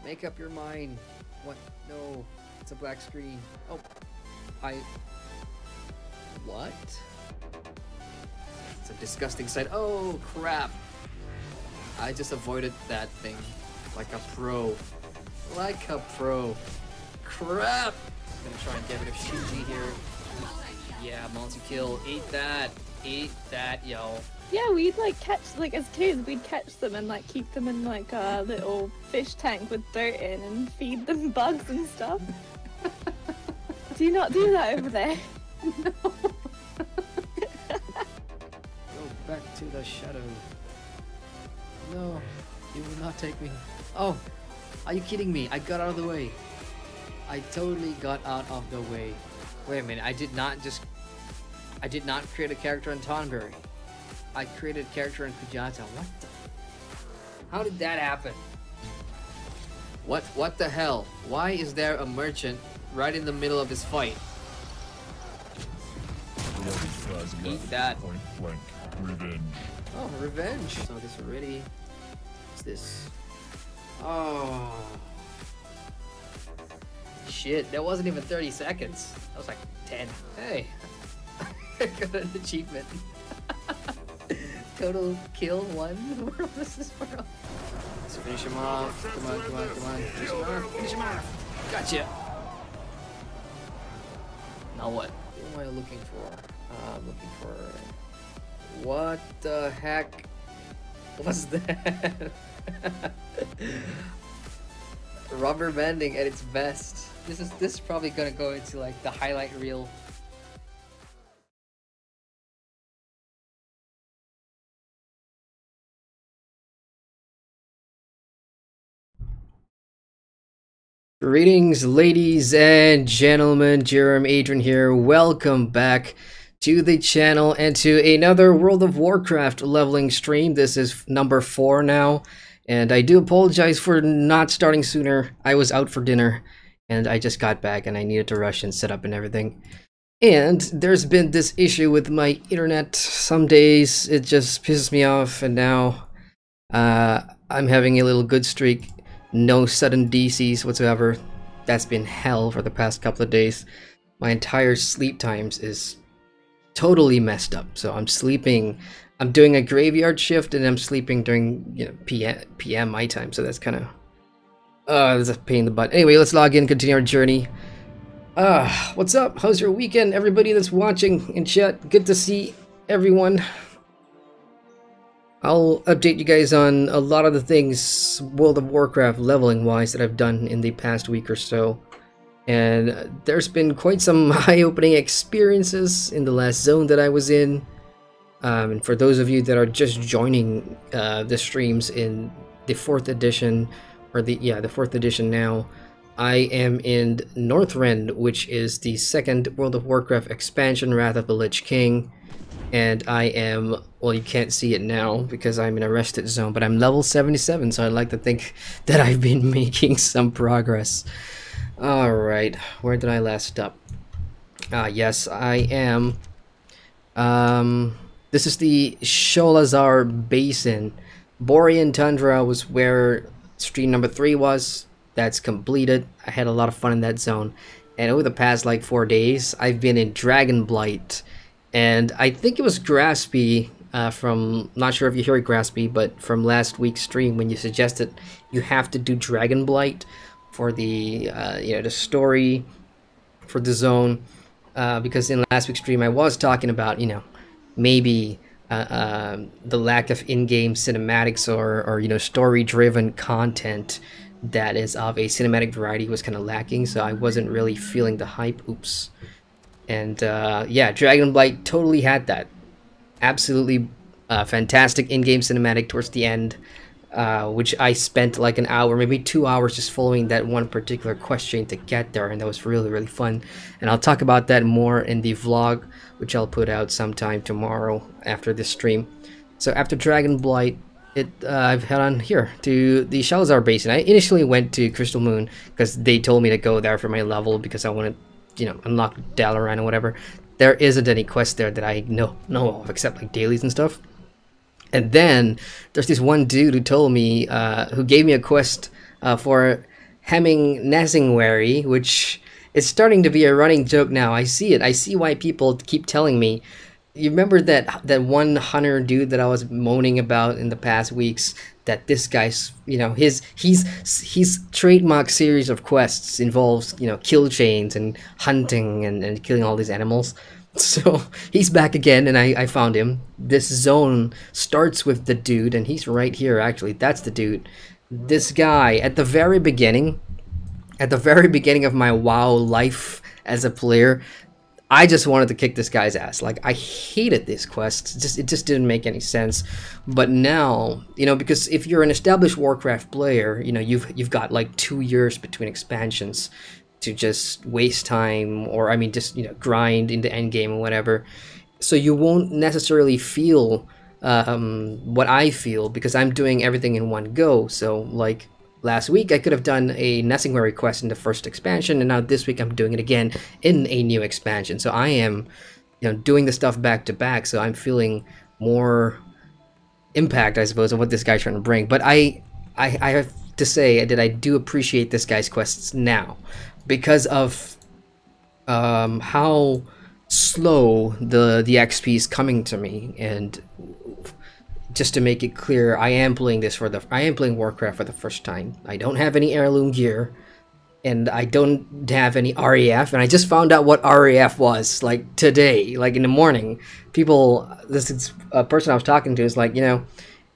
Make up your mind. What? No. It's a black screen. Oh. What? It's a disgusting sight. Oh, crap. I just avoided that thing like a pro. Like a pro. Crap! I'm gonna try and get rid of Shinji here. Yeah, multi-kill. Eat that. Eat that, yo. Yeah, we'd like catch, like as kids, we'd catch them and like keep them in like a little fish tank with dirt in and feed them bugs and stuff. Do you not do that over there? No. Go back to the shadow. No, you will not take me. Oh, are you kidding me? I got out of the way. I totally got out of the way. Wait a minute, I did not create a character in Tonberry. I created a character in Kujata. What the? How did that happen? What the hell? Why is there a merchant right in the middle of this fight? Eat that. Point blank revenge. Oh, revenge. So this already. What's this? Oh. Shit, that wasn't even 30 seconds. That was like 10. Hey. I got an achievement. Total kill 1. Where was this world? Let's finish him off. Come on, come on, come on. Finish him off. Finish him off. Gotcha. Now what? Who am I looking for? I'm looking for... What the heck was that? Rubber banding at its best. This is probably gonna go into like the highlight reel. Greetings, ladies and gentlemen. Adrian here. Welcome back to the channel and to another World of Warcraft leveling stream. This is number 4 now, and I do apologize for not starting sooner. I was out for dinner, and I just got back, and I needed to rush and set up and everything. And there's been this issue with my internet. Some days it just pisses me off, and now I'm having a little good streak. No sudden DCs whatsoever. That's been hell for the past couple of days. My entire sleep times is totally messed up. So I'm sleeping, I'm doing a graveyard shift and I'm sleeping during, you know, PM my time. So that's kind of, that's a pain in the butt. Anyway, let's log in, continue our journey. What's up? How's your weekend? Everybody that's watching in chat, good to see everyone. I'll update you guys on a lot of the things World of Warcraft leveling wise that I've done in the past week or so. And there's been quite some eye-opening experiences in the last zone that I was in. And for those of you that are just joining the streams in the 4th edition, or the 4th edition now, I am in Northrend, which is the 2nd World of Warcraft expansion, Wrath of the Lich King. And I am, well, you can't see it now because I'm in a rested zone, but I'm level 77, so I'd like to think that I've been making some progress. Alright, where did I last stop? Yes, I am. This is the Sholazar Basin. Borean Tundra was where stream number 3 was. That's completed. I had a lot of fun in that zone. And over the past like 4 days, I've been in Dragonblight. And I think it was Graspy from, not sure if you hear it, Graspy, but from last week's stream when you suggested you have to do Dragonblight for the, you know, the story for the zone. Because in last week's stream I was talking about, you know, maybe the lack of in-game cinematics or, you know, story-driven content that is of a cinematic variety was kind of lacking. So I wasn't really feeling the hype. Oops. And yeah, Dragonblight totally had that. Absolutely fantastic in-game cinematic towards the end, which I spent like an hour, maybe 2 hours just following that one particular quest chain to get there, and that was really, really fun. And I'll talk about that more in the vlog, which I'll put out sometime tomorrow after this stream. So after Dragonblight, I've head on here to the Sholazar Basin. I initially went to Crystal Moon because they told me to go there for my level because I wanted, you know, unlock Dalaran or whatever. There isn't any quest there that I know of except like dailies and stuff. And then there's this one dude who told me, who gave me a quest for hemming Nesingwary, which is starting to be a running joke now. I see it. I see why people keep telling me. You remember that one hunter dude that I was moaning about in the past weeks? That this guy's, you know, his trademark series of quests involves, you know, kill chains and hunting and killing all these animals. So he's back again, and I found him. This zone starts with the dude, and he's right here. Actually, that's the dude. This guy at the very beginning of my WoW life as a player, I just wanted to kick this guy's ass. Like, I hated this quest. It just didn't make any sense. But now, you know, because if you're an established Warcraft player, you know, you've got like 2 years between expansions to just waste time, or I mean, just, you know, grind in the end game or whatever. So you won't necessarily feel what I feel, because I'm doing everything in one go. So like last week I could have done a Nesingwary quest in the first expansion, and now this week I'm doing it again in a new expansion. So I am, you know, doing the stuff back to back, so I'm feeling more impact, I suppose, of what this guy's trying to bring. But I have to say that I do appreciate this guy's quests now, because of how slow the XP is coming to me. And just to make it clear, I am playing Warcraft for the first time. I don't have any heirloom gear, and I don't have any REF, and I just found out what REF was, like, today, like in the morning. This is a person I was talking to is like, you know,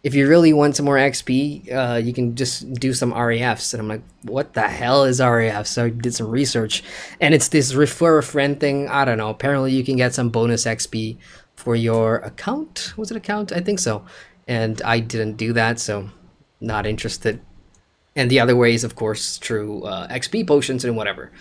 if you really want some more XP, you can just do some REFs. And I'm like, what the hell is REF? So I did some research, and it's this refer a friend thing. I don't know. Apparently you can get some bonus XP for your account. Was it account? I think so. And I didn't do that, so not interested. And the other way is, of course, through XP potions and whatever.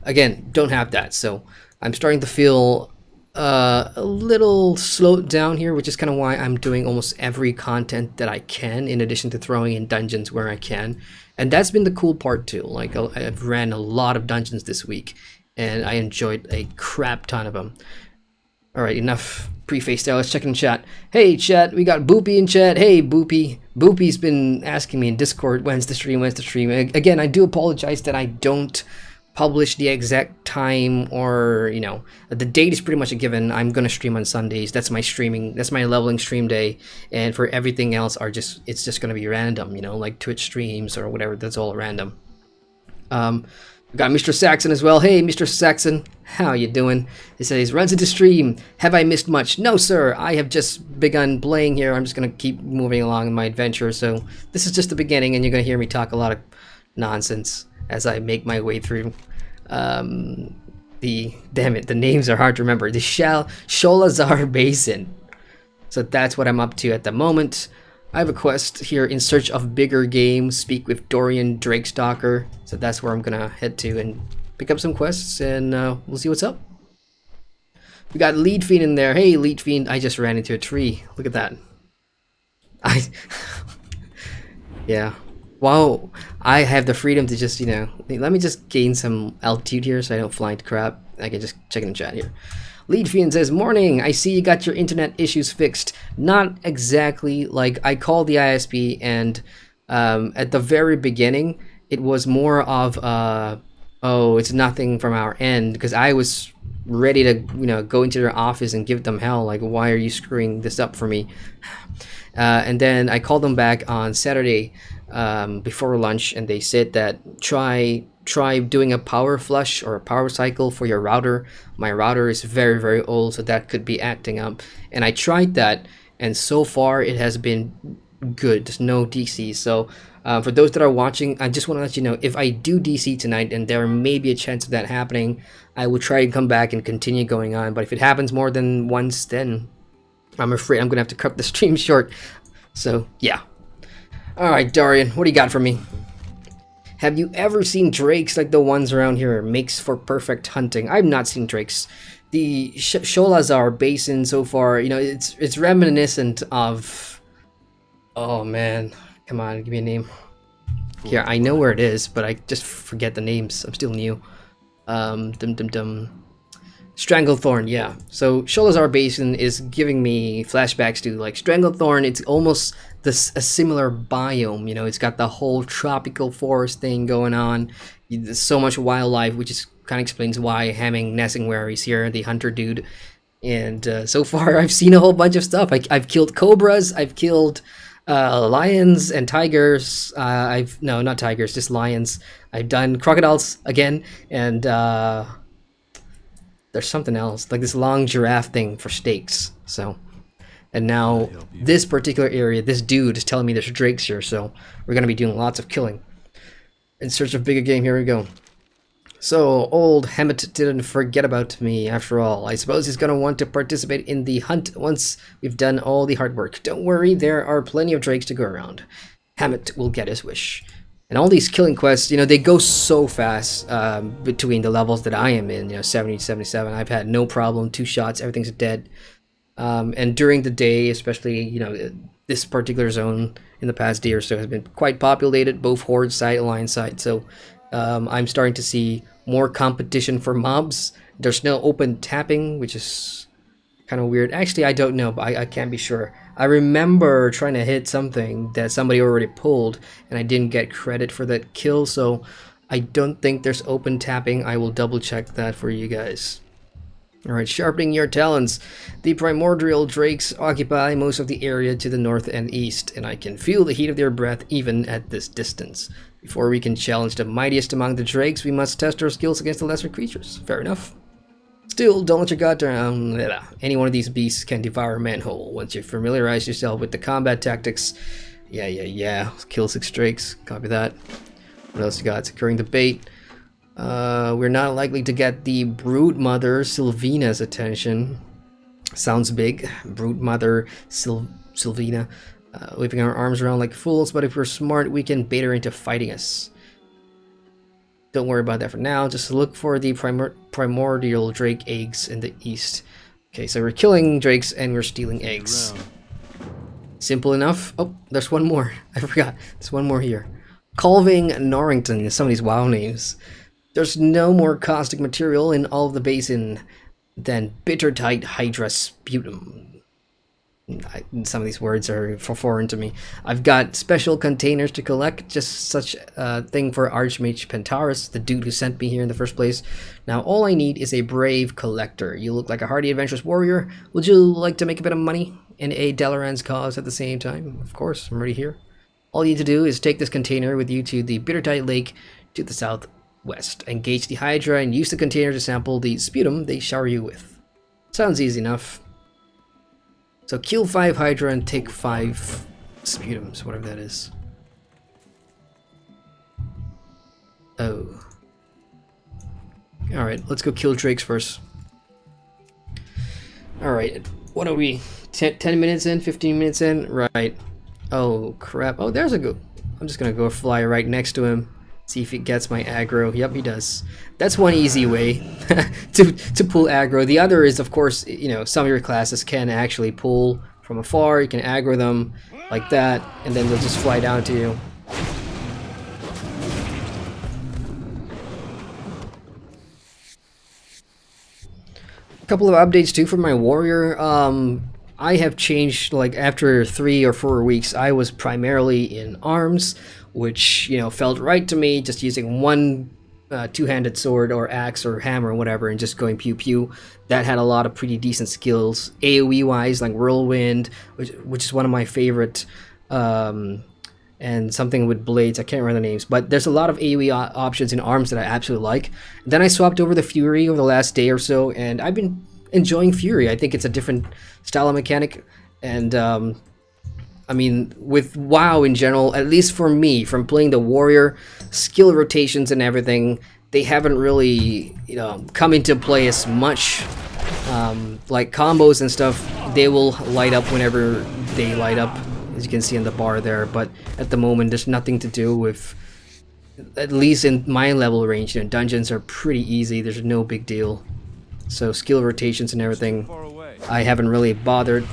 Again, don't have that. So I'm starting to feel a little slowed down here, which is kind of why I'm doing almost every content that I can, in addition to throwing in dungeons where I can. And that's been the cool part too. Like, I've ran a lot of dungeons this week, and I enjoyed a crap ton of them. Alright, enough preface there. Let's check in chat. Hey chat, we got Boopy in chat. Hey Boopy. Boopy's been asking me in Discord, when's the stream? Again, I do apologize that I don't publish the exact time, or, you know, the date is pretty much a given. I'm gonna stream on Sundays. That's my leveling stream day, and for everything else it's just gonna be random, you know, like Twitch streams or whatever. That's all random. We got Mr. Saxon as well. Hey Mr. Saxon, how you doing? He says, runs into stream. Have I missed much? No sir, I have just begun playing here. I'm just gonna keep moving along in my adventure, so this is just the beginning, and you're gonna hear me talk a lot of nonsense as I make my way through damn it, the names are hard to remember. The Sholazar Basin. So that's what I'm up to at the moment. I have a quest here, in search of bigger game, speak with Dorian Drakestalker. So that's where I'm gonna head to and pick up some quests, and we'll see what's up. We got Lead Fiend in there. Hey Lead Fiend, I just ran into a tree. Look at that. Yeah. Wow, I have the freedom to just, you know, let me just gain some altitude here so I don't fly into crap. I can just check in the chat here. Lead Fiend says, morning, I see you got your internet issues fixed. Not exactly. Like, I called the ISP, and at the very beginning, it was more of, oh, it's nothing from our end, because I was ready to, you know, go into their office and give them hell, like, why are you screwing this up for me? And then I called them back on Saturday before lunch, and they said that try doing a power flush or a power cycle for your router. My router is very, very old, so that could be acting up. And I tried that, and so far it has been good. There's no DC. So for those that are watching, I just want to let you know, if I do DC tonight, and there may be a chance of that happening, I will try and come back and continue going on. But if it happens more than once, then I'm afraid I'm gonna have to cut the stream short. So yeah. Alright, Dorian, what do you got for me? Have you ever seen drakes like the ones around here? Makes for perfect hunting. I've not seen drakes. The Sholazar Basin so far, you know, it's reminiscent of... Oh man, come on, give me a name. Here, I know where it is, but I just forget the names. I'm still new. Stranglethorn, yeah. So Sholazar Basin is giving me flashbacks to like Stranglethorn. It's almost this a similar biome. You know, it's got the whole tropical forest thing going on. There's so much wildlife, which is kind of explains why Hamming Nessingware is here, the hunter dude. And so far, I've seen a whole bunch of stuff. I've killed cobras. I've killed lions and tigers. No, not tigers, just lions. I've done crocodiles again, and there's something else, like this long giraffe thing for steaks. So, and now this particular area, this dude is telling me there's drakes here, so we're gonna be doing lots of killing in search of bigger game. Here we go. So, old Hammett didn't forget about me after all. I suppose he's gonna want to participate in the hunt once we've done all the hard work. Don't worry, there are plenty of drakes to go around. Hammett will get his wish. And all these killing quests, you know, they go so fast between the levels that I am in, you know, 70 to 77. I've had no problem, 2 shots, everything's dead. And during the day, especially, you know, this particular zone in the past day or so has been quite populated, both Horde side, Alliance side. So I'm starting to see more competition for mobs. There's no open tapping, which is kind of weird. Actually, I don't know, but I can't be sure. I remember trying to hit something that somebody already pulled, and I didn't get credit for that kill, so I don't think there's open tapping. I will double check that for you guys. Alright, sharpening your talons. The primordial drakes occupy most of the area to the north and east, and I can feel the heat of their breath even at this distance. Before we can challenge the mightiest among the drakes, we must test our skills against the lesser creatures. Fair enough. Still, don't let your guard down. Any one of these beasts can devour a manhole. Once you familiarize yourself with the combat tactics, yeah. Kill 6 drakes. Copy that. What else you got? Securing the bait. We're not likely to get the broodmother Sylvina's attention. Sounds big. Broodmother Sylvina. Waving our arms around like fools, but if we're smart, we can bait her into fighting us. Don't worry about that for now. Just look for the primordial drake eggs in the east. Okay, so we're killing drakes and we're stealing eggs. Simple enough. Oh, there's one more. I forgot. There's one more here. Colving Norrington. Some of these WoW names. There's no more caustic material in all of the basin than bitter-tight Hydra sputum. Some of these words are foreign to me. I've got special containers to collect, just such a thing for Archmage Pentaurus, the dude who sent me here in the first place. Now all I need is a brave collector. You look like a hardy adventurous warrior. Would you like to make a bit of money and aid Dalaran's cause at the same time? Of course, I'm already here. All you need to do is take this container with you to the Bittertight Lake to the southwest. Engage the Hydra and use the container to sample the sputum they shower you with. Sounds easy enough. So kill 5 Hydra and take 5 sputums, whatever that is. Oh. Alright, let's go kill drakes first. Alright, what are we? 10 minutes in? 15 minutes in? Right. Oh, crap. Oh, there's a go. I'm just gonna go fly right next to him. See if he gets my aggro. Yep, he does. That's one easy way to pull aggro. The other is, of course, you know, some of your classes can actually pull from afar. You can aggro them like that, and then they'll just fly down to you. A couple of updates too for my warrior. I have changed, like after 3 or 4 weeks, I was primarily in arms, which, you know, felt right to me, just using one two-handed sword or axe or hammer or whatever and just going pew pew. That had a lot of pretty decent skills. AoE wise, like Whirlwind, which is one of my favorite, and something with blades, I can't remember the names, but there's a lot of AoE options in arms that I absolutely like. Then I swapped over the Fury over the last day or so, and I've been enjoying Fury. I think it's a different style of mechanic, and I mean, with WoW in general, at least for me, from playing the warrior, skill rotations and everything, they haven't really, you know, come into play as much. Like combos and stuff, they will light up whenever they light up, as you can see on the bar there, but at the moment there's nothing to do with, at least in my level range. You know, dungeons are pretty easy, there's no big deal. So skill rotations and everything, I haven't really bothered.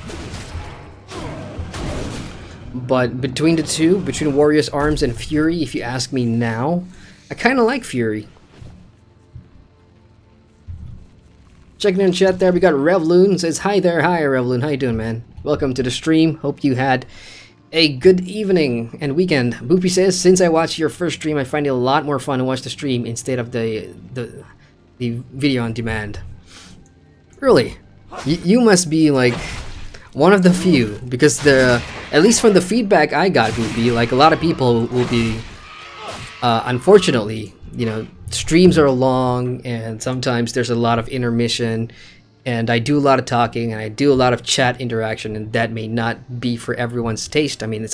But between the two, between Warrior's Arms and Fury, if you ask me now, I kind of like Fury. Checking in chat there, we got Revloon says, hi there, hi Revloon, how you doing, man? Welcome to the stream, hope you had A good evening and weekend. Boopy says, since I watched your first stream, I find it a lot more fun to watch the stream instead of the video on demand. Really? You must be like one of the few, because at least from the feedback I got, Boopy, like a lot of people will be, unfortunately, you know, streams are long and sometimes there's a lot of intermission. And I do a lot of talking, and I do a lot of chat interaction, and that may not be for everyone's taste. I mean,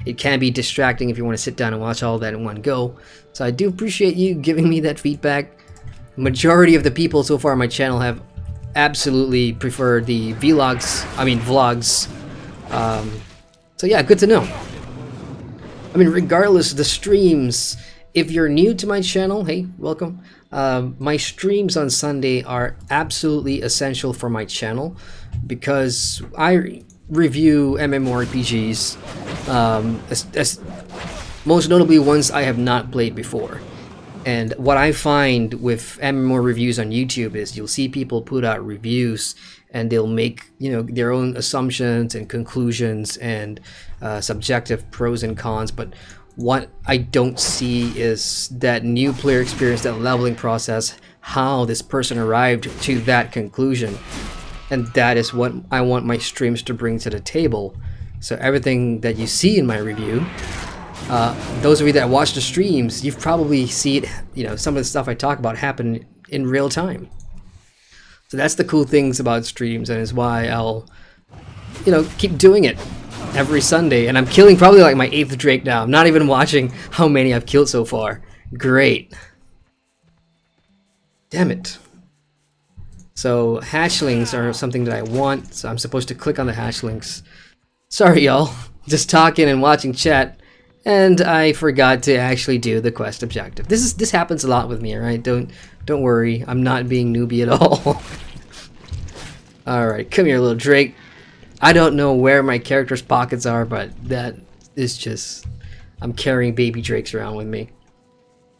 it can be distracting if you want to sit down and watch all that in one go. So I do appreciate you giving me that feedback. Majority of the people so far on my channel have absolutely preferred the vlogs. So yeah, good to know. I mean, regardless, the streams, if you're new to my channel, hey, welcome. My streams on Sunday are absolutely essential for my channel because I review MMORPGs, most notably ones I have not played before. And what I find with MMO reviews on YouTube is you'll see people put out reviews and they'll make, you know, their own assumptions and conclusions and subjective pros and cons, but what I don't see is that new player experience, that leveling process, how this person arrived to that conclusion. And that is what I want my streams to bring to the table. So everything that you see in my review, those of you that watch the streams, you've probably seen, you know, some of the stuff I talk about happen in real time. So that's the cool things about streams, and is why I'll, you know, keep doing it every Sunday. And I'm killing probably like my 8th Drake now. I'm not even watching how many I've killed so far. Great. Damn it. So hatchlings are something that I want, so I'm supposed to click on the hatchlings. Sorry y'all, just talking and watching chat, and I forgot to actually do the quest objective. This happens a lot with me, right? Don't worry, I'm not being newbie at all. Alright, come here little Drake. I don't know where my character's pockets are, but that is just... I'm carrying baby Drakes around with me.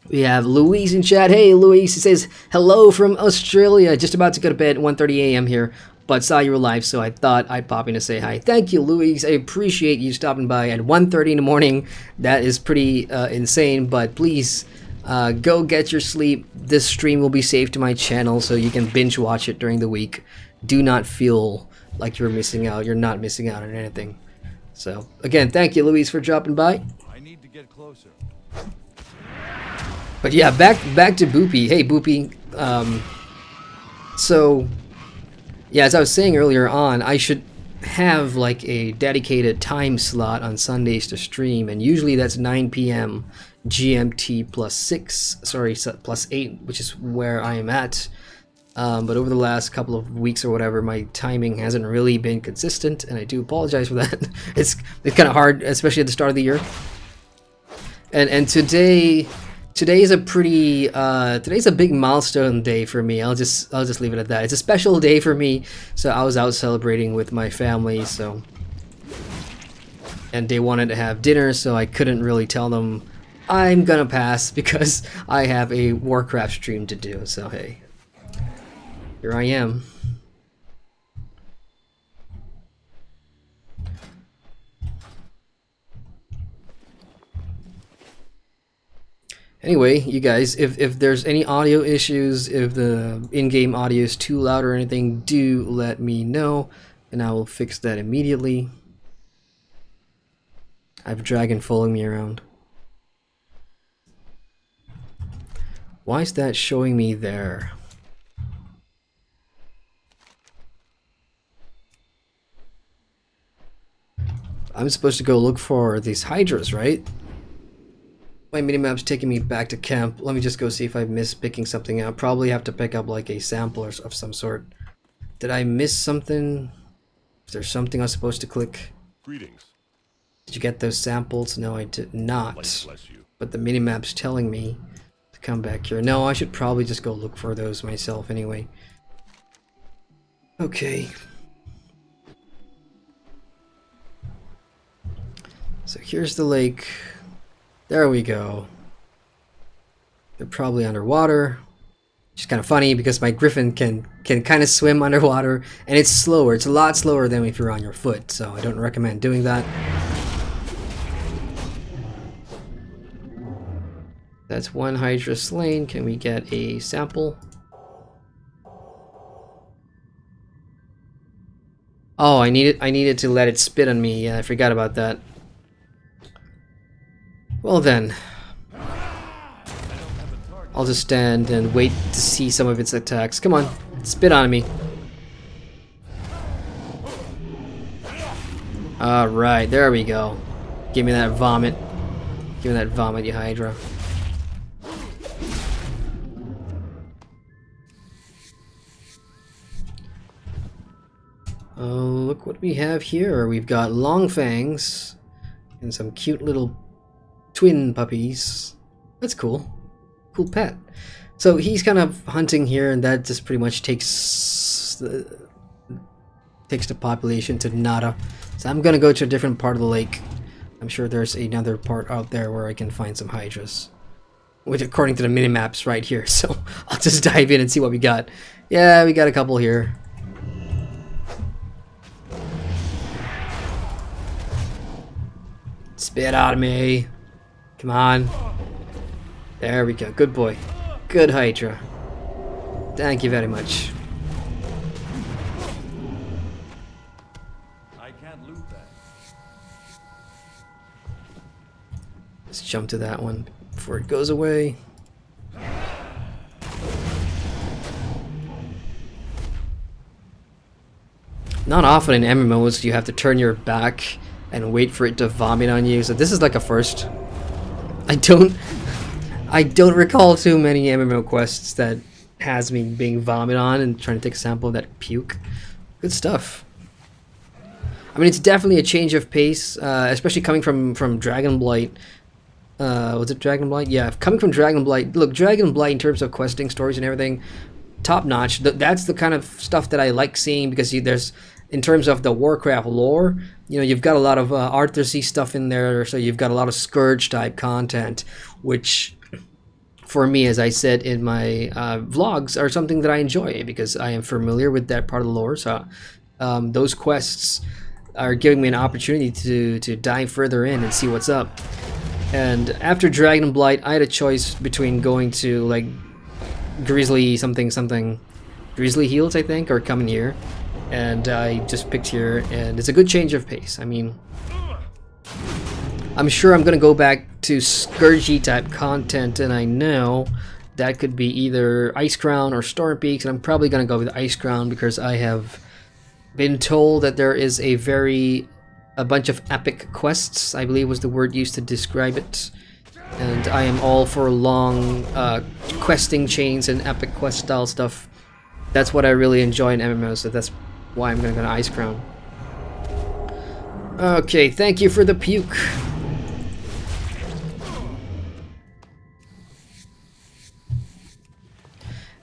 We have Louise in chat. Hey Louise, he says, hello from Australia. Just about to go to bed, 1:30 a.m. here, but saw you were live, so I thought I'd pop in to say hi. Thank you, Louise. I appreciate you stopping by at 1:30 in the morning. That is pretty insane, but please go get your sleep. This stream will be saved to my channel, so you can binge watch it during the week. Do not feel like you're missing out. You're not missing out on anything. So again, thank you, Louise, for dropping by. I need to get closer. But yeah, back to Boopy. Hey Boopy. So yeah, as I was saying earlier on, I should have like a dedicated time slot on Sundays to stream, and usually that's 9 p.m. GMT plus 8, which is where I am at. But over the last couple of weeks or whatever, my timing hasn't really been consistent, and I do apologize for that. It's kind of hard, especially at the start of the year. And today is a pretty today's a big milestone day for me. I'll just leave it at that. It's a special day for me, so I was out celebrating with my family. So, and they wanted to have dinner, so I couldn't really tell them I'm gonna pass because I have a Warcraft stream to do. So hey. Here I am. Anyway, you guys, if there's any audio issues, if the in-game audio is too loud or anything, do let me know, and I will fix that immediately. I have a dragon following me around. Why is that showing me there? I'm supposed to go look for these Hydras, right? My minimap's taking me back to camp. Let me just go see if I missed picking something out. Probably have to pick up like a sample of some sort. Did I miss something? Is there something I was supposed to click? Greetings. Did you get those samples? No, I did not. Bless you. But the minimap's telling me to come back here. No, I should probably just go look for those myself anyway. Okay. So here's the lake. There we go. They're probably underwater. Which is kind of funny because my griffin can kind of swim underwater, and it's slower. It's a lot slower than if you're on your foot, so I don't recommend doing that. That's one Hydra slain. Can we get a sample? Oh, I needed to let it spit on me. Yeah, I forgot about that. Well then, I'll just stand and wait to see some of its attacks. Come on, spit on me. Alright, there we go. Give me that vomit. Give me that vomit, you Hydra. Look what we have here. We've got long fangs and some cute little twin puppies. That's cool. Cool pet. So he's kind of hunting here, and that just pretty much takes the population to nada. So I'm gonna go to a different part of the lake. I'm sure there's another part out there where I can find some Hydras, which according to the minimaps right here. So I'll just dive in and see what we got. Yeah, we got a couple here. Spit out of me. Come on. There we go. Good boy. Good Hydra. Thank you very much. I can't loot that. Let's jump to that one before it goes away. Not often in MMOs do you have to turn your back and wait for it to vomit on you, so this is like a first. I don't recall too many MMO quests that has me being vomited on and trying to take a sample of that puke. Good stuff. I mean, it's definitely a change of pace, especially coming from Dragonblight. Was it Dragonblight? Yeah, coming from Dragonblight. Look, Dragonblight in terms of questing, stories, and everything, top notch. That's the kind of stuff that I like seeing, because there's, in terms of the Warcraft lore, you know, you've got a lot of Arthur-y stuff in there, so you've got a lot of Scourge type content, which for me, as I said in my vlogs, are something that I enjoy because I am familiar with that part of the lore. So those quests are giving me an opportunity to dive further in and see what's up. And after Dragonblight, I had a choice between going to like Grizzly Hills, I think, or coming here. And I just picked here, and it's a good change of pace. I mean, I'm sure I'm gonna go back to Scourgy type content, and I know that could be either Ice Crown or Storm Peaks, and I'm probably gonna go with Ice Crown because I have been told that there is a bunch of epic quests, I believe was the word used to describe it. And I am all for long questing chains and epic quest style stuff. That's what I really enjoy in MMOs, so that's why I'm gonna go to Ice Crown. Okay, thank you for the puke.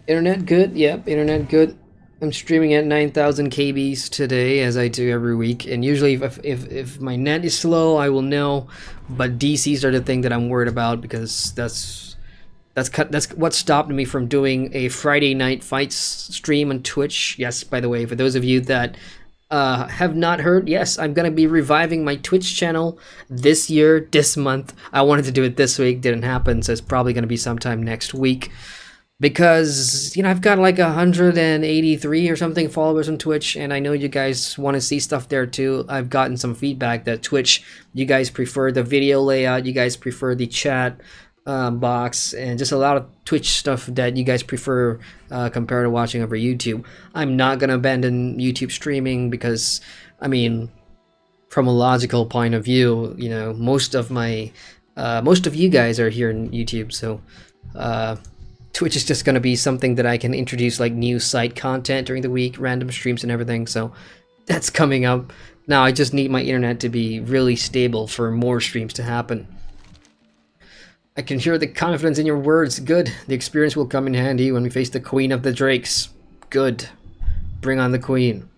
Internet good? Yep, internet good. I'm streaming at 9,000 KBs today, as I do every week, and usually if my net is slow, I will know, but DCs are the thing that I'm worried about, because that's what stopped me from doing a Friday night fights stream on Twitch. Yes, by the way, for those of you that have not heard, yes, I'm gonna be reviving my Twitch channel this year, this month. I wanted to do it this week, didn't happen, so it's probably gonna be sometime next week. Because, you know, I've got like 183 or something followers on Twitch, and I know you guys want to see stuff there too. I've gotten some feedback that Twitch, you guys prefer the video layout, you guys prefer the chat box, and just a lot of Twitch stuff that you guys prefer compared to watching over YouTube. I'm not going to abandon YouTube streaming because, I mean, from a logical point of view, you know, most of you guys are here in YouTube, so Twitch is just going to be something that I can introduce like new site content during the week, random streams and everything, so that's coming up. Now I just need my internet to be really stable for more streams to happen. I can hear the confidence in your words. Good. The experience will come in handy when we face the Queen of the Drakes. Good. Bring on the Queen.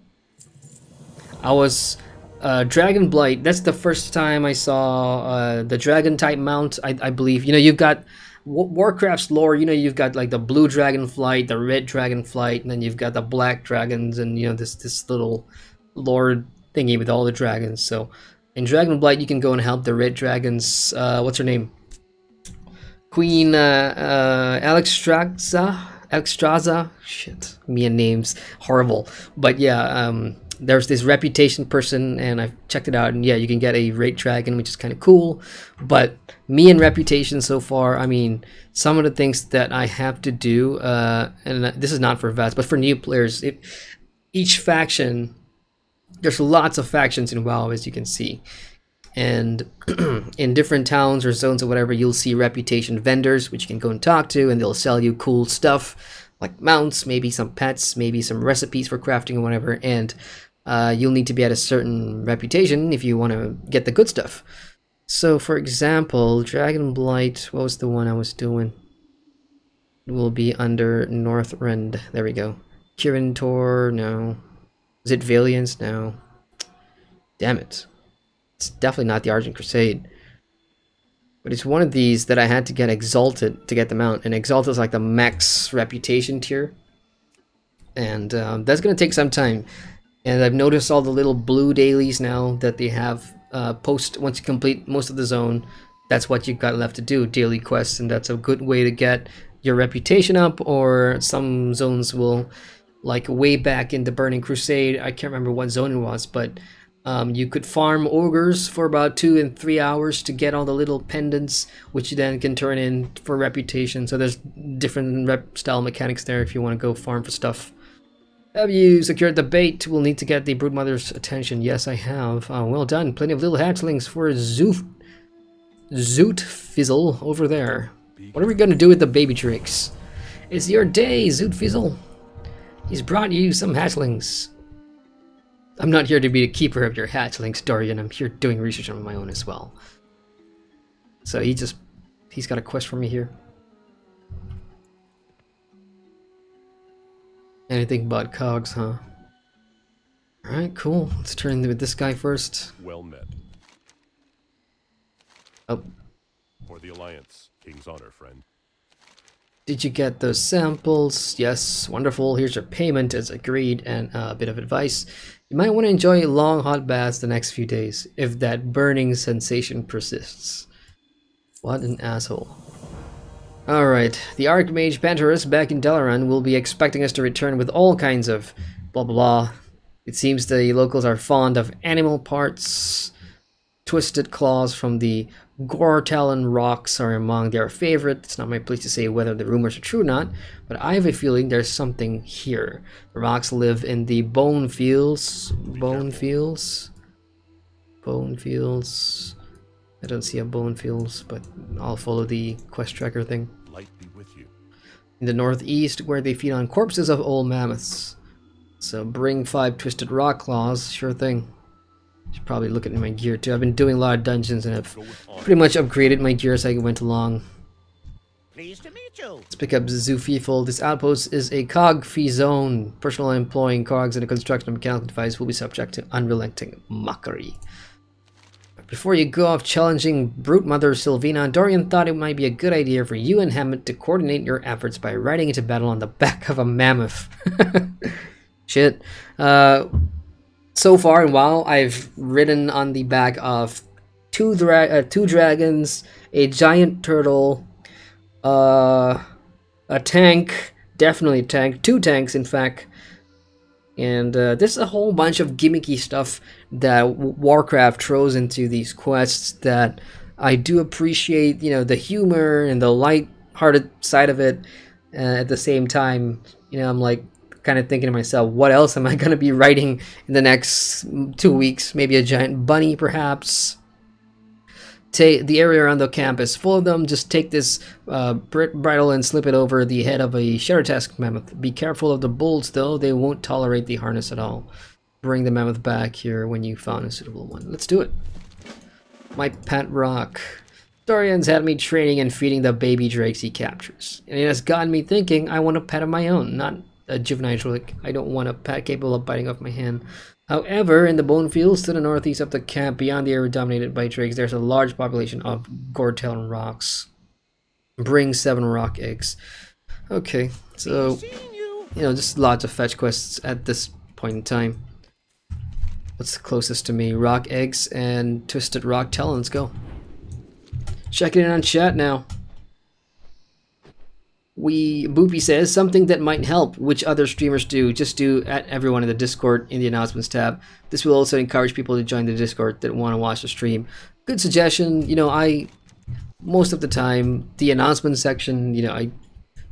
I was Dragonblight. That's the first time I saw the dragon type mount, I believe. You know, you've got Warcraft's lore, you know, you've got like the blue dragon flight, the red dragon flight, and then you've got the black dragons, and you know, this little lore thingy with all the dragons. So in Dragonblight you can go and help the red dragons, what's her name? Queen Alexstrasza. Shit, me and names horrible. But yeah, there's this reputation person, and I've checked it out, and yeah, you can get a rate dragon, which is kind of cool. But me and reputation so far, I mean, some of the things that I have to do, and this is not for vets, but for new players, each faction, there's lots of factions in WoW, as you can see. And in different towns or zones or whatever, you'll see reputation vendors, which you can go and talk to, and they'll sell you cool stuff, like mounts, maybe some pets, maybe some recipes for crafting or whatever, and you'll need to be at a certain reputation if you want to get the good stuff. So, for example, Dragonblight, what was the one I was doing? It will be under Northrend. There we go. Kirintor, no. Is it Valiance? No. Damn it. It's definitely not the Argent Crusade. But it's one of these that I had to get Exalted to get them out. And Exalted is like the max reputation tier. And that's going to take some time. And I've noticed all the little blue dailies now that they have once you complete most of the zone. That's what you've got left to do, daily quests. And that's a good way to get your reputation up. Or some zones will, like way back in the Burning Crusade, I can't remember what zone it was, but you could farm ogres for about 2 and 3 hours to get all the little pendants, which you then can turn in for reputation. So there's different rep style mechanics there if you want to go farm for stuff. Have you secured the bait? We'll need to get the broodmother's attention. Yes, I have. Well done. Plenty of little hatchlings for Zoot Fizzle over there. What are we going to do with the baby drakes? It's your day, Zoot Fizzle. He's brought you some hatchlings. I'm not here to be the keeper of your hatchlings, Dorian. I'm here doing research on my own as well. So he's got a quest for me here. Anything but cogs, huh? Alright, cool. Let's turn with this guy first. Well met. Oh. For the Alliance, King's honor, friend. Did you get those samples? Yes, wonderful. Here's your payment as agreed, and a bit of advice. You might want to enjoy long hot baths the next few days, if that burning sensation persists. What an asshole. Alright, the Archmage Panterus back in Dalaran will be expecting us to return with all kinds of blah blah blah. It seems the locals are fond of animal parts. Twisted claws from the Gortalon rocks are among their favorite. It's not my place to say whether the rumors are true or not, but I have a feeling there's something here. The rocks live in the bone fields. Bone fields? Bone fields. I don't see a bone fields, but I'll follow the quest tracker thing. Light be with you. In the northeast, where they feed on corpses of old mammoths. So bring 5 twisted rock claws, sure thing. Should probably look at my gear too. I've been doing a lot of dungeons and I've pretty much upgraded my gear as I went along. Pleased to meet you. Let's pick up Zoofeeful. This outpost is a cog-free zone. Personnel employing cogs in the construction of mechanical device will be subject to unrelenting mockery. Before you go off challenging broodmother Sylvina, Dorian thought it might be a good idea for you and Hammett to coordinate your efforts by riding into battle on the back of a mammoth. Shit. So far in WoW, I've ridden on the back of two dragons, a giant turtle, a tank, definitely a tank, 2 tanks in fact, and there's a whole bunch of gimmicky stuff that Warcraft throws into these quests that I do appreciate, you know, the humor and the light-hearted side of it. At the same time, you know, I'm like kind of thinking to myself, what else am I going to be writing in the next 2 weeks? Maybe a giant bunny, perhaps. The area around the camp is full of them. Just take this bridle and slip it over the head of a Sheratask mammoth. Be careful of the bulls, though. They won't tolerate the harness at all. Bring the mammoth back here when you found a suitable one. Let's do it. My pet rock. Dorian's had me training and feeding the baby drakes he captures. And it has gotten me thinking I want a pet of my own, not a juvenile drake. I don't want a pet capable of biting off my hand. However, in the bone fields to the northeast of the camp, beyond the area dominated by drakes, there's a large population of Gortalon rocks. Bring 7 rock eggs. Okay, so, you know, just lots of fetch quests at this point in time. What's the closest to me? Rock eggs and twisted rock talon. Let's go. Check it in on chat now. Boopy says something that might help, which other streamers do. Just do at everyone in the Discord in the announcements tab. This will also encourage people to join the Discord that want to watch the stream. Good suggestion. You know, most of the time the announcement section, you know,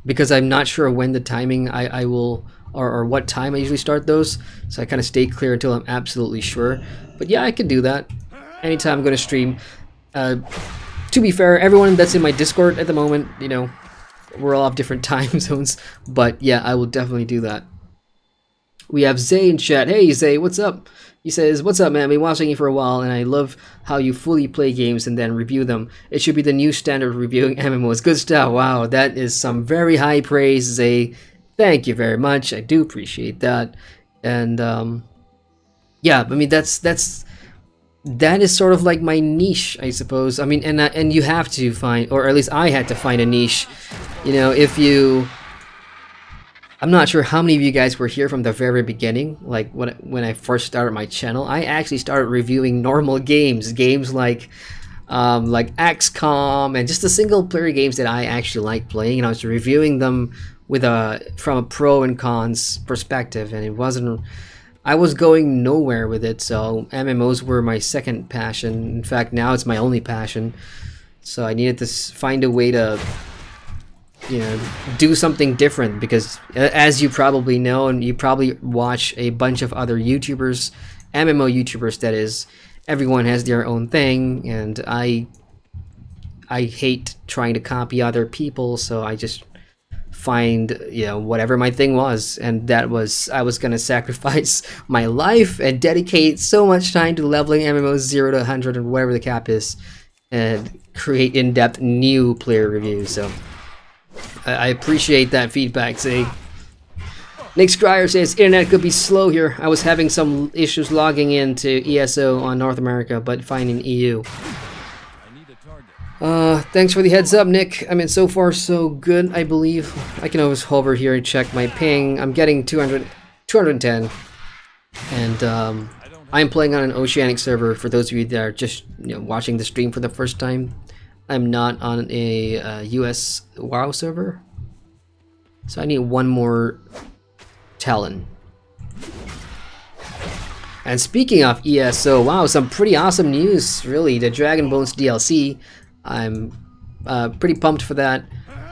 because I'm not sure when the timing I will or what time I usually start those, so I kind of stay clear until I'm absolutely sure. But yeah, I can do that anytime I'm going to stream. To be fair, everyone that's in my Discord at the moment, you know, we're all off different time zones, but yeah, I will definitely do that. We have Zay in chat. Hey Zay, what's up? He says, what's up man, I've been watching you for a while and I love how you fully play games and then review them. It should be the new standard of reviewing MMOs. Good stuff. Wow, that is some very high praise, Zay. Thank you very much. I do appreciate that. And yeah, I mean that is sort of like my niche, I suppose. I mean, and you have to find, or at least I had to find a niche. You know, if you, I'm not sure how many of you guys were here from the very beginning. Like when I first started my channel, I actually started reviewing normal games, like XCOM and just the single player games that I actually like playing, and I was reviewing them with from a pro and cons perspective, and it wasn't. I was going nowhere with it, so MMOs were my second passion. In fact, now it's my only passion. So I needed to find a way to, you know, do something different, because as you probably know, and you probably watch a bunch of other YouTubers, MMO YouTubers that is, everyone has their own thing, and I hate trying to copy other people, so I just find, you know, whatever my thing was, and that was, I was gonna sacrifice my life and dedicate so much time to leveling MMOs 0 to 100 and whatever the cap is, and create in-depth new player reviews. So I appreciate that feedback. Say, Nick Scryer says internet could be slow here. I was having some issues logging into ESO on North America, but fine in EU. Thanks for the heads up, Nick. I mean, so far so good, I believe. I can always hover here and check my ping. I'm getting 210, and I'm playing on an Oceanic server. For those of you that are just, you know, watching the stream for the first time, I'm not on a US WoW server, so I need one more Talon. And speaking of ESO, wow, some pretty awesome news, really. The Dragon Bones DLC. I'm pretty pumped for that.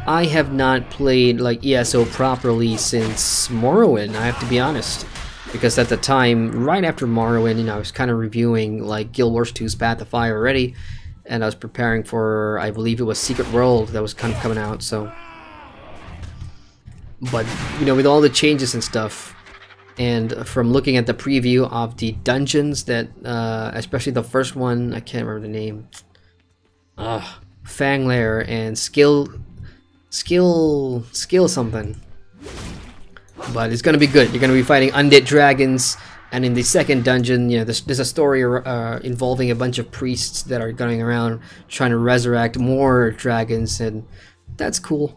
I have not played like ESO properly since Morrowind, I have to be honest, because at the time, right after Morrowind, you know, I was kind of reviewing like Guild Wars 2's Path of Fire already, and I was preparing for, I believe it was Secret World that was kind of coming out. So, but you know, with all the changes and stuff, and from looking at the preview of the dungeons that, especially the first one, I can't remember the name. Fang Lair and skill something, but it's gonna be good. You're gonna be fighting undead dragons, and in the second dungeon, you know, there's a story involving a bunch of priests that are going around trying to resurrect more dragons, and that's cool.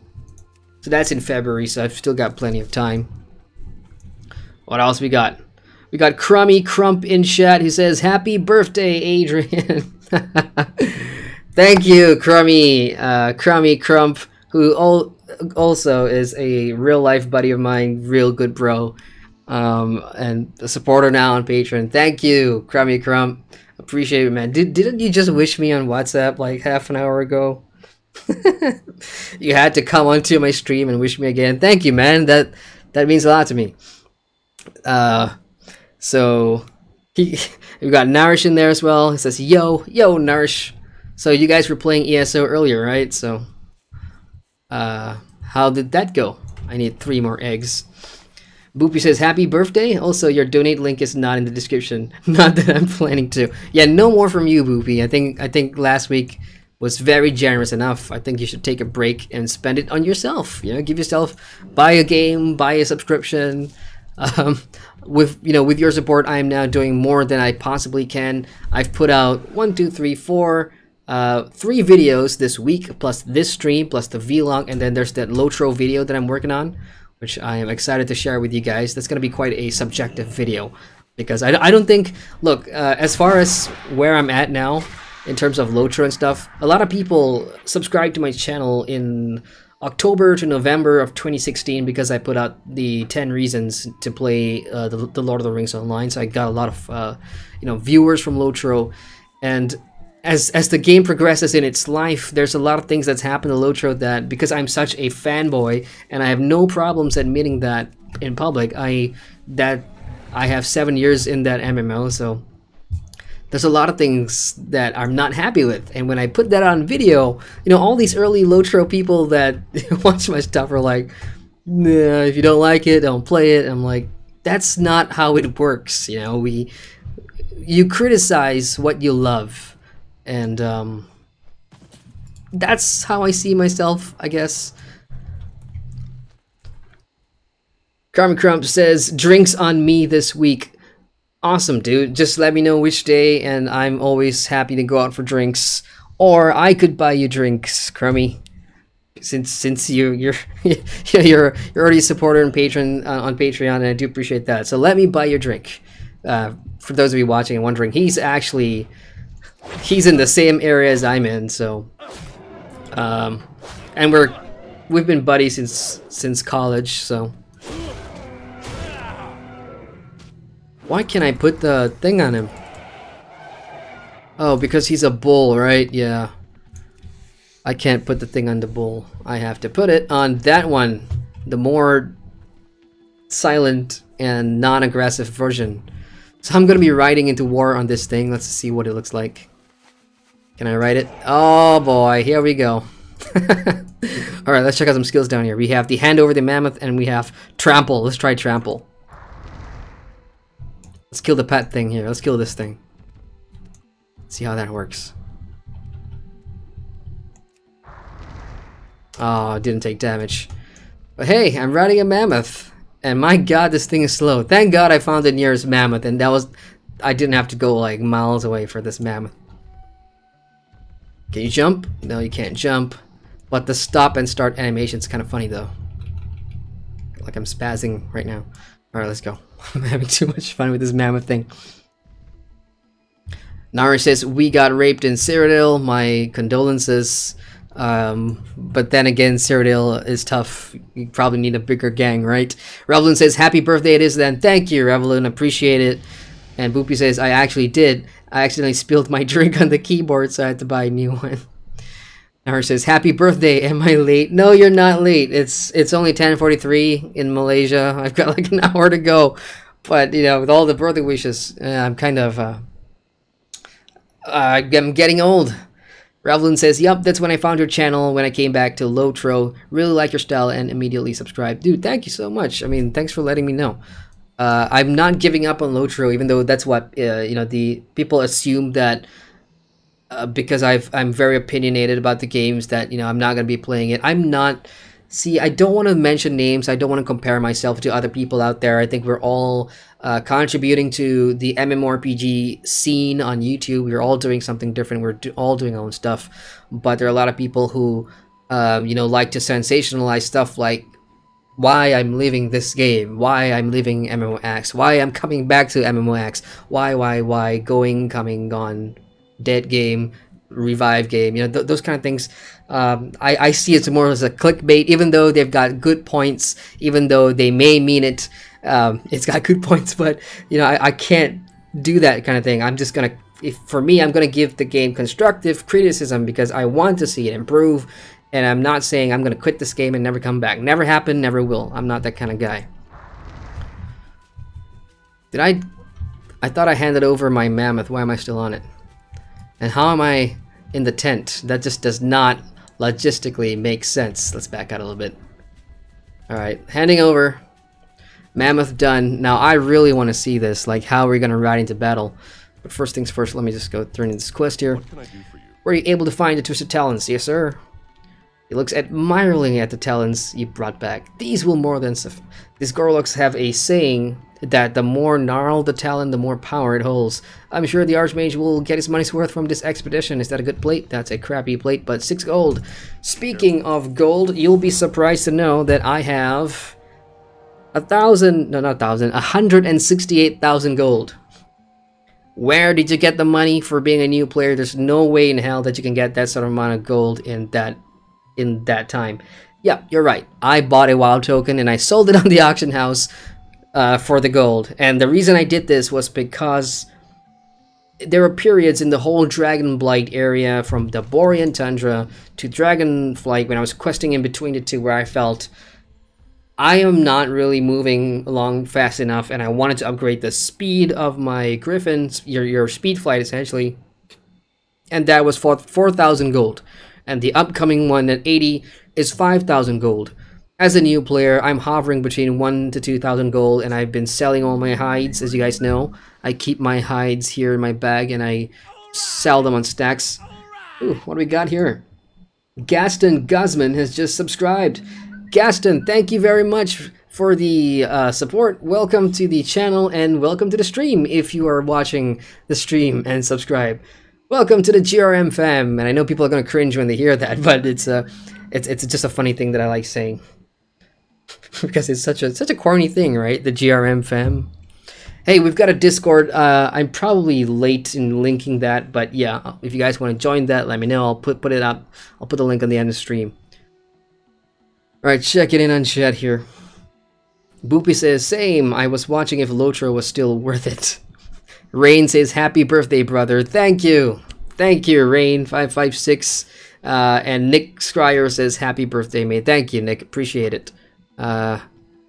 So that's in February, so I've still got plenty of time. What else we got? We got Crummy Crump in chat who says, "Happy birthday, Adrian." Thank you, Crummy Crump, who also is a real-life buddy of mine, real good bro, and a supporter now on Patreon. Thank you, Crummy Crump. Appreciate it, man. Didn't you just wish me on WhatsApp like half an hour ago? You had to come onto my stream and wish me again. Thank you, man. That means a lot to me. So we got Nourish in there as well. It says, yo Nourish. So you guys were playing ESO earlier, right? So how did that go? I need 3 more eggs. Boopy says, happy birthday. Also, your donate link is not in the description. Not that I'm planning to. Yeah, no more from you, Boopy. I think last week was very generous enough. I think you should take a break and spend it on yourself. You know, give yourself, buy a game, buy a subscription. With your support, I am now doing more than I possibly can. I've put out 3 videos this week, plus this stream, plus the vlog, and then there's that Lotro video that I'm working on, which I am excited to share with you guys. That's going to be quite a subjective video, because I don't think, look, as far as where I'm at now, in terms of Lotro and stuff, a lot of people subscribe to my channel in October to November of 2016 because I put out the 10 reasons to play the Lord of the Rings online. So I got a lot of viewers from Lotro, and as the game progresses in its life, there's a lot of things that's happened to Lotro that, because I'm such a fanboy and I have no problems admitting that in public, I have 7 years in that MMO, so there's a lot of things that I'm not happy with. And when I put that on video, all these early Lotro people that watch my stuff are like, nah, if you don't like it, don't play it. I'm like, that's not how it works. You criticize what you love, and that's how I see myself, I guess. Carmen Crump says, drinks on me this week. Awesome, dude. Just let me know which day, and I'm always happy to go out for drinks. Or I could buy you drinks, Crummy. Since you're already a supporter and patron on Patreon, and I do appreciate that. So let me buy you a drink. For those of you watching and wondering, he's in the same area as I'm in. So, and we've been buddies since college. So. Why can't I put the thing on him? Oh, because he's a bull, right? Yeah. I can't put the thing on the bull. I have to put it on that one. The more silent and non-aggressive version. So I'm going to be riding into war on this thing. Let's see what it looks like. Can I ride it? Oh boy, here we go. Alright, let's check out some skills down here. We have the hand over the mammoth and we have trample. Let's try trample. Let's kill the pet thing here. Let's kill this thing. See how that works. Oh, it didn't take damage. But hey, I'm riding a mammoth. And my god, this thing is slow. Thank god I found the nearest mammoth, and I didn't have to go like miles away for this mammoth. Can you jump? No, you can't jump. But the stop and start animation is kind of funny though. Like I'm spazzing right now. Alright, let's go. I'm having too much fun with this mammoth thing. Nara says, we got raped in Cyrodiil. My condolences. But then again, Cyrodiil is tough. You probably need a bigger gang, right? Revlin says, happy birthday it is then. Thank you, Revlin. Appreciate it. And Boopy says, I actually did. I accidentally spilled my drink on the keyboard, so I had to buy a new one. Nara says, happy birthday. Am I late? No, you're not late. It's only 10:43 in Malaysia. I've got like an hour to go. But, with all the birthday wishes, I'm kind of... I'm getting old. Revlin says, yup, that's when I found your channel when I came back to Lotro. Really like your style and immediately subscribed. Dude, thank you so much. I mean, thanks for letting me know. I'm not giving up on Lotro, even though that's what, the people assume that because I'm very opinionated about the games that, I'm not going to be playing it. I'm not... See, I don't want to mention names. I don't want to compare myself to other people out there. I think we're all contributing to the MMORPG scene on YouTube. We're all doing something different. We're all doing our own stuff. But there are a lot of people who, like to sensationalize stuff like why I'm leaving this game, why I'm leaving MMOX, why I'm coming back to MMOX, why, going, coming, gone, dead game, revive game, those kind of things. I see it more as a clickbait, even though they've got good points, even though they may mean it. It's got good points, but I can't do that kind of thing. I'm just gonna, for me, I'm gonna give the game constructive criticism because I want to see it improve, and I'm not saying I'm gonna quit this game and never come back. Never happened, never will. I'm not that kind of guy. I thought I handed over my mammoth. Why am I still on it? And how am I in the tent? That just does not logistically make sense. Let's back out a little bit. Alright, handing over. Mammoth done. Now I really want to see this, like how we're going to ride into battle. But first things first, let me just go through this quest here. What can I do for you? Were you able to find the twisted talons? Yes, sir. He looks admiringly at the talons you brought back. These will more than suffice. These Gorloks have a saying that the more gnarled the talon, the more power it holds. I'm sure the Archmage will get his money's worth from this expedition. Is that a good plate? That's a crappy plate, but 6 gold. Speaking of gold, you'll be surprised to know that I have 168,000 gold. Where did you get the money for being a new player? There's no way in hell that you can get that sort of amount of gold in that time. Yeah, you're right. I bought a wild token and I sold it on the auction house for the gold. And the reason I did this was because there were periods in the whole Dragonblight area from the Borean Tundra to Dragonflight when I was questing in between the two where I felt I am not really moving along fast enough and I wanted to upgrade the speed of my Griffin, your speed flight essentially. And that was for 4,000 gold. And the upcoming one at 80 is 5,000 gold. As a new player, I'm hovering between 1 to 2,000 gold, and I've been selling all my hides, as you guys know. I keep my hides here in my bag, and I sell them on stacks. Ooh, what do we got here? Gaston Guzman has just subscribed. Gaston, thank you very much for the support. Welcome to the channel, and welcome to the stream if you are watching the stream and subscribe. Welcome to the GRM fam, and I know people are going to cringe when they hear that, but it's just a funny thing that I like saying. Because it's such a corny thing, right? The GRM fam. Hey, we've got a Discord. I'm probably late in linking that, but yeah, if you guys want to join that, let me know. I'll put it up. I'll put the link on the end of the stream. Alright, check it in on chat here. Boopy says, same. I was watching if Lotro was still worth it. Rain says, happy birthday, brother. Thank you. Thank you, Rain556. And Nick Scryer says, happy birthday, mate. Thank you, Nick. Appreciate it.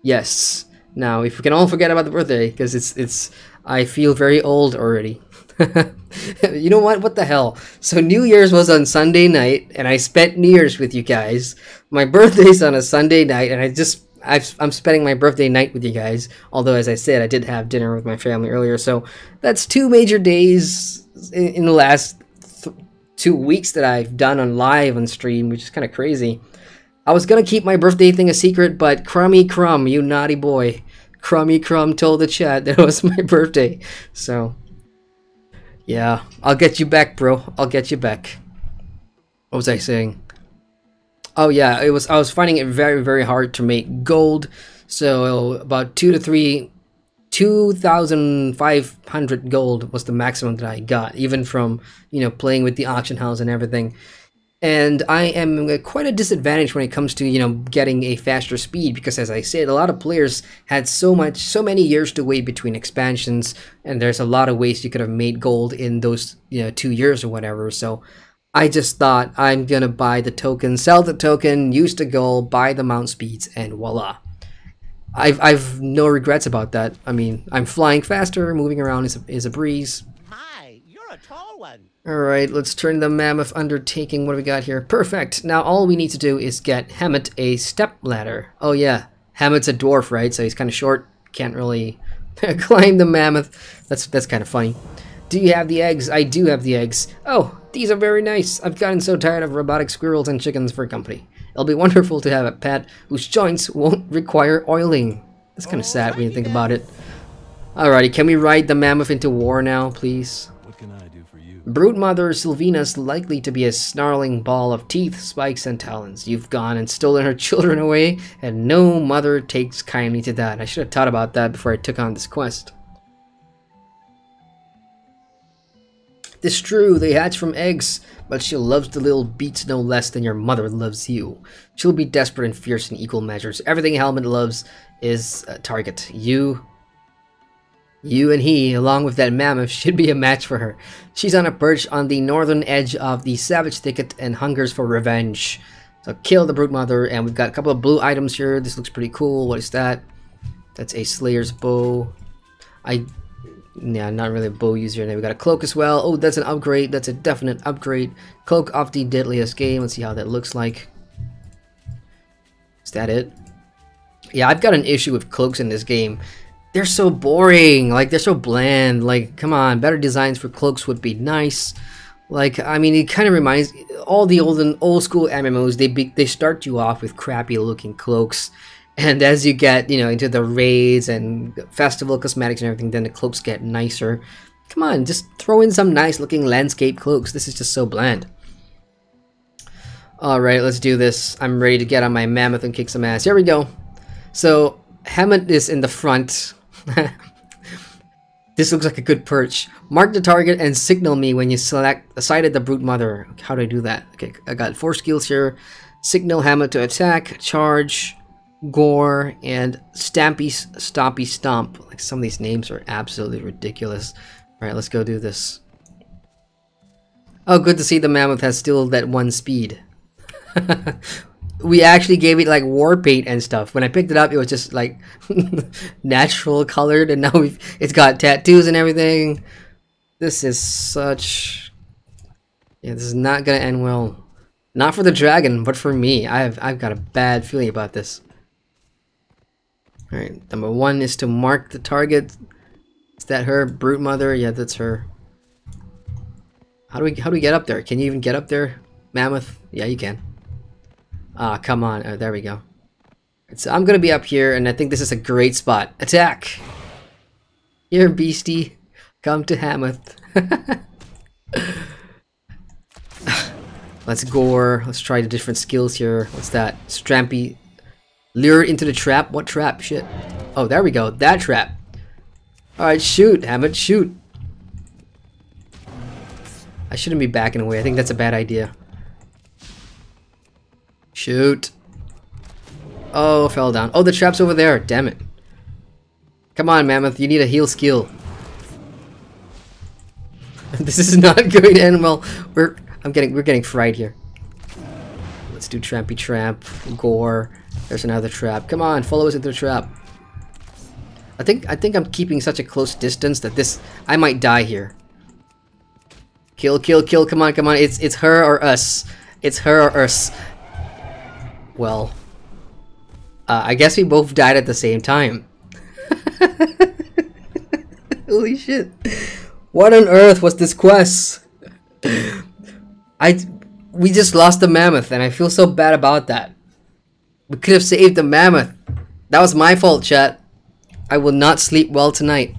Yes. Now, if we can all forget about the birthday, because I feel very old already. You know what? What the hell? So New Year's was on Sunday night, and I spent New Year's with you guys. My birthday's on a Sunday night, and I'm spending my birthday night with you guys. Although, as I said, I did have dinner with my family earlier. So that's 2 major days in the last 2 weeks that I've done on live on stream, which is kind of crazy. I was gonna keep my birthday thing a secret, but Crummy Crumb, you naughty boy, Crummy Crumb told the chat that it was my birthday. So, yeah, I'll get you back, bro. I'll get you back. What was I saying? Oh yeah, I was finding it very, very hard to make gold. So about 2,500 gold was the maximum that I got, even from, you know, playing with the auction house and everything. And I am at quite a disadvantage when it comes to, you know, getting a faster speed, because as I said, a lot of players had so many years to wait between expansions, and there's a lot of ways you could have made gold in those, you know, 2 years or whatever. So I just thought I'm gonna buy the token, sell the token, use the gold, buy the mount speeds, and voila. I've no regrets about that. I mean, I'm flying faster, moving around is a breeze. My, you're a tall one. Alright, let's turn the Mammoth undertaking. What do we got here? Perfect. Now all we need to do is get Hammett a step ladder. Oh yeah, Hammett's a dwarf, right? So he's kind of short. Can't really climb the Mammoth. That's kind of funny. Do you have the eggs? I do have the eggs. Oh, these are very nice. I've gotten so tired of robotic squirrels and chickens for company. It'll be wonderful to have a pet whose joints won't require oiling. That's kind of sad when you think about it. Alrighty, can we ride the Mammoth into war now, please? What can I do for you? Broodmother Sylvina's likely to be a snarling ball of teeth, spikes, and talons. You've gone and stolen her children away, and no mother takes kindly to that. I should have thought about that before I took on this quest. It's true, they hatch from eggs, but she loves the little beats no less than your mother loves you. She'll be desperate and fierce in equal measures. Everything Helmet loves is a target. You and he, along with that Mammoth, should be a match for her. She's on a perch on the northern edge of the Savage Thicket and hungers for revenge. So kill the broodmother, and we've got a couple of blue items here. This looks pretty cool. What is that? That's a Slayer's bow. Yeah, not really a bow user. And then we got a cloak as well. Oh, that's an upgrade. That's a definite upgrade. Cloak of the Deadliest Game. Let's see how that looks like. Is that it? Yeah, I've got an issue with cloaks in this game. They're so boring. Like, they're so bland. Like, come on. Better designs for cloaks would be nice. Like, I mean, it kind of reminds... All the old school MMOs, they start you off with crappy looking cloaks. And as you get, you know, into the raids and festival cosmetics and everything, then the cloaks get nicer. Come on, just throw in some nice looking landscape cloaks. This is just so bland. Alright, let's do this. I'm ready to get on my Mammoth and kick some ass. Here we go. So, Hammett is in the front. This looks like a good perch. Mark the target and signal me when you sighted the broodmother. How do I do that? Okay, I got 4 skills here. Signal Hammer to attack, charge, gore, and Stampy Stompy Stomp. Like, some of these names are absolutely ridiculous. Alright, let's go do this. Oh, good to see the Mammoth has still that one speed. We actually gave it like war paint and stuff. When I picked it up, it was just like natural colored, and now it's got tattoos and everything. This is such... Yeah, this is not gonna end well. Not for the dragon, but for me. I've got a bad feeling about this. Alright, number 1 is to mark the target. Is that her? Broodmother? Yeah, that's her. How do we get up there? Can you even get up there, Mammoth? Yeah, you can. Ah, come on. Oh, there we go. So I'm gonna be up here, and I think this is a great spot. Attack! Here, beastie. Come to Mammoth. Let's gore. Let's try the different skills here. What's that? Strampy. Lure into the trap? What trap? Shit. Oh, there we go. That trap. Alright, shoot, Hammett, shoot. I shouldn't be backing away. I think that's a bad idea. Shoot. Oh, fell down. Oh, the trap's over there. Damn it. Come on, Mammoth. You need a heal skill. This is not going to end well. We're getting fried here. Let's do Trampy Tramp. Gore. There's another trap. Come on, follow us into the trap. I think I'm keeping such a close distance that I might die here. Kill, kill, kill. Come on, come on. It's her or us. It's her or us. Well, I guess we both died at the same time. Holy shit. What on earth was this quest? We just lost the Mammoth, and I feel so bad about that. We could have saved the Mammoth. That was my fault, chat. I will not sleep well tonight.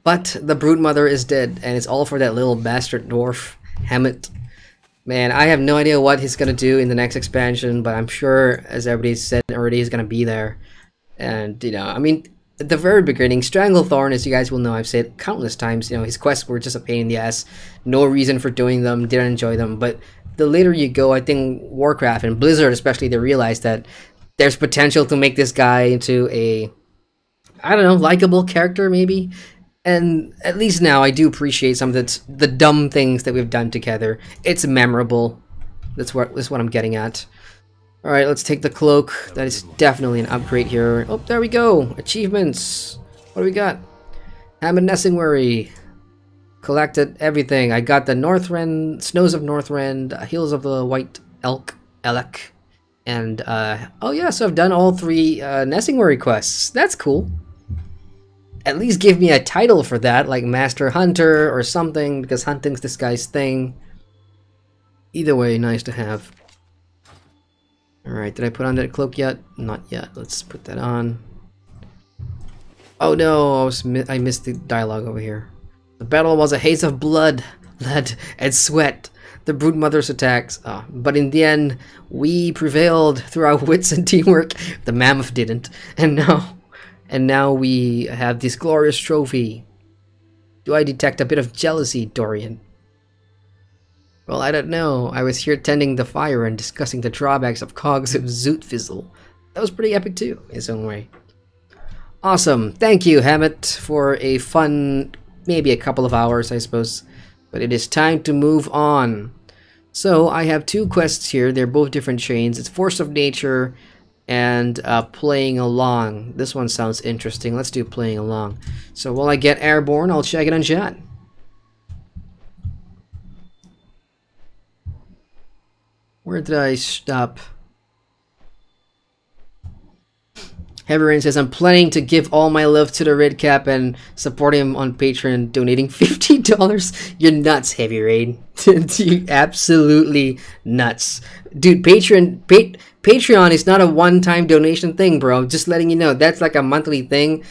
But the broodmother is dead, and it's all for that little bastard dwarf, Hammett. Man, I have no idea what he's gonna do in the next expansion, but I'm sure, as everybody said already, he's gonna be there. And, you know, I mean, at the very beginning, Stranglethorn, as you guys will know, I've said countless times, you know, his quests were just a pain in the ass. No reason for doing them, didn't enjoy them. But the later you go, I think Warcraft and Blizzard especially, they realize that there's potential to make this guy into a, I don't know, likable character maybe. And at least now I do appreciate some of the dumb things that we've done together. It's memorable. That's what I'm getting at. Alright, let's take the cloak. That is definitely an upgrade here. Oh, there we go. Achievements. What do we got? Hammond Nessingworry. Collected everything. I got the Northrend, Snows of Northrend, Hills of the White Elk. And, oh yeah, so I've done all 3 Nessingworry quests. That's cool. At least give me a title for that, like Master Hunter or something, because hunting's this guy's thing. Either way, nice to have. Alright, did I put on that cloak yet? Not yet. Let's put that on. Oh no, I missed the dialogue over here. The battle was a haze of blood, lead, and sweat. The broodmother's attacks. But in the end, we prevailed through our wits and teamwork. The Mammoth didn't. And now we have this glorious trophy. Do I detect a bit of jealousy, Dorian? Well, I don't know. I was here tending the fire and discussing the drawbacks of cogs of Zoot Fizzle. That was pretty epic too, in its own way. Awesome. Thank you, Hammett, for a fun, maybe a couple of hours, I suppose. But it is time to move on. So, I have 2 quests here. They're both different chains. It's Force of Nature and Playing Along. This one sounds interesting. Let's do Playing Along. So while I get airborne, I'll check it on chat. Where did I stop? Heavy Rain says, I'm planning to give all my love to the Red Cap and support him on Patreon, donating $50. You're nuts, Heavy Rain. You're absolutely nuts. Dude, Patreon is not a one-time donation thing, bro. Just letting you know. That's like a monthly thing.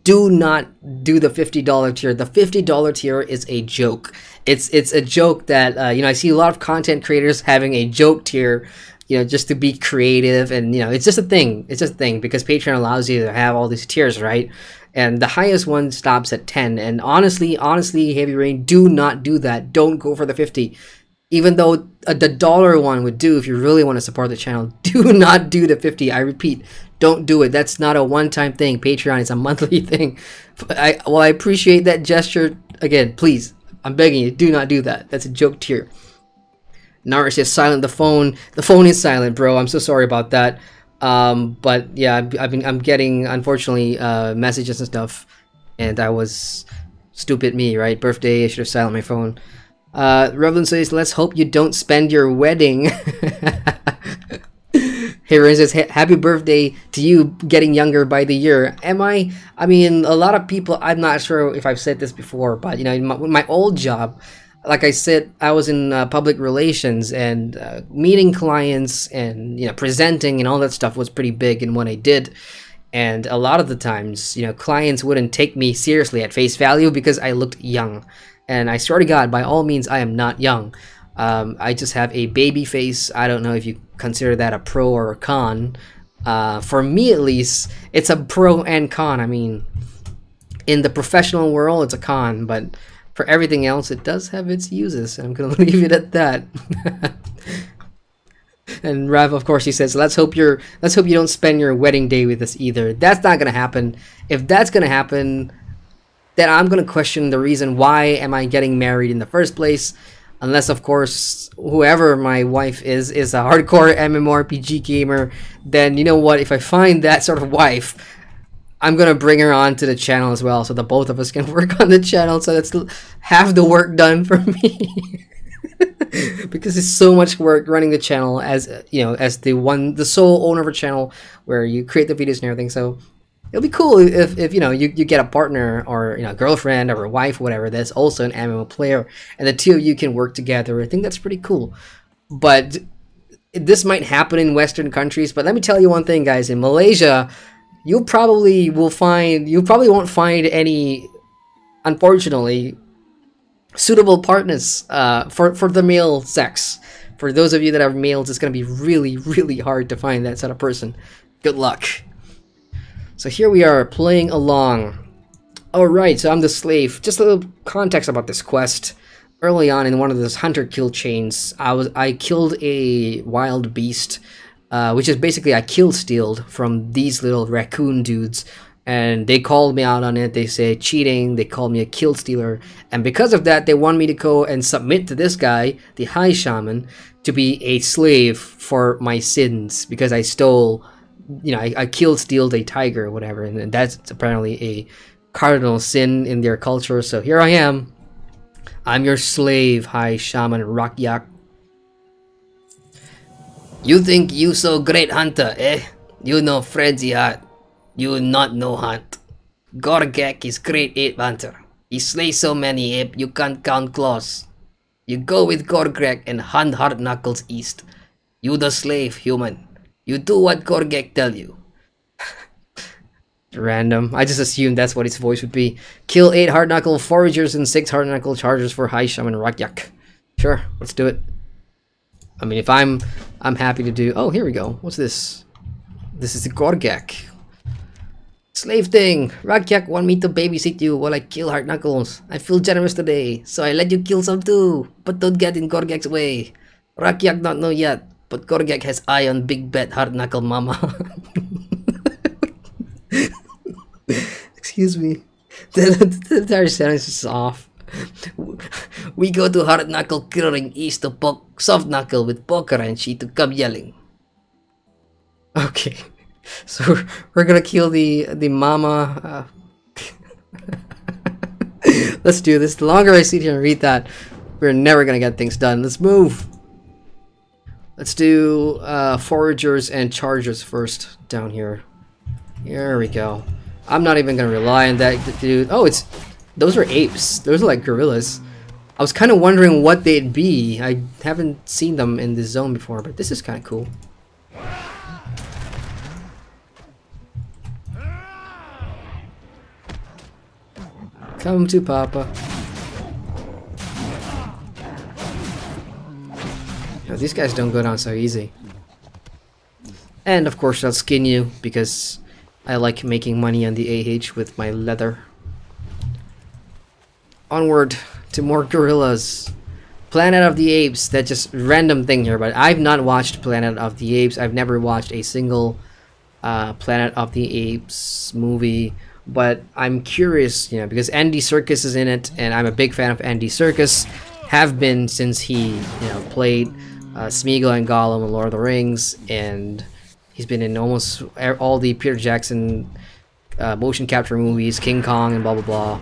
Do not do the $50 tier. The $50 tier is a joke. It's a joke that, you know, I see a lot of content creators having a joke tier, you know, just to be creative, and, you know, it's just a thing. It's just a thing because Patreon allows you to have all these tiers, right? And the highest one stops at 10. And honestly, Heavy Rain, do not do that. Don't go for the 50. Even though the dollar one would do if you really want to support the channel. Do not do the 50. I repeat, don't do it. That's not a one-time thing. Patreon is a monthly thing. I appreciate that gesture. Again, please, I'm begging you, do not do that. That's a joke tier. Nara says silent the phone. The phone is silent, bro. I'm so sorry about that. But yeah, I'm getting, unfortunately, messages and stuff, and I was stupid me, right? Birthday, I should have silenced my phone. Revlin says, let's hope you don't spend your wedding. Hey, Ren says, happy birthday to you, getting younger by the year. Am I? I mean, a lot of people, I'm not sure if I've said this before, but, you know, in my old job, like I said, I was in public relations, and meeting clients and, you know, presenting and all that stuff was pretty big in what I did. And a lot of the times, you know, clients wouldn't take me seriously at face value because I looked young. And I swear to God, by all means, I am not young. I just have a baby face. I don't know if you consider that a pro or a con. For me, at least, it's a pro and con. I mean, in the professional world, it's a con, but for everything else, it does have its uses. And I'm gonna leave it at that. And Rav, of course, he says, let's hope you don't spend your wedding day with us either. That's not gonna happen. If that's gonna happen, then I'm gonna question the reason why am I getting married in the first place. Unless, of course, whoever my wife is a hardcore MMORPG gamer, then you know what, if I find that sort of wife, I'm gonna bring her on to the channel as well, so the both of us can work on the channel, so that's half the work done for me. Because it's so much work running the channel as, you know, as the sole owner of a channel where you create the videos and everything. So it'll be cool if you know, you get a partner or, you know, girlfriend or a wife, whatever, that's also an MMO player, and the two of you can work together. I think that's pretty cool. But this might happen in Western countries, but let me tell you one thing, guys. In Malaysia, you probably won't find any, unfortunately, suitable partners for the male sex. For those of you that are males, it's gonna be really, really hard to find that sort of person. Good luck. So here we are playing along. Alright, so I'm the slave. Just a little context about this quest. Early on in one of those hunter kill chains, I killed a wild beast, which is basically I kill stealed from these little raccoon dudes, and they called me out on it. They say cheating, they called me a kill stealer, and because of that they want me to go and submit to this guy, the high shaman, to be a slave for my sins, because I stole, you know, I killed, stealed a tiger or whatever, and that's apparently a cardinal sin in their culture. So here I am. I'm your slave, High Shaman Rakyak. You think you so great hunter, eh? You know frenzy hunt. You not know hunt. Gorgek is great ape hunter. He slays so many ape you can't count claws. You go with Gorgrek and hunt hard knuckles east. You the slave, human. You do what Gorgek tell you. Random. I just assumed that's what his voice would be. Kill 8 hard knuckle foragers and 6 hard knuckle chargers for High Shaman Rakyak. Sure, let's do it. I mean, if I'm happy to do. Oh, here we go. What's this? This is the Gorgek. Slave thing. Rakyak want me to babysit you while I kill hard knuckles. I feel generous today, so I let you kill some too. But don't get in Gorgek's way. Rakyak not know yet, but Gorgek has eye on big bet hard knuckle mama. Excuse me. The entire sentence is off. We go to hard knuckle killing east to poke soft knuckle with poker and she to come yelling. Okay, so we're gonna kill the mama. Let's do this. The longer I sit here and read that, we're never gonna get things done. Let's move. Let's do foragers and chargers first down here. Here we go. I'm not even gonna rely on that dude. Oh, those are apes. Those are like gorillas. I was kind of wondering what they'd be. I haven't seen them in this zone before, but this is kind of cool. Come to Papa. You know, these guys don't go down so easy. And of course I'll skin you because I like making money on the AH with my leather. Onward to more gorillas. Planet of the Apes. That's just random thing here, but I've not watched Planet of the Apes. I've never watched a single Planet of the Apes movie, but I'm curious, you know, because Andy Serkis is in it, and I'm a big fan of Andy Serkis. Have been since he, you know, played Smeagol and Gollum in Lord of the Rings, and he's been in almost all the Peter Jackson motion capture movies, King Kong and blah blah blah.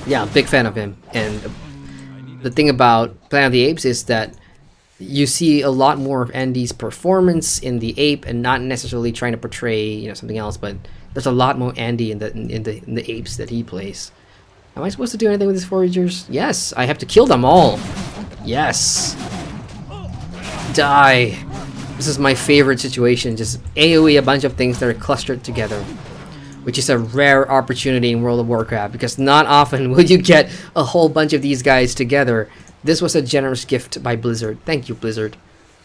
Yeah, big fan of him. And the thing about Planet of the Apes is that you see a lot more of Andy's performance in the ape, and not necessarily trying to portray, you know, something else. But there's a lot more Andy in the apes that he plays. Am I supposed to do anything with these foragers? Yes, I have to kill them all. Yes. Die. This is my favorite situation. Just AoE a bunch of things that are clustered together, which is a rare opportunity in World of Warcraft, because not often will you get a whole bunch of these guys together. This was a generous gift by Blizzard. Thank you, Blizzard.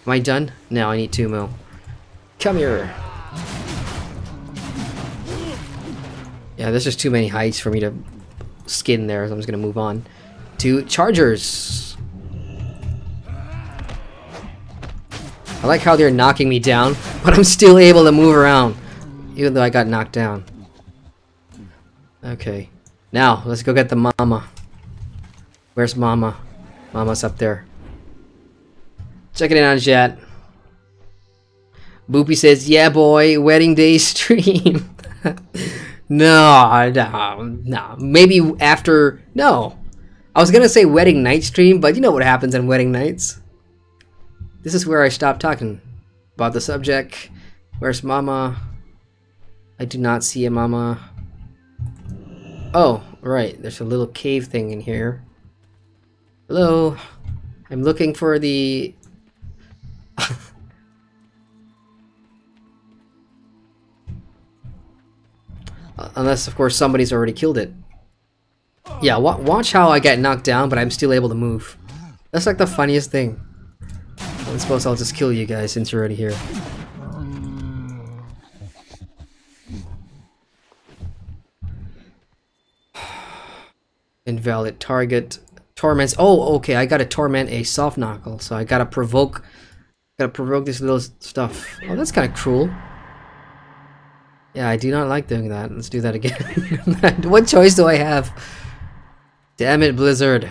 Am I done? No, I need 2 more. Come here. Yeah, there's just too many heights for me to skin there, so I'm just gonna move on to chargers. I like how they're knocking me down, but I'm still able to move around, even though I got knocked down. Okay, now let's go get the mama. Where's mama? Mama's up there. Check it in chat. Boopy says, "Yeah, boy, wedding day stream." No. Maybe after. No, I was gonna say wedding night stream, but you know what happens on wedding nights. This is where I stop talking about the subject. Where's mama? I do not see a mama. Oh, right. There's a little cave thing in here. Hello. I'm looking for the... Unless, of course, somebody's already killed it. Yeah, watch how I get knocked down, but I'm still able to move. That's like the funniest thing. I suppose I'll just kill you guys since you're already here. Invalid target. Torments. Oh, okay. I gotta torment a soft knuckle, so I gotta provoke this little stuff. Oh, that's kind of cruel. Yeah, I do not like doing that. Let's do that again. What choice do I have? Damn it, Blizzard.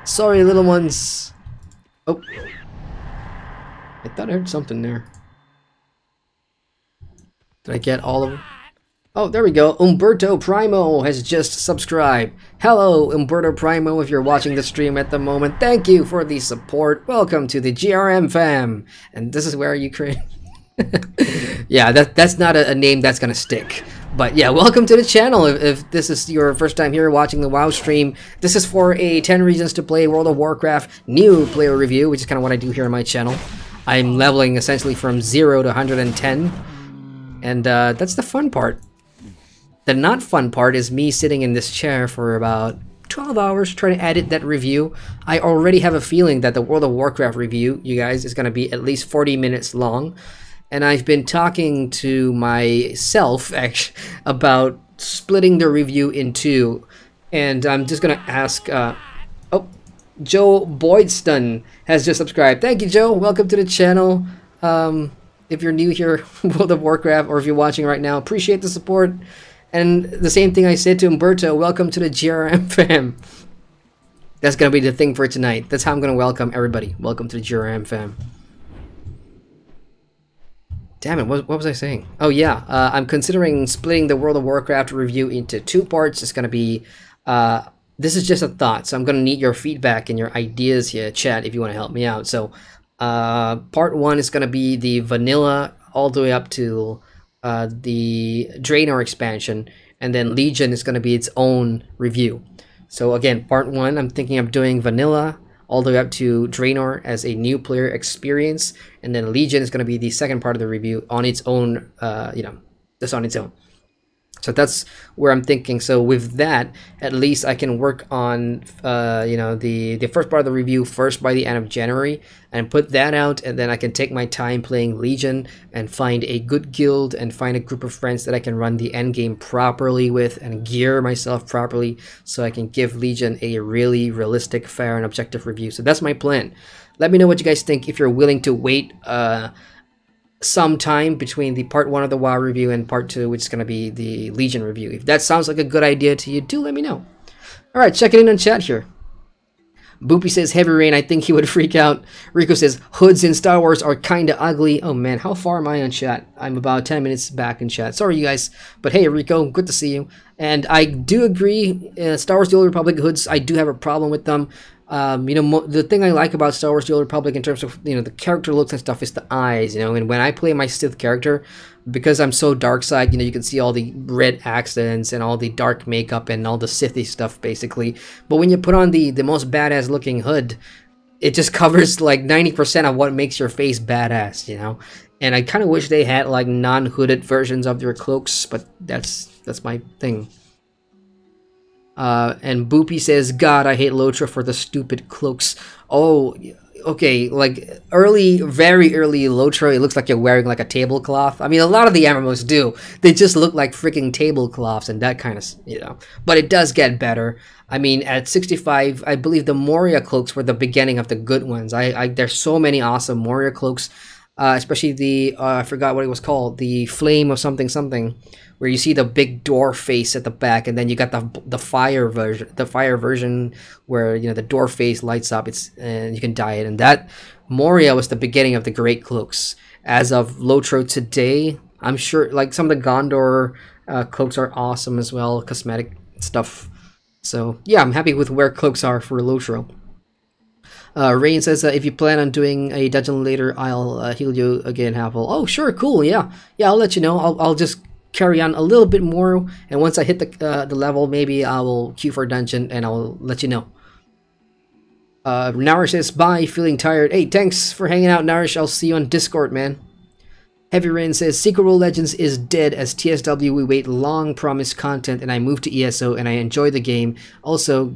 Sorry, little ones. Oh. I thought I heard something there. Did I get all of them? Oh, there we go. Umberto Primo has just subscribed. Hello, Umberto Primo, if you're watching the stream at the moment. Thank you for the support. Welcome to the GRM fam. And this is where you create... Yeah, that's not a name that's gonna stick. But yeah, welcome to the channel. If this is your first time here watching the WoW stream, this is for a 10 reasons to play World of Warcraft new player review, which is kind of what I do here on my channel. I'm leveling essentially from 0 to 110. And that's the fun part. The not fun part is me sitting in this chair for about 12 hours trying to edit that review. I already have a feeling that the World of Warcraft review, you guys, is going to be at least 40 minutes long. And I've been talking to myself actually about splitting the review in two. And I'm just going to ask... oh, Joe Boydston has just subscribed. Thank you, Joe. Welcome to the channel. If you're new here, World of Warcraft, or if you're watching right now, appreciate the support. And the same thing I said to Umberto, welcome to the GRM fam. That's going to be the thing for tonight. That's how I'm going to welcome everybody. Welcome to the GRM fam. Damn it, what was I saying? Oh yeah, I'm considering splitting the World of Warcraft review into two parts. It's going to be... this is just a thought, so I'm going to need your feedback and your ideas here, chat, if you want to help me out. So, part one is going to be the vanilla all the way up to the Draenor expansion, and then Legion is going to be its own review. So again, part one, I'm thinking of doing vanilla all the way up to Draenor as a new player experience, and then Legion is going to be the second part of the review on its own, you know, just on its own. So that's where I'm thinking. So with that, at least I can work on, you know, the first part of the review first by the end of January and put that out, and then I can take my time playing Legion and find a good guild and find a group of friends that I can run the end game properly with and gear myself properly so I can give Legion a really realistic, fair, and objective review. So that's my plan. Let me know what you guys think if you're willing to wait some time between the part 1 of the WoW review and part 2, which is going to be the Legion review. If that sounds like a good idea to you, do let me know. Alright, checking in on chat here. Boopy says, Heavy Rain, I think he would freak out. Rico says, hoods in Star Wars are kinda ugly. Oh man, how far am I on chat? I'm about 10 minutes back in chat. Sorry, you guys. But hey, Rico, good to see you. And I do agree, Star Wars The Old Republic hoods, I do have a problem with them. You know, the thing I like about Star Wars The Old Republic in terms of, you know, the character looks and stuff is the eyes, you know, and when I play my Sith character, because I'm so dark side, you know, you can see all the red accents and all the dark makeup and all the Sithy stuff, basically. But when you put on the most badass looking hood, it just covers like 90% of what makes your face badass, you know? And I kind of wish they had like non-hooded versions of their cloaks, but that's my thing. And Boopy says, God, I hate Lotra for the stupid cloaks. Oh, okay, like very early Lotra, it looks like you're wearing like a tablecloth. I mean, a lot of the MMOs do. They just look like freaking tablecloths and that kind of, you know. But it does get better. I mean, at 65, I believe the Moria cloaks were the beginning of the good ones. There's so many awesome Moria cloaks, especially the, I forgot what it was called, the Flame of something something, where you see the big door face at the back, and then you got the fire version, where, you know, the door face lights up. And you can dye it. And that Moria was the beginning of the great cloaks. As of Lotro today, I'm sure like some of the Gondor cloaks are awesome as well, cosmetic stuff. So yeah, I'm happy with where cloaks are for Lotro. Rain says, if you plan on doing a dungeon later, I'll heal you again, Havel. Oh sure, cool, yeah, I'll let you know. I'll just carry on a little bit more, and once I hit the level, maybe I will queue for a dungeon and I'll let you know. Narish says, bye, feeling tired. Hey, thanks for hanging out, Narish. I'll see you on Discord, man. Heavy Rain says, Secret World Legends is dead. As TSW, we wait long promised content, and I moved to ESO and I enjoy the game. Also,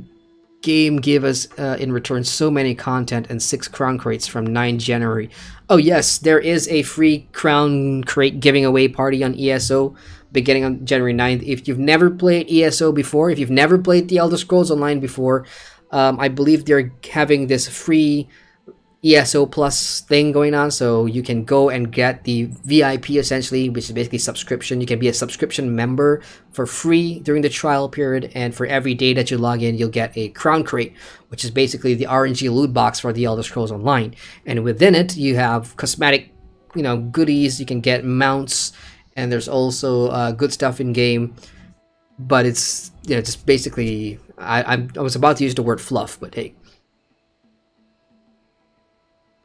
game gave us in return so many content and 6 crown crates from 9 January. Oh yes, there is a free crown crate giving away party on ESO beginning on January 9th. If you've never played ESO before, if you've never played The Elder Scrolls Online before, I believe they're having this free ESO Plus thing going on, so you can go and get the VIP essentially, which is basically subscription. You can be a subscription member for free during the trial period, and for every day that you log in, you'll get a crown crate, which is basically the RNG loot box for the Elder Scrolls Online. And within it, you have cosmetic, you know, goodies. You can get mounts, and there's also good stuff in game. But it's, you know, just basically, I was about to use the word fluff, but hey.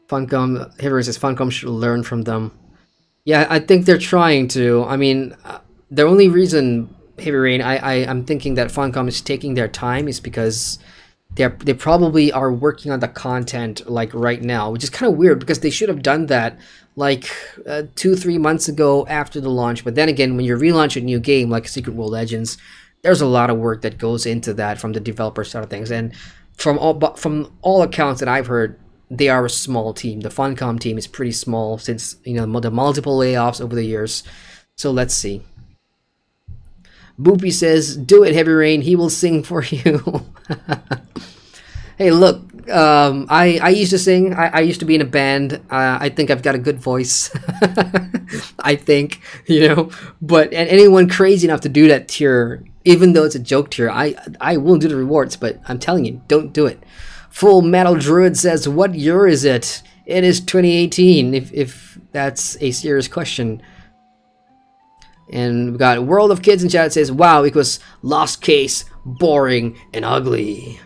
Funcom, Hivers says Funcom should learn from them. Yeah, I think they're trying to. I mean, the only reason, Heavy Rain, I'm thinking that Funcom is taking their time is because they probably are working on the content like right now, which is kind of weird because they should have done that like 2-3 months ago after the launch. But then again, when you relaunch a new game like Secret World Legends, there's a lot of work that goes into that from the developer side of things. And from all accounts that I've heard, they are a small team. The Funcom team is pretty small since, you know, the multiple layoffs over the years. So let's see. Boopy says, do it, Heavy Rain. He will sing for you. Hey, look. I used to sing. I used to be in a band. I think I've got a good voice. I think, you know. But and anyone crazy enough to do that tier, even though it's a joke tier, I will do the rewards. But I'm telling you, don't do it. Full Metal Druid says, what year is it? It is 2018, if that's a serious question. And we got World of Kids in chat says, WoW equals lost case, boring, and ugly.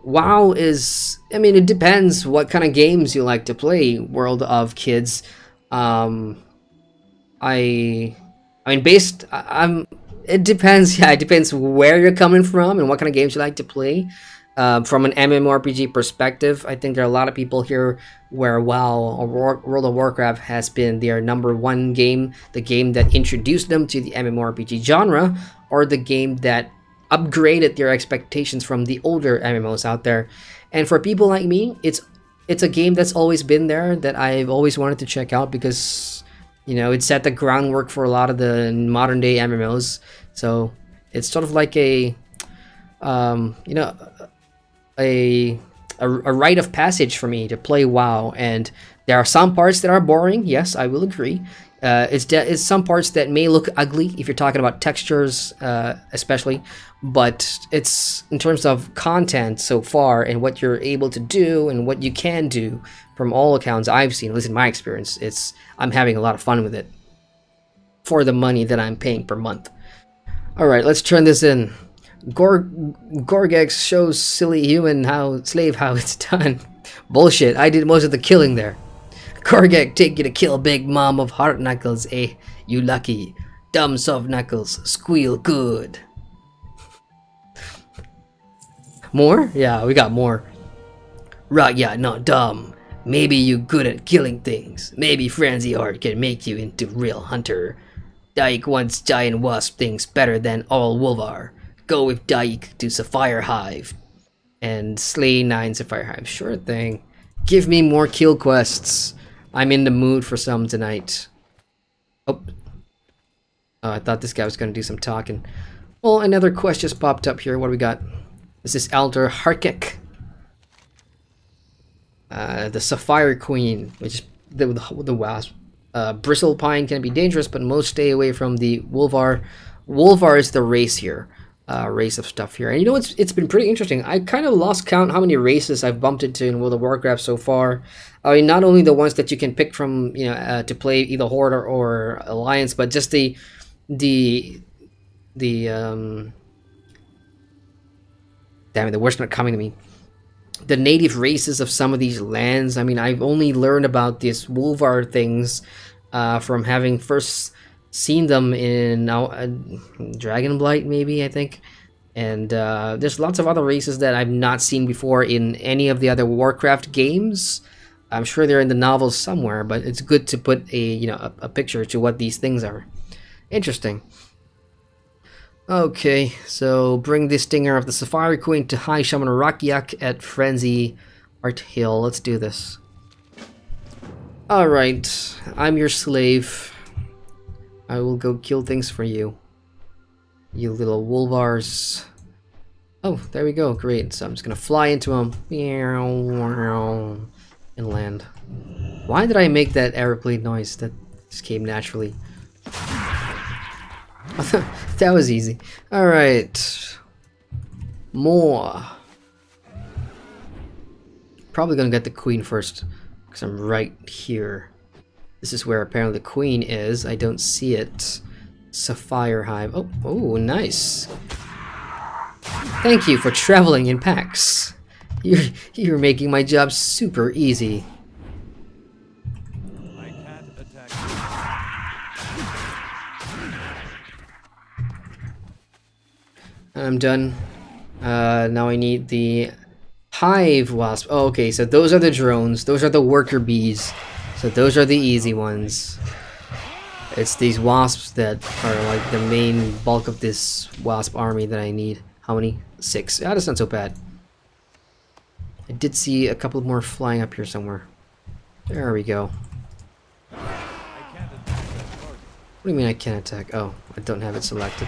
WoW is, I mean, it depends what kind of games you like to play, World of Kids. I mean, it depends, yeah, it depends where you're coming from and what kind of games you like to play. From an MMORPG perspective, I think there are a lot of people here where WoW or World of Warcraft has been their #1 game, the game that introduced them to the MMORPG genre, or the game that upgraded their expectations from the older MMOs out there. And for people like me, it's a game that's always been there, that I've always wanted to check out, because you know, it set the groundwork for a lot of the modern day MMOs. So it's sort of like a you know, a rite of passage for me to play WoW. And there are some parts that are boring, yes, I will agree. It's some parts that may look ugly if you're talking about textures, especially, but it's in terms of content so far and what you're able to do and what you can do. From all accounts I've seen, at least in my experience, I'm having a lot of fun with it for the money that I'm paying per month. All right, let's turn this in. Gorgex shows silly human slave how it's done. Bullshit, I did most of the killing there. Gorgex take you to kill big mom of hard knuckles, eh? You lucky. Dumb soft knuckles, squeal good. More? Yeah, we got more. Right, yeah, not dumb. Maybe you good at killing things. Maybe Frenzy Heart can make you into real hunter. Dyke wants giant wasp things better than all Wolvar. Go with Dyke to Sapphire Hive. And slay 9 Sapphire Hive. Sure thing. Give me more kill quests. I'm in the mood for some tonight. Oh, I thought this guy was going to do some talking. Well, another quest just popped up here. What do we got? This is Elder Harkek. The Sapphire Queen, which is the wasp. Bristle Pine can be dangerous, but most stay away from the Wolvar. Wolvar is the race here. Race of stuff here. And you know, it's been pretty interesting. I kind of lost count how many races I've bumped into in World of Warcraft so far. I mean, not only the ones that you can pick from, you know, to play either Horde or Alliance, but just the damn it, the word's not coming to me. The native races of some of these lands. I mean, I've only learned about these Wolvar things from having first seen them in Dragonblight, maybe, I think. And there's lots of other races that I've not seen before in any of the other Warcraft games. I'm sure they're in the novels somewhere, but it's good to put a picture to what these things are. Interesting. Okay, so bring the stinger of the Sapphire Queen to High Shaman Rakyak at Frenzy Art Hill. Let's do this. Alright, I'm your slave. I will go kill things for you. You little Wolvars. Oh, there we go. Great. So I'm just gonna fly into them and land. Why did I make that airplane noise? That just came naturally. That was easy. Alright. More. Probably gonna get the queen first, because I'm right here. This is where apparently the queen is. I don't see it. Sapphire Hive. Oh, nice. Thank you for traveling in packs. You're making my job super easy. I can't attack you. I'm done. Now I need the hive wasp. Oh, okay, so those are the drones. Those are the worker bees. So those are the easy ones. It's these wasps that are like the main bulk of this wasp army that I need. How many? 6. Ah, that's not so bad. I did see a couple more flying up here somewhere. There we go. What do you mean I can't attack? Oh, I don't have it selected.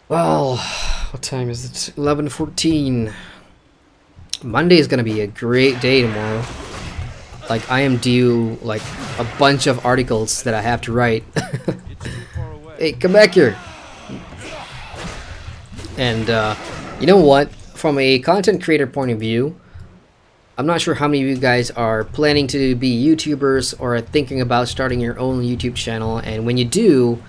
Well, what time is it? 11:14. Monday is gonna be a great day tomorrow. Like, I am due like a bunch of articles that I have to write. Hey, come back here. And you know what? From a content creator point of view, I'm not sure how many of you guys are planning to be YouTubers or are thinking about starting your own YouTube channel. And when you do,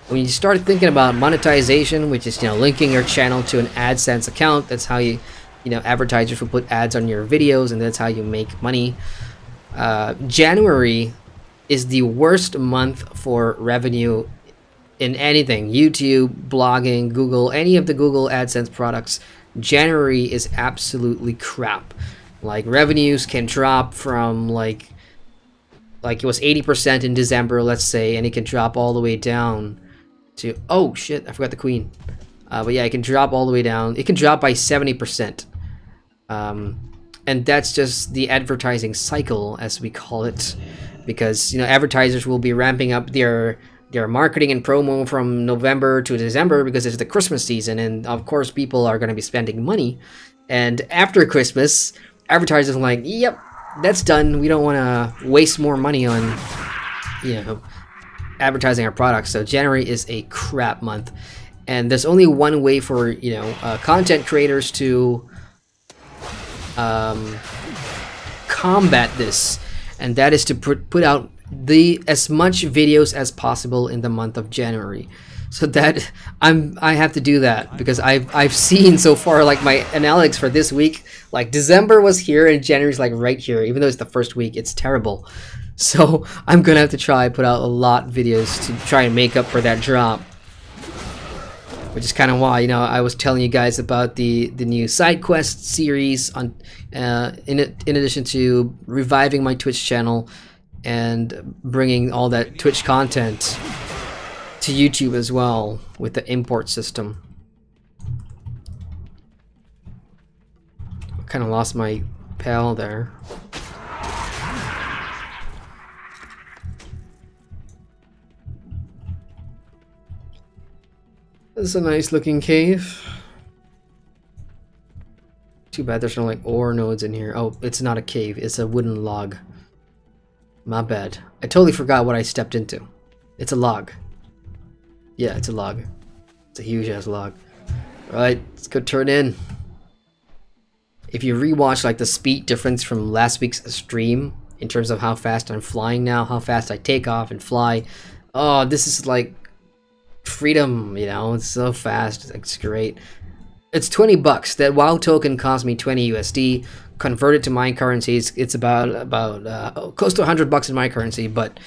when you start thinking about monetization, which is, you know, linking your channel to an AdSense account, that's how you know, advertisers will put ads on your videos, and that's how you make money. January is the worst month for revenue in anything, YouTube, blogging, Google, any of the Google AdSense products, January is absolutely crap. Like revenues can drop from like it was 80% in December, let's say, and it can drop all the way down to, oh shit, I forgot the queen. But yeah, it can drop all the way down. It can drop by 70%. And that's just the advertising cycle, as we call it, because, you know, advertisers will be ramping up their marketing and promo from November to December because it's the Christmas season, and of course people are going to be spending money. And after Christmas, advertisers are like, yep, that's done. We don't want to waste more money on, you know, advertising our products. So January is a crap month, and there's only one way for, you know, content creators to combat this, and that is to put out as much videos as possible in the month of January. So that I have to do that because I've seen so far, like my analytics for this week, like December was here and January's like right here, even though it's the first week. It's terrible. So I'm gonna have to try put out a lot of videos to try and make up for that drop, which is kind of why, you know, I was telling you guys about the new side quest series on in addition to reviving my Twitch channel and bringing all that Twitch content to YouTube as well with the import system. Kind of lost my pal there. This is a nice looking cave. Too bad there's no like ore nodes in here. Oh, it's not a cave, it's a wooden log. My bad. I totally forgot what I stepped into. It's a log. Yeah, it's a log. It's a huge ass log. Alright, let's go turn in. If you rewatch like the speed difference from last week's stream in terms of how fast I'm flying now, how fast I take off and fly. Oh, this is like freedom, you know, it's so fast. It's great. It's 20 bucks. That WoW token cost me 20 USD. Converted to my currencies, it's about close to 100 bucks in my currency, but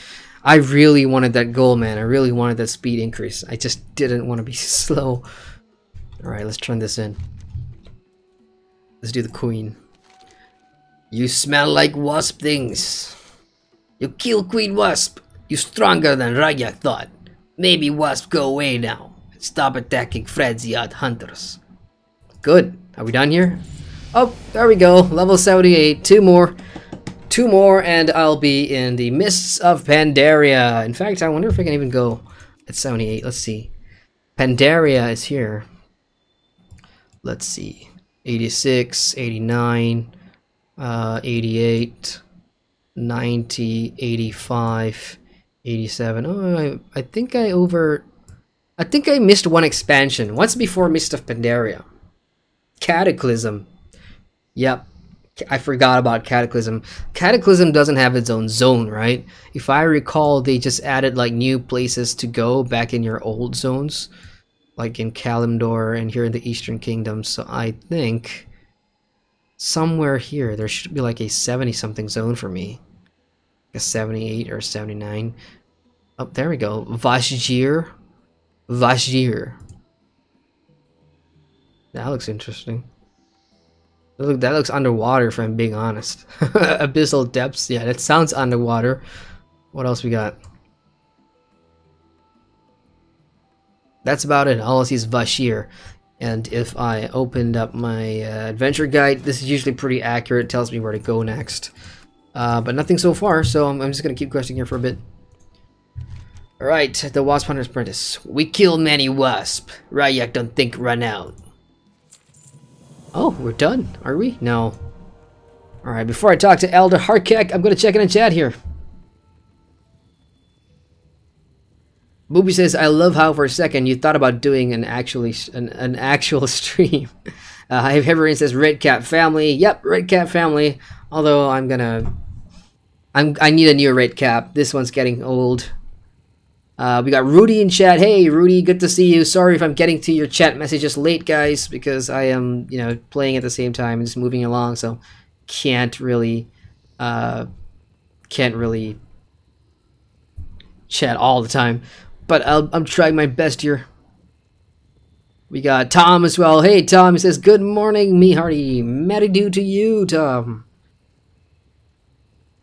I really wanted that goal, man. I really wanted that speed increase. I just didn't want to be slow. Alright, let's turn this in. Let's do the queen. You smell like wasp things. You kill Queen Wasp. You stronger than Raya thought. Maybe wasp go away now. And stop attacking frenzy hunters. Good. Are we done here? Oh, there we go. Level 78. Two more, and I'll be in the Mists of Pandaria. In fact, I wonder if I can even go at 78. Let's see. Pandaria is here. Let's see. 86, 89, 88, 90, 85, 87. Oh, I think I missed one expansion. What's before Mist of Pandaria? Cataclysm. Yep, I forgot about Cataclysm. Cataclysm doesn't have its own zone, right? If I recall, they just added like new places to go back in your old zones, like in Kalimdor and here in the Eastern Kingdom. So I think somewhere here there should be like a 70-something zone for me, a 78 or 79. Oh, there we go. Vashjir. That looks interesting. Look, that looks underwater, if I'm being honest. Abyssal depths. Yeah, that sounds underwater. What else we got? That's about it. All I see is Vashjir. And if I opened up my adventure guide, this is usually pretty accurate. It tells me where to go next. But nothing so far, so I'm just going to keep questing here for a bit. Alright, the Wasp Hunter's Apprentice. We kill many wasp. Ryak don't think run out. Oh, we're done, are we? No. Alright, before I talk to Elder Harkek, I'm going to check in the chat here. Boopy says, I love how for a second you thought about doing an actual stream. Everyone says, Red Cat Family. Yep, Red Cat Family. Although I need a new Red Cap. This one's getting old. We got Rudy in chat. Hey, Rudy, good to see you. Sorry if I'm getting to your chat messages late, guys, because I am, you know, playing at the same time and just moving along, so can't really chat all the time. but I'm trying my best here. We got Tom as well. Hey Tom, he says, good morning, me hearty. Merry do to you, Tom.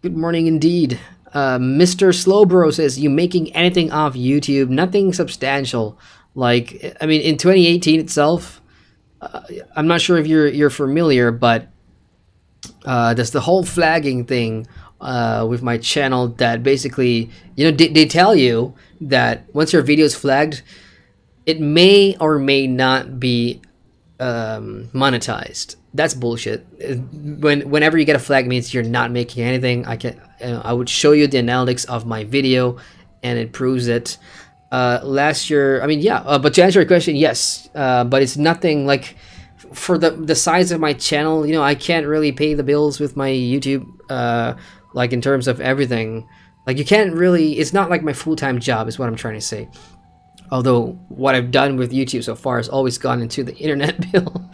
Good morning indeed. Mr. Slowbro says, you making anything off YouTube? Nothing substantial. Like, I mean, in 2018 itself, I'm not sure if you're familiar, but there's the whole flagging thing with my channel that basically, you know, they tell you that once your video is flagged, it may or may not be monetized. That's bullshit. Whenever you get a flag, it means you're not making anything. I would show you the analytics of my video, and it proves it. Last year, I mean, yeah. But to answer your question, yes. But it's nothing like for the size of my channel. You know, I can't really pay the bills with my YouTube. Like in terms of everything, like you can't really. It's not like my full-time job, is what I'm trying to say. Although what I've done with YouTube so far has always gone into the internet bill.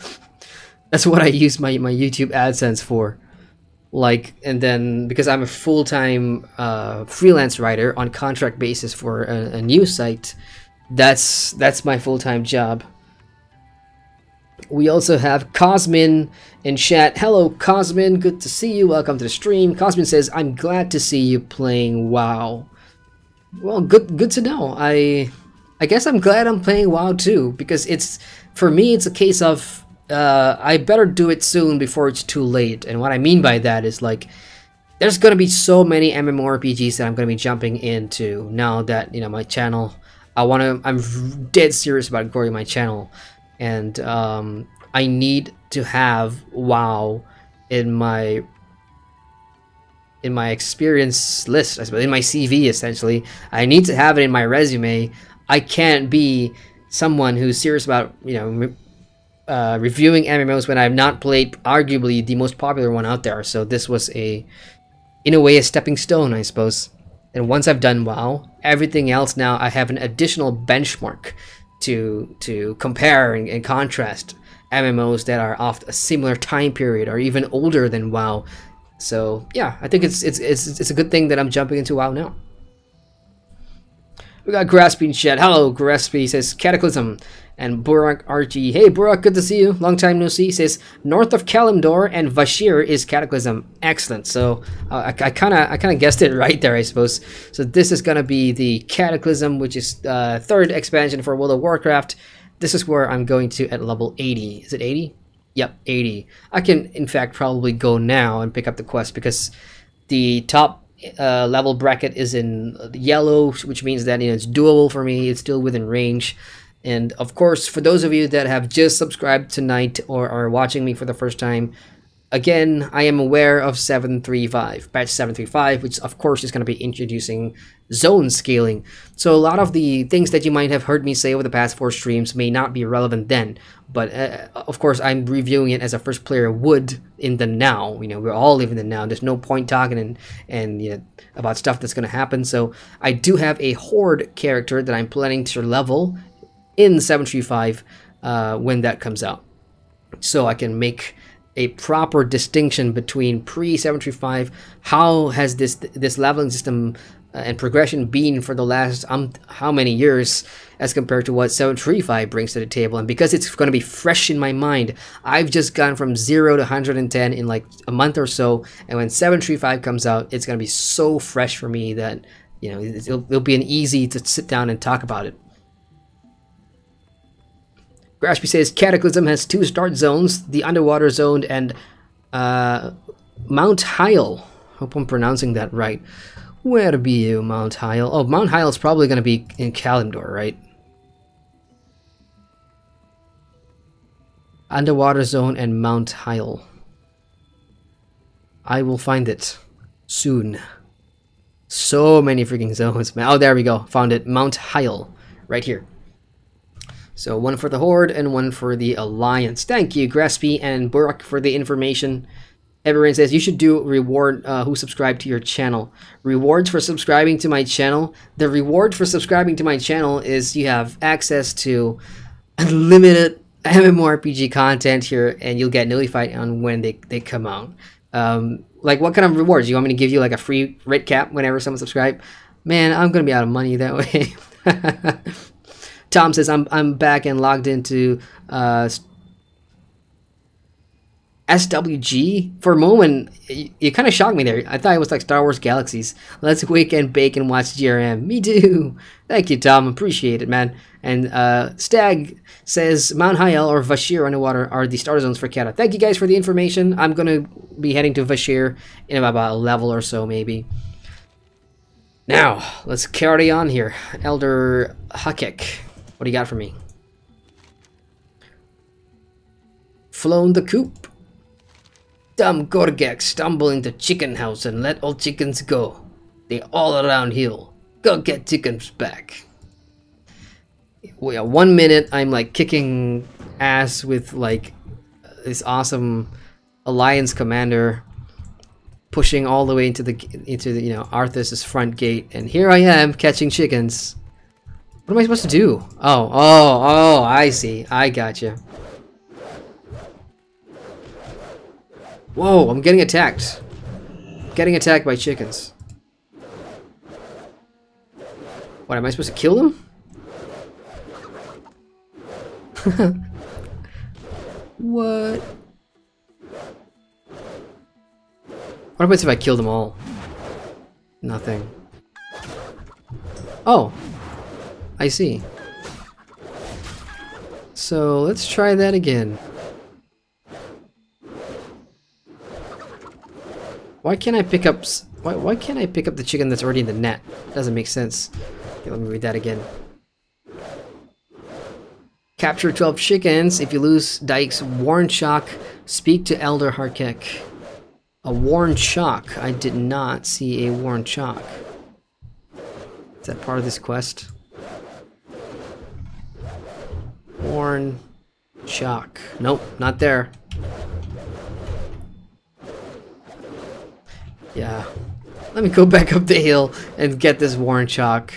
That's what I use my YouTube AdSense for. Like, and then because I'm a full-time freelance writer on contract basis for a news site, that's my full-time job. We also have Cosmin in chat. Hello Cosmin, good to see you. Welcome to the stream. Cosmin says, I'm glad to see you playing WoW. Well, good to know. I guess I'm glad I'm playing WoW too, because it's, for me, it's a case of I better do it soon before it's too late. And what I mean by that is, like, there's gonna be so many MMORPGs that I'm gonna be jumping into now that, you know, my channel, I'm dead serious about growing my channel, and I need to have WoW in my experience list, I suppose, in my CV essentially. I need to have it in my resume. I can't be someone who's serious about, you know, reviewing MMOs when I've not played arguably the most popular one out there. So this was in a way, a stepping stone, I suppose. And once I've done WoW, everything else now I have an additional benchmark to compare and contrast MMOs that are of a similar time period or even older than WoW. So yeah, I think it's a good thing that I'm jumping into WoW now. We got Graspy in chat. Hello, Graspy says Cataclysm. And Burak RG. Hey, Burak, good to see you. Long time no see. Says north of Kalimdor and Vashir is Cataclysm. Excellent. So I kind of guessed it right there, I suppose. So this is gonna be the Cataclysm, which is third expansion for World of Warcraft. This is where I'm going to at level 80. Is it 80? Yep, 80. I can, in fact, probably go now and pick up the quest because the top level bracket is in yellow, which means that, you know, it's doable for me. It's still within range. And of course, for those of you that have just subscribed tonight or are watching me for the first time, again, I am aware of 735, patch 735, which of course is going to be introducing zone scaling. So a lot of the things that you might have heard me say over the past 4 streams may not be relevant then, but of course I'm reviewing it as a first player would in the now. You know, we're all living in the now. There's no point talking and you know, about stuff that's going to happen. So I do have a horde character that I'm planning to level in 735 when that comes out, so I can make a proper distinction between pre-735. How has this leveling system and progression been for the last how many years as compared to what 735 brings to the table? And because it's going to be fresh in my mind, I've just gone from 0 to 110 in like a month or so, and when 735 comes out, it's going to be so fresh for me that, you know, it'll be an easy to sit down and talk about it. Grashby says Cataclysm has 2 start zones, the underwater zone and Mount Hyle. Hope I'm pronouncing that right. Where be you, Mount Hyle? Oh, Mount Hyle is probably going to be in Kalimdor, right? Underwater zone and Mount Hyle. I will find it soon. So many freaking zones, man. Oh, there we go. Found it. Mount Hyle. Right here. So one for the Horde and one for the Alliance. Thank you, Graspy and Burak, for the information. Everyone says you should do reward who subscribe to your channel. Rewards for subscribing to my channel. The reward for subscribing to my channel is you have access to unlimited MMORPG content here, and you'll get notified on when they come out. Like, what kind of rewards? You want me to give you like a free red cap whenever someone subscribes? Man, I'm gonna be out of money that way. Tom says I'm back and logged into SWG. For a moment, you kind of shocked me there. I thought it was like Star Wars Galaxies. Let's wake and bake and watch GRM. Me too. Thank you, Tom. Appreciate it, man. And Stag says Mount Hyel or Vashir underwater are the starter zones for Kata. Thank you guys for the information. I'm gonna be heading to Vashir in about a level or so, maybe. Now, let's carry on here. Elder Hakek, what do you got for me? Flown the coop. Dumb Gorgek stumble into chicken house and let all chickens go. They all around hill. Go get chickens back. Well, yeah, 1 minute I'm like kicking ass with like this awesome alliance commander, pushing all the way into the you know, Arthas's front gate, and here I am catching chickens. What am I supposed to do? Oh, I see. I gotcha. Whoa, I'm getting attacked. Getting attacked by chickens. What, am I supposed to kill them? What? What happens if I kill them all? Nothing. Oh, I see. So let's try that again. Why can't I pick up? Why can't I pick up the chicken that's already in the net? Doesn't make sense. Okay, let me read that again. Capture 12 chickens. If you lose Dyke's Warn Shock, speak to Elder Harkek. A Warn Shock. I did not see a Warn Shock. Is that part of this quest? Warn Shock. Nope, not there. Yeah. Let me go back up the hill and get this Warn Shock.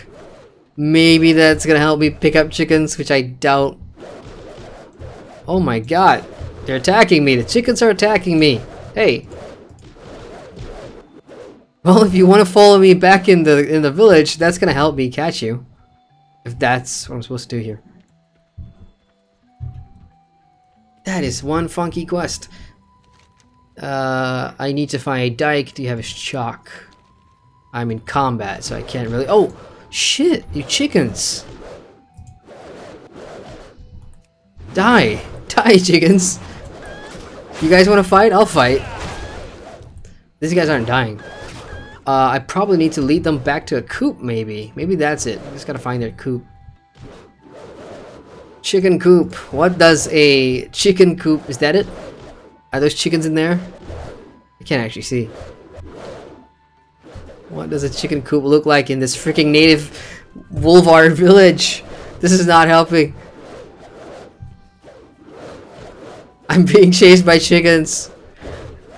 Maybe that's gonna help me pick up chickens, which I doubt. Oh my god. They're attacking me. The chickens are attacking me. Hey. Well, if you want to follow me back in the village, that's gonna help me catch you. If that's what I'm supposed to do here. That is one funky quest. I need to find a Dyke. Do you have a shock? I'm in combat, so I can't really. Oh, shit! You chickens! Die! Die, chickens! You guys want to fight? I'll fight. These guys aren't dying. I probably need to lead them back to a coop, maybe. Maybe that's it. I just gotta find their coop. Chicken coop. What does a chicken coop? Is that it? Are those chickens in there? I can't actually see. What does a chicken coop look like in this freaking native Wolvar village? This is not helping. I'm being chased by chickens.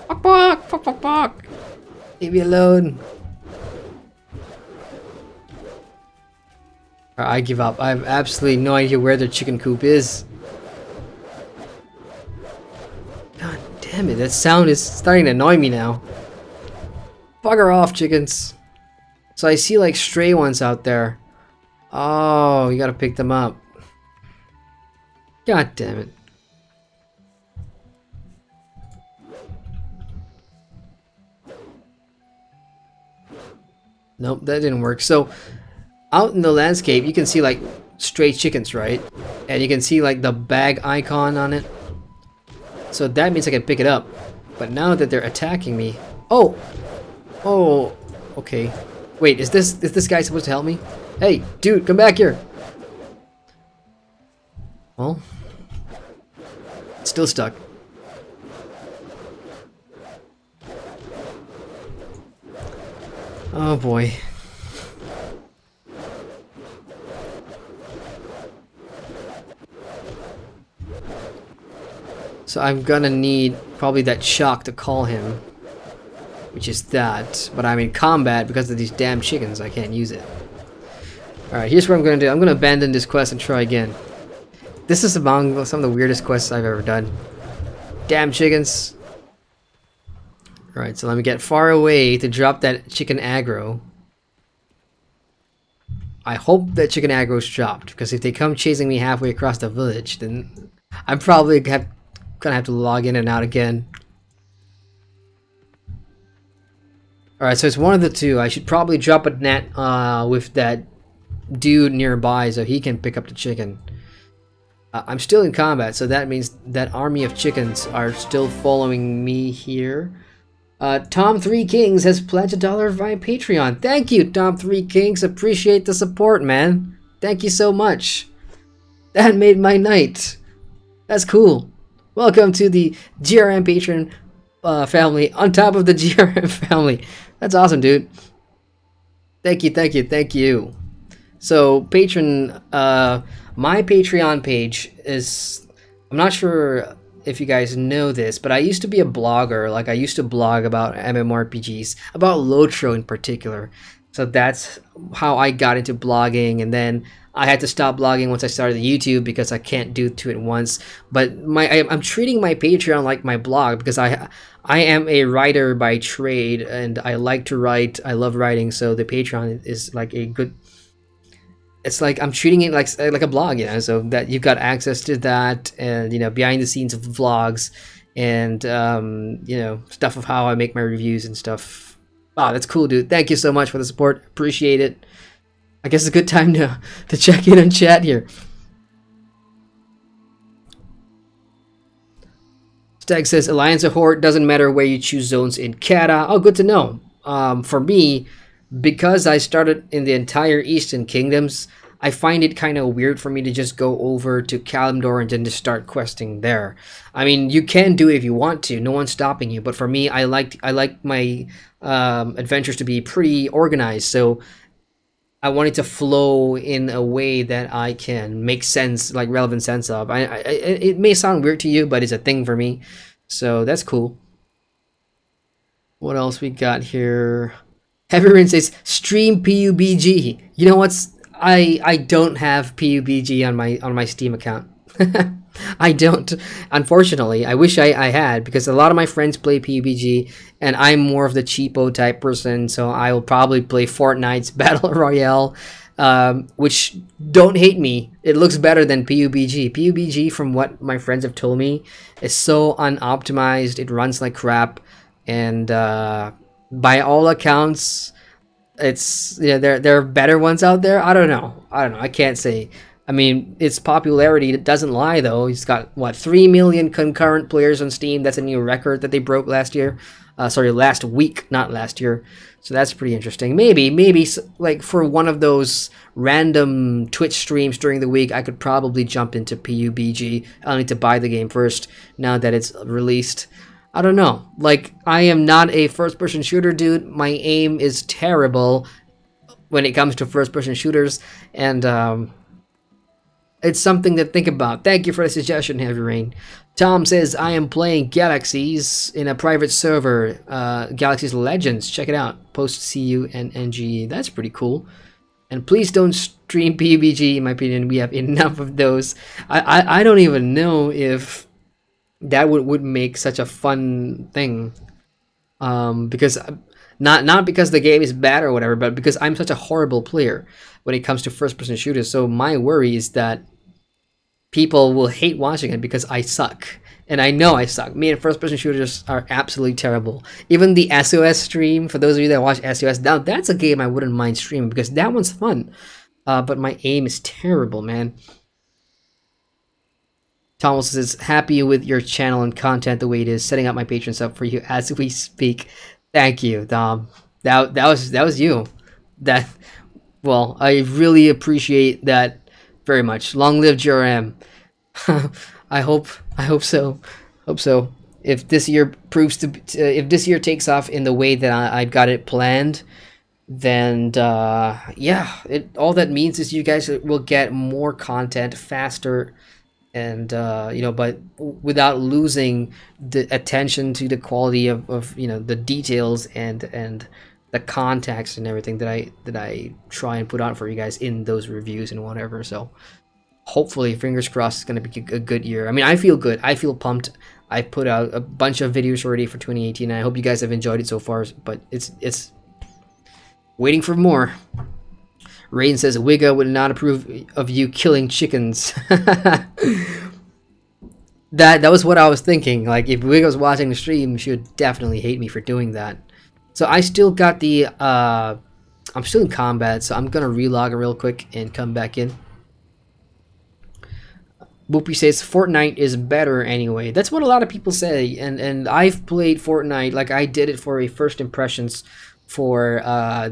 Bok, bok, bok, bok, bok. Leave me alone. I give up. I have absolutely no idea where the chicken coop is. God damn it, that sound is starting to annoy me now. Bugger off, chickens. So I see like stray ones out there. Oh, you gotta pick them up. God damn it. Nope, that didn't work. So out in the landscape you can see like stray chickens, right? And you can see like the bag icon on it. So that means I can pick it up. But now that they're attacking me. Oh, okay. Wait, is this guy supposed to help me? Hey, dude, come back here. Well, it's still stuck. Oh boy. So I'm gonna need probably that shock to call him, which is that, but I'm in combat because of these damn chickens. I can't use it. Alright, here's what I'm gonna do. I'm gonna abandon this quest and try again. This is among some of the weirdest quests I've ever done. Damn chickens. Alright, so let me get far away to drop that chicken aggro. I hope that chicken aggro's dropped, because if they come chasing me halfway across the village, then I'm probably gonna have to log in and out again. Alright, so it's one of the two. I should probably drop a net with that dude nearby so he can pick up the chicken. I'm still in combat, so that means that army of chickens are still following me here. Tom 3 Kings has pledged $1 via Patreon. Thank you, Tom 3 Kings. Appreciate the support, man. Thank you so much. That made my night. That's cool. Welcome to the GRM patron family on top of the GRM family. That's awesome, dude. Thank you, thank you, thank you. So, patron, my Patreon page is, I'm not sure if you guys know this, but I used to be a blogger. Like, I used to blog about MMORPGs, about Lotro in particular. So that's how I got into blogging, and then I had to stop blogging once I started YouTube because I can't do two at once. But I'm treating my Patreon like my blog, because I am a writer by trade, and I like to write. I love writing, so the Patreon is like a good. It's like I'm treating it like a blog, you know. So that you've got access to that, and you know, behind the scenes of vlogs, and you know, stuff of how I make my reviews and stuff. Wow, that's cool, dude. Thank you so much for the support. Appreciate it. I guess it's a good time to check in and chat here. Stag says, Alliance or Horde, doesn't matter where you choose zones in Kata. Oh, good to know. For me, because I started in the entire Eastern Kingdoms, I find it kind of weird for me to just go over to Kalimdor and then just start questing there. I mean, you can do it if you want to. No one's stopping you. But for me, I like my adventures to be pretty organized. So I want it to flow in a way that I can make sense, like relevant sense of. It may sound weird to you, but it's a thing for me. So that's cool. What else we got here? Everyone says stream PUBG. You know what's? I don't have PUBG on my Steam account. I don't, unfortunately. I wish I had, because a lot of my friends play PUBG, and I'm more of the cheapo type person, so I will probably play Fortnite's Battle Royale, which, don't hate me, it looks better than PUBG. PUBG, from what my friends have told me, is so unoptimized, it runs like crap, and by all accounts, it's, yeah, there are better ones out there. I don't know, I can't say. I mean, its popularity, it doesn't lie though. It's got, what, 3 million concurrent players on Steam. That's a new record that they broke last year. Sorry, last week, not last year. So that's pretty interesting. Maybe like for one of those random Twitch streams during the week, I could probably jump into PUBG. I'll need to buy the game first now that it's released. I don't know. Like, I am not a first-person shooter dude. My aim is terrible when it comes to first-person shooters, and it's something to think about. Thank you for the suggestion, Heavy Rain. Tom says, I am playing Galaxies in a private server, Galaxies Legends. Check it out. Post CU and NGE. That's pretty cool. And please don't stream PUBG, in my opinion. We have enough of those. I don't even know if that would make such a fun thing. Because not because the game is bad or whatever, but because I'm such a horrible player when it comes to first-person shooters. So my worry is that people will hate watching it because I suck. And I know I suck. Me and first-person shooters are absolutely terrible. Even the SOS stream, for those of you that watch SOS, now that's a game I wouldn't mind streaming because that one's fun. But my aim is terrible, man. Thomas says, happy with your channel and content the way it is. Setting up my patrons up for you as we speak. Thank you, Dom. That was you. Well, I really appreciate that very much. Long live GRM. I hope so. Hope so. If this year proves to, if this year takes off in the way that I've got it planned, then yeah, all that means is you guys will get more content faster, and you know, but without losing the attention to the quality of you know, the details and the context and everything that I try and put out for you guys in those reviews and whatever. So hopefully, fingers crossed, it's gonna be a good year. I mean, I feel good. I feel pumped. I put out a bunch of videos already for 2018, and I hope you guys have enjoyed it so far. But it's waiting for more. Rain says Wigga would not approve of you killing chickens. That was what I was thinking. Like, if Wigga was watching the stream, she would definitely hate me for doing that. So I still got the I'm still in combat, so I'm gonna relog real quick and come back in. Boopy says Fortnite is better anyway. That's what a lot of people say, and I've played Fortnite, like I did it for a first impressions for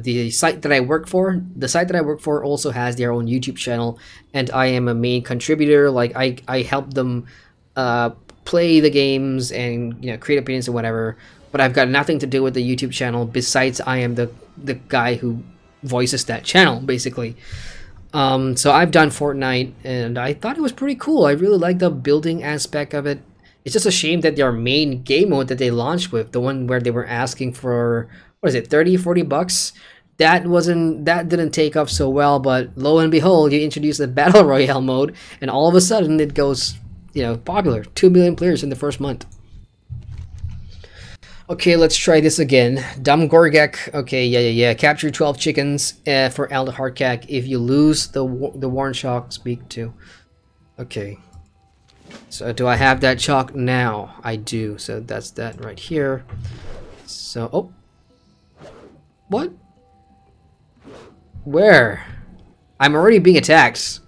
the site that I work for. The site that I work for also has their own YouTube channel, and I am a main contributor. Like I help them play the games and, you know, create opinions or whatever, but I've got nothing to do with the YouTube channel besides I am the guy who voices that channel, basically. So I've done Fortnite, and I thought it was pretty cool. I really like the building aspect of it. It's just a shame that their main game mode that they launched with, the one where they were asking for, what is it, 30-40 bucks? That didn't take off so well, but lo and behold, you introduce the Battle Royale mode, and all of a sudden it goes, you know, popular. 2 million players in the first month. Okay, let's try this again. Dumb Gorgak. Okay, yeah. Capture 12 chickens for Elder Hardcack. If you lose the Warren Chalk, speak to. Okay. So do I have that chalk now? I do. So that's that right here. So, oh. What? Where? I'm already being attacked.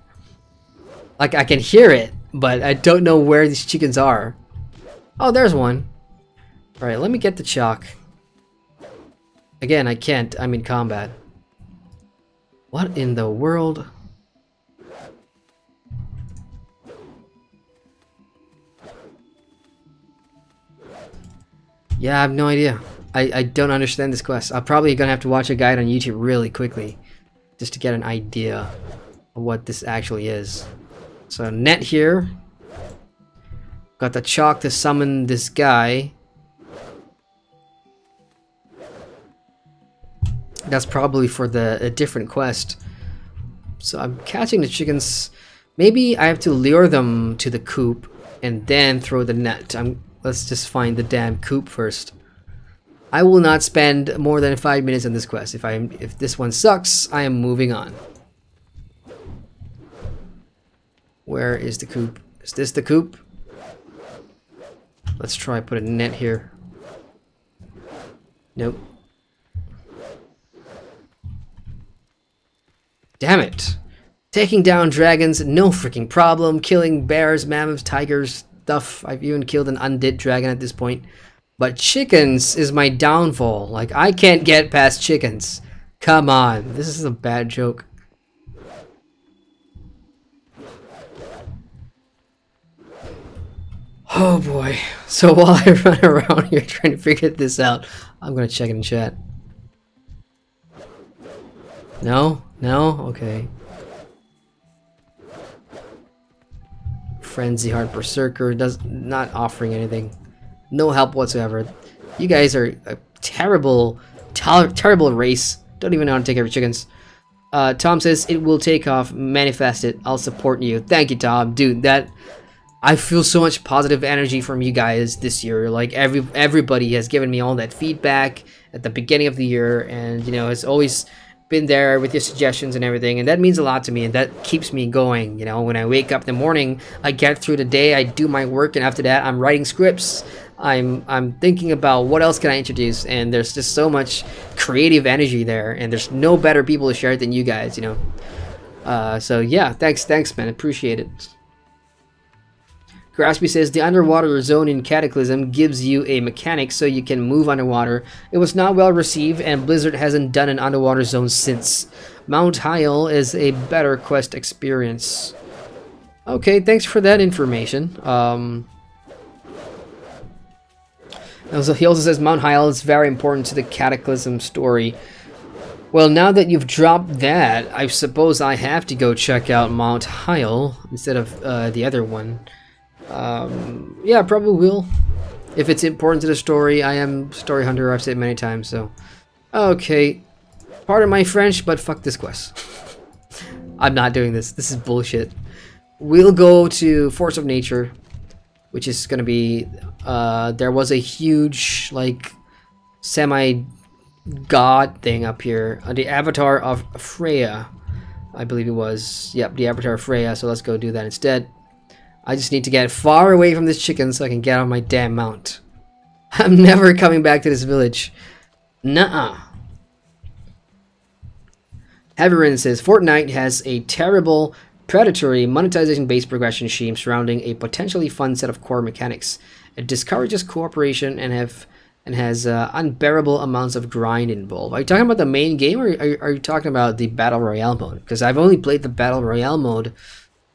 Like, I can hear it, but I don't know where these chickens are. Oh, there's one. Alright, let me get the chalk. Again, I can't. I'm in combat. What in the world? Yeah, I have no idea. I don't understand this quest. I'm probably gonna have to watch a guide on YouTube really quickly just to get an idea of what this actually is. So, net here. Got the chalk to summon this guy. That's probably for a different quest. So I'm catching the chickens. Maybe I have to lure them to the coop and then throw the net. Let's just find the damn coop first. I will not spend more than 5 minutes on this quest. If this one sucks, I am moving on. Where is the coop? Is this the coop? Let's try put a net here. Nope. Damn it. Taking down dragons, no freaking problem. Killing bears, mammoths, tigers, stuff. I've even killed an undead dragon at this point. But chickens is my downfall. Like, I can't get past chickens. Come on. This is a bad joke. Oh boy. So while I run around here trying to figure this out, I'm gonna check in chat. No? No? Okay. Frenzy Heart Berserker not offering anything. No help whatsoever. You guys are a terrible race. Don't even know how to take care of chickens. Tom says it will take off. Manifest it. I'll support you. Thank you, Tom. Dude, I feel so much positive energy from you guys this year. Like everybody has given me all that feedback at the beginning of the year, and you know, it's always been there with your suggestions and everything, and that means a lot to me, and that keeps me going. You know, when I wake up in the morning, I get through the day, I do my work, and after that I'm writing scripts. I'm thinking about what else can I introduce, and there's just so much creative energy there, and there's no better people to share it than you guys, you know. So yeah, thanks man, appreciate it. Graspy says the underwater zone in Cataclysm gives you a mechanic so you can move underwater. It was not well received, and Blizzard hasn't done an underwater zone since. Mount Hyel is a better quest experience. Okay, thanks for that information. He also says Mount Hyel is very important to the Cataclysm story. Well, now that you've dropped that, I suppose I have to go check out Mount Hyel instead of the other one. Yeah, probably will. If it's important to the story, I am story hunter, I've said many times, so. Okay. Pardon my French, but fuck this quest. I'm not doing this. This is bullshit. We'll go to Force of Nature, which is gonna be, there was a huge, like, semi-god thing up here. The Avatar of Freya. I believe it was. Yep, the Avatar of Freya, so let's go do that instead. I just need to get far away from this chicken so I can get on my damn mount. I'm never coming back to this village. Nuh-uh. Adrian says, Fortnite has a terrible, predatory, monetization-based progression scheme surrounding a potentially fun set of core mechanics. It discourages cooperation and has unbearable amounts of grind involved. Are you talking about the main game, or are you talking about the Battle Royale mode? Because I've only played the Battle Royale mode,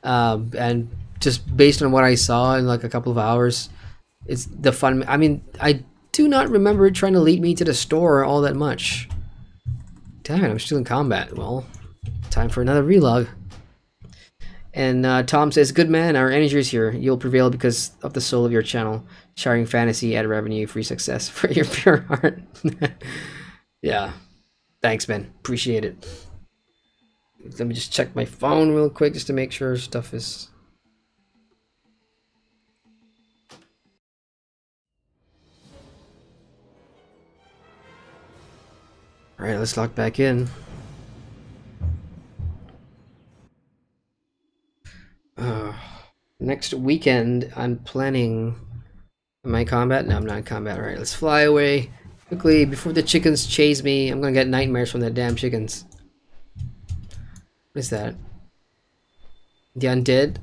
and just based on what I saw in like a couple of hours, it's the fun. I mean, I do not remember it trying to lead me to the store all that much. Damn it, I'm still in combat. Well, time for another relog. And Tom says, good man, our energy is here. You'll prevail because of the soul of your channel. Sharing fantasy, add revenue, free success for your pure heart. Yeah. Thanks, man. Appreciate it. Let me just check my phone real quick just to make sure stuff is... Alright, let's log back in. Next weekend, I'm planning... Am I in combat? No, I'm not in combat. Alright, let's fly away quickly before the chickens chase me. I'm gonna get nightmares from the damn chickens. What is that? The undead?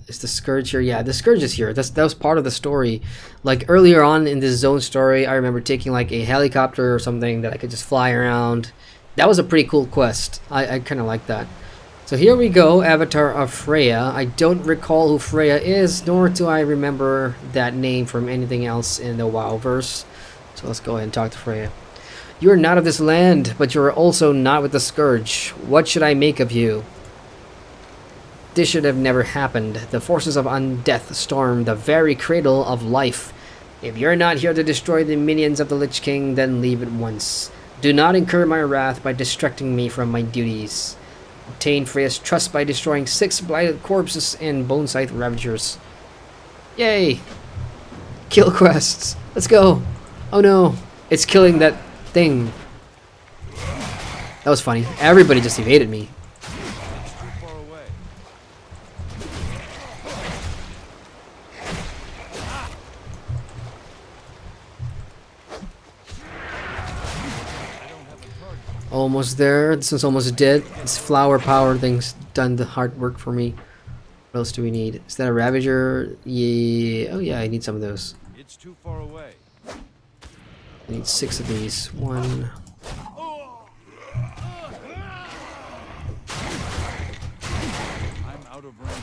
Is the Scourge here? Yeah, the Scourge is here. That was part of the story. Like earlier on in this zone story, I remember taking like a helicopter or something that I could just fly around. That was a pretty cool quest. I kind of like that. So here we go, Avatar of Freya. I don't recall who Freya is, nor do I remember that name from anything else in the WoW-verse. So let's go ahead and talk to Freya. You are not of this land, but you are also not with the Scourge. What should I make of you? This should have never happened. The forces of Undeath storm the very cradle of life. If you're not here to destroy the minions of the Lich King, then leave at once. Do not incur my wrath by distracting me from my duties. Obtain Freya's trust by destroying 6 blighted corpses and bone scythe ravagers. Yay! Kill quests. Let's go. Oh no, it's killing that thing. That was funny. Everybody just evaded me. Almost there. This one's almost dead. This flower power thing's done the hard work for me. What else do we need? Is that a Ravager? Yeah. Oh yeah, I need some of those. It's too far away. I need 6 of these. 1. I'm out of range.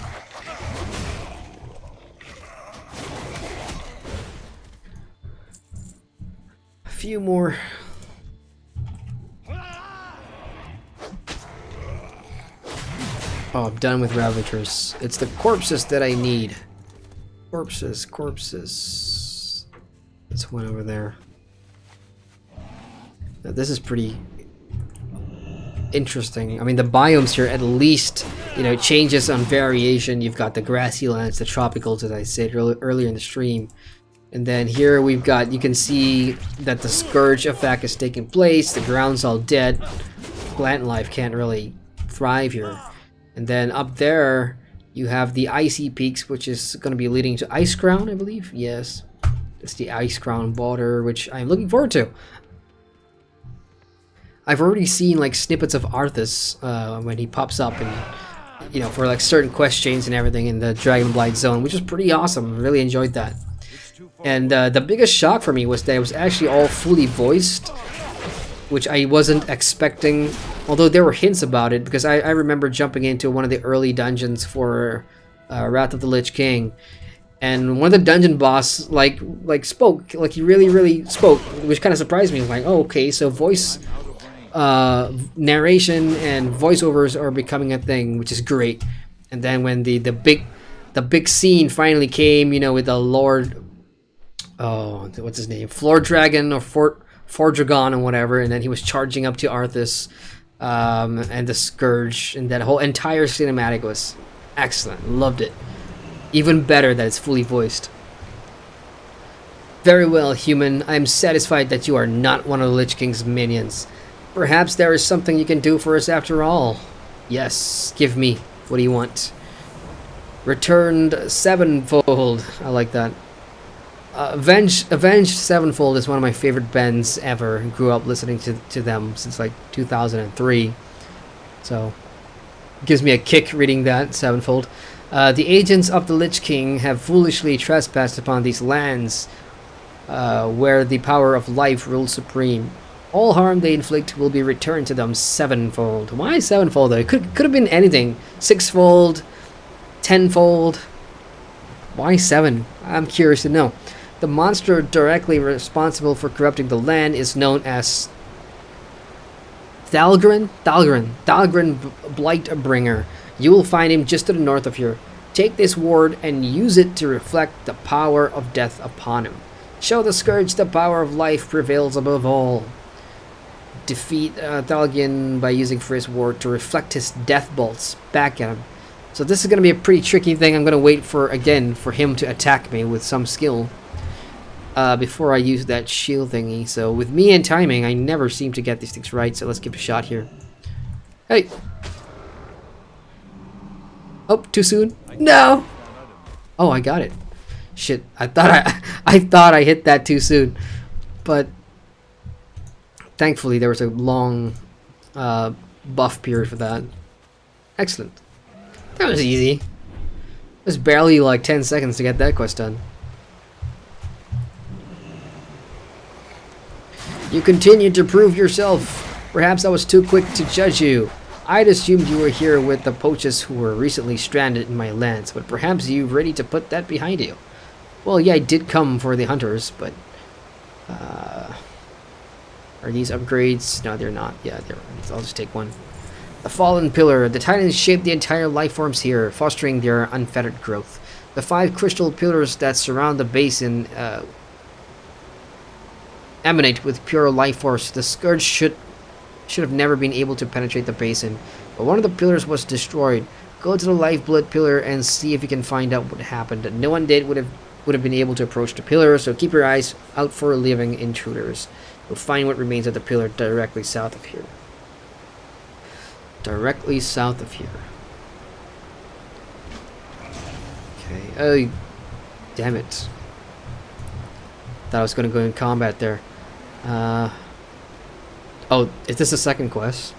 A few more. Oh, I'm done with Ravagers. It's the corpses that I need. Corpses, corpses. There's one over there. Now, this is pretty interesting. I mean, the biomes here, at least, you know, changes on variation. You've got the grassy lands, the tropicals, as I said earlier in the stream. And then here we've got, you can see that the Scourge effect is taking place. The ground's all dead. Plant life can't really thrive here. And then up there, you have the icy peaks, which is going to be leading to Ice Crown, I believe. Yes, it's the Ice Crown border, which I'm looking forward to. I've already seen like snippets of Arthas when he pops up, and you know, for like certain quest chains and everything in the Dragonblight zone, which is pretty awesome. Really enjoyed that. And the biggest shock for me was that it was actually all fully voiced, which I wasn't expecting, although there were hints about it, because I remember jumping into one of the early dungeons for Wrath of the Lich King, and one of the dungeon boss like spoke, like he really spoke, which kind of surprised me. I was like, oh, okay, so voice narration and voiceovers are becoming a thing, which is great. And then when the big scene finally came, you know, with the Lord, oh, what's his name, Floor Dragon or Fordragon or whatever, and then he was charging up to Arthas, and the Scourge, and that whole entire cinematic was excellent. Loved it. Even better that it's fully voiced. Very well, human. I am satisfied that you are not one of the Lich King's minions. Perhaps there is something you can do for us after all. Yes, give me. What do you want? Returned sevenfold. I like that. Avenged Sevenfold is one of my favorite bands ever. Grew up listening to them since like 2003. So, gives me a kick reading that, Sevenfold. The agents of the Lich King have foolishly trespassed upon these lands where the power of life rules supreme. All harm they inflict will be returned to them sevenfold. Why sevenfold though? It could have been anything. Sixfold, tenfold. Why 7? I'm curious to know. The monster directly responsible for corrupting the land is known as Thalgren Blightbringer. You will find him just to the north of here. Take this ward and use it to reflect the power of death upon him. Show the Scourge the power of life prevails above all. Defeat Thalgren by using First Ward to reflect his death bolts back at him. So this is going to be a pretty tricky thing. I'm going to wait for him to attack me with some skill before I use that shield thingy. So with me and timing, I never seem to get these things right. So let's give it a shot here. Hey! Oh, too soon? No! Oh, I got it. Shit, I thought I hit that too soon, but thankfully there was a long buff period for that. Excellent. That was easy. It was barely like 10 seconds to get that quest done. You continued to prove yourself. Perhaps I was too quick to judge you. I'd assumed you were here with the poachers who were recently stranded in my lands, but perhaps you're ready to put that behind you. Well, yeah, I did come for the hunters, but are these upgrades? No, they're not. Yeah, they're. I'll just take one. The Fallen Pillar. The Titans shape the entire life forms here, fostering their unfettered growth. The 5 crystal pillars that surround the basin emanate with pure life force. The Scourge should have never been able to penetrate the basin, but one of the pillars was destroyed. Go to the Lifeblood pillar and see if you can find out what happened. No one dead would have been able to approach the pillar, so keep your eyes out for living intruders. You'll find what remains of the pillar directly south of here. Directly south of here. Okay. Oh, damn it. Thought I was going to go in combat there. Oh, is this a second quest?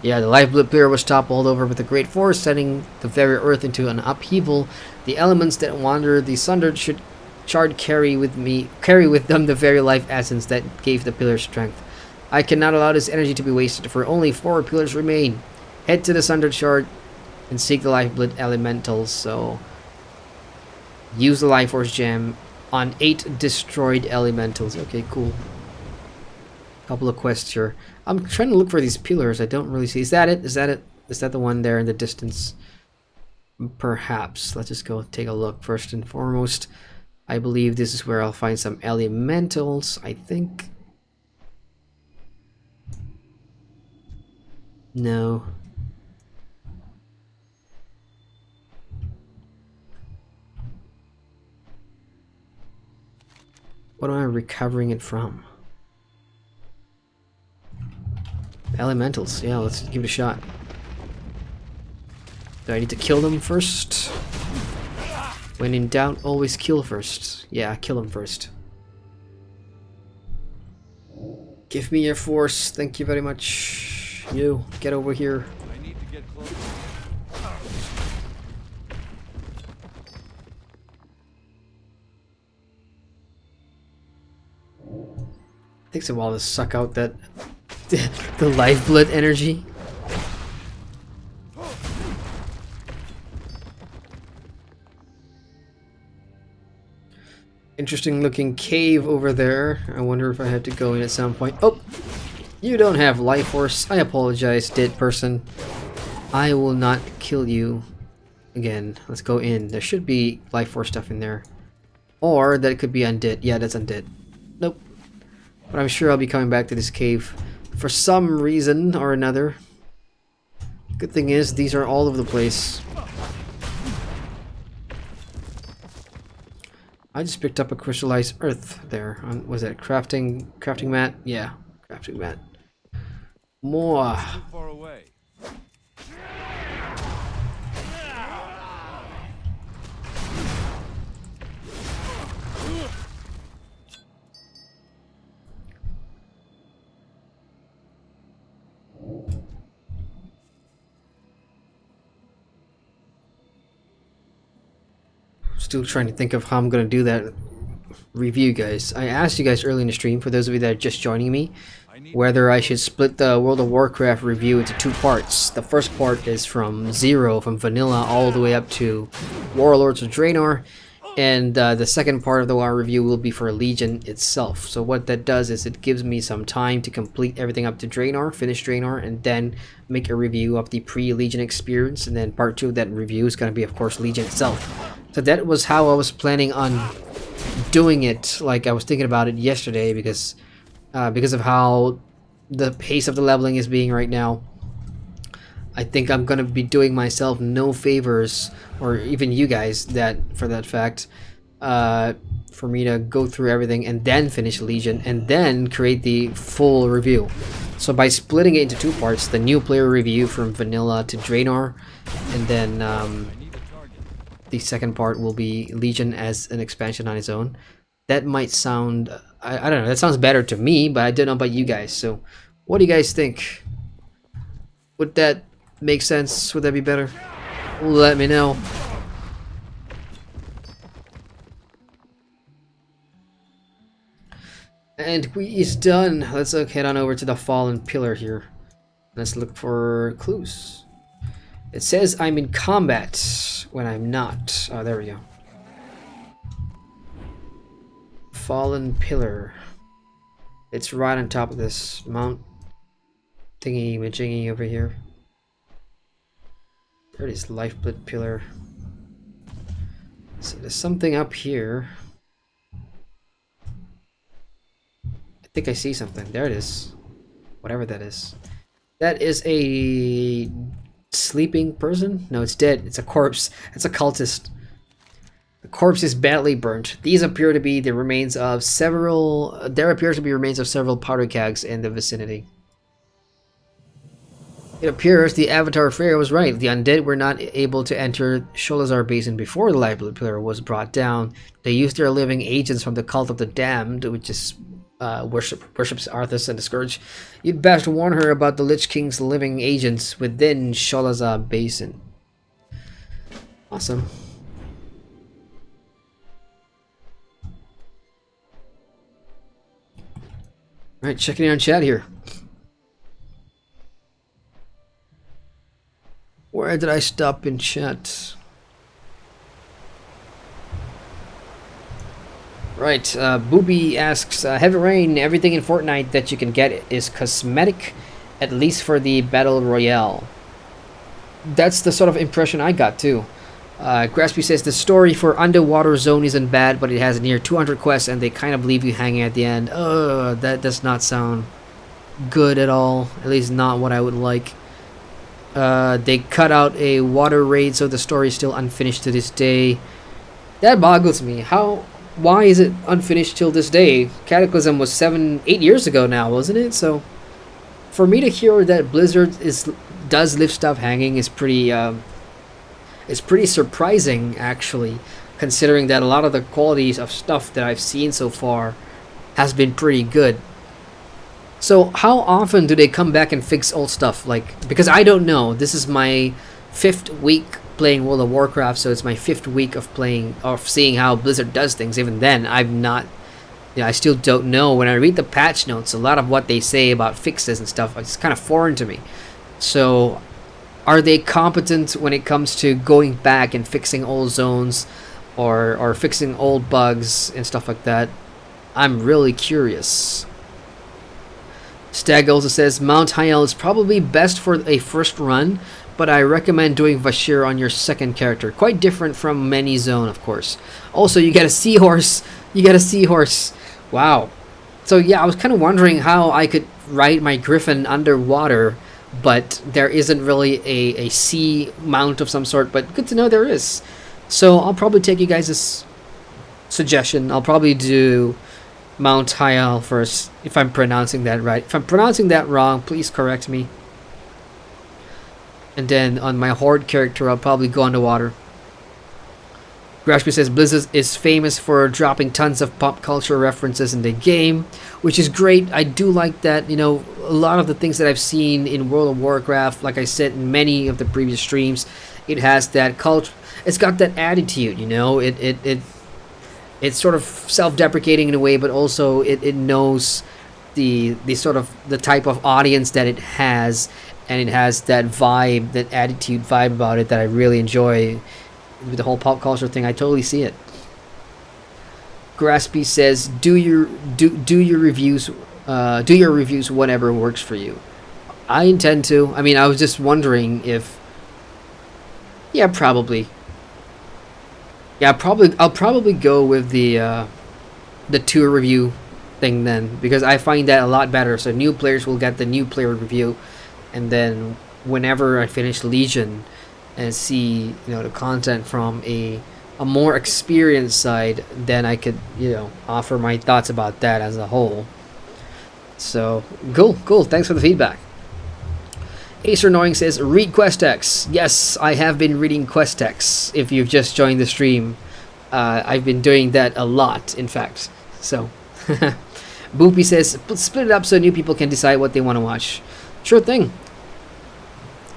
Yeah, the Lifeblood pillar was toppled over with a great force, setting the very earth into an upheaval. The elements that wander the sundered should carry with them the very life essence that gave the pillar strength. I cannot allow this energy to be wasted, for only 4 pillars remain. Head to the sundered shard and seek the Lifeblood elementals. So use the Life Force gem on 8 destroyed elementals. Okay, cool. Couple of quests here. I'm trying to look for these pillars. I don't really see. Is that it? Is that it? Is that the one there in the distance? Perhaps. Let's just go take a look. First and foremost, I believe this is where I'll find some elementals, I think. No. What am I recovering it from? Elementals. Yeah, let's give it a shot. Do I need to kill them first? When in doubt, always kill first. Yeah, kill them first. Give me your force. Thank you very much. You, get over here. I need to get close. Takes a while to suck out that the lifeblood energy. Interesting looking cave over there. I wonder if I have to go in at some point. Oh! You don't have life force. I apologize, dead person. I will not kill you again. Let's go in. There should be life force stuff in there. Or that could be undead. Yeah, that's undead. Nope. But I'm sure I'll be coming back to this cave for some reason or another. Good thing is, these are all over the place. I just picked up a crystallized earth there. Was that crafting mat? Yeah, crafting mat. More. Too far away. Still trying to think of how I'm gonna do that review, guys. I asked you guys early in the stream, for those of you that are just joining me, whether I should split the World of Warcraft review into 2 parts. The first part is from zero, from vanilla all the way up to Warlords of Draenor, and the second part of the WoW review will be for Legion itself. So what that does is it gives me some time to complete everything up to Draenor, finish Draenor, and then make a review of the pre-Legion experience, and then part 2 of that review is going to be, of course, Legion itself. So that was how I was planning on doing it. Like, I was thinking about it yesterday because of how the pace of the leveling is being right now. I think I'm gonna be doing myself no favors, or even you guys, that for that fact, for me to go through everything and then finish Legion and then create the full review. So by splitting it into 2 parts, the new player review from vanilla to Draenor, and then the second part will be Legion as an expansion on its own. That might sound, I don't know, that sounds better to me, but I don't know about you guys. So what do you guys think? Would that make sense? Would that be better? Let me know. And he's done. Let's head on over to the fallen pillar here. Let's look for clues. It says I'm in combat when I'm not. Oh, there we go. Fallen pillar. It's right on top of this mount thingy majingy over here. There it is, lifeblood pillar. So there's something up here. I think I see something. There it is. Whatever that is. That is a sleeping person? No, it's dead. It's a corpse. It's a cultist. The corpse is badly burnt. These appear to be the remains of several... there appears to be remains of several powder kegs in the vicinity. It appears the Avatar Fair was right. The undead were not able to enter Sholazar Basin before the Lifeblood Pillar was brought down. They used their living agents from the Cult of the Damned, which is worships Arthas and the Scourge. You'd best warn her about the Lich King's living agents within Sholazar Basin. Awesome. Alright, checking in on chat here. Where did I stop in chat? Right, Boopy asks, Heavy Rain, everything in Fortnite that you can get is cosmetic, at least for the Battle Royale. That's the sort of impression I got too. Graspy says, the story for Underwater Zone isn't bad, but it has near 200 quests and they kind of leave you hanging at the end. That does not sound good at all, at least not what I would like. They cut out a water raid, so the story is still unfinished to this day. That boggles me. Why is it unfinished till this day? Cataclysm was 8 years ago now, wasn't it? So for me to hear that Blizzard does leave stuff hanging is pretty surprising, actually, considering that a lot of the qualities of stuff that I've seen so far has been pretty good. So how often do they come back and fix old stuff? Like, because I don't know. This is my 5th week playing World of Warcraft, so it's my 5th week of seeing how Blizzard does things. Even then, I still don't know. When I read the patch notes, a lot of what they say about fixes and stuff is kind of foreign to me. So are they competent when it comes to going back and fixing old zones or fixing old bugs and stuff like that? I'm really curious. Stag also says Mount Hyel is probably best for a first run, but I recommend doing Vashir on your second character. Quite different from Many Zone, of course. Also, you get a seahorse. Wow. So yeah, I was kind of wondering how I could ride my griffin underwater, but there isn't really a sea mount of some sort, but good to know there is. So I'll probably take you guys' suggestion. I'll probably do Mount Hyal first, if I'm pronouncing that right. If I'm pronouncing that wrong, please correct me. And then on my Horde character, I'll probably go underwater. Grashby says Blizzard is famous for dropping tons of pop culture references in the game, which is great. I do like that. You know, a lot of the things that I've seen in World of Warcraft, like I said in many of the previous streams, it has that culture. It's got that attitude. You know, it's sort of self-deprecating in a way, but also it knows the sort of the type of audience that it has, and it has that vibe, that attitude vibe about it that I really enjoy. With the whole pop culture thing, I totally see it. Graspy says, do your reviews whenever works for you. I intend to. I mean, I was just wondering if, yeah, probably. Yeah, I'll probably go with the tour review thing then, because I find that a lot better. So new players will get the new player review, and then whenever I finish Legion and see, you know, the content from a more experienced side, then I could, you know, offer my thoughts about that as a whole. So cool. Thanks for the feedback. Acer Annoying says, read quest text. Yes, I have been reading quest text. If you've just joined the stream, I've been doing that a lot, in fact. So, Boopy says, split it up so new people can decide what they want to watch. Sure thing.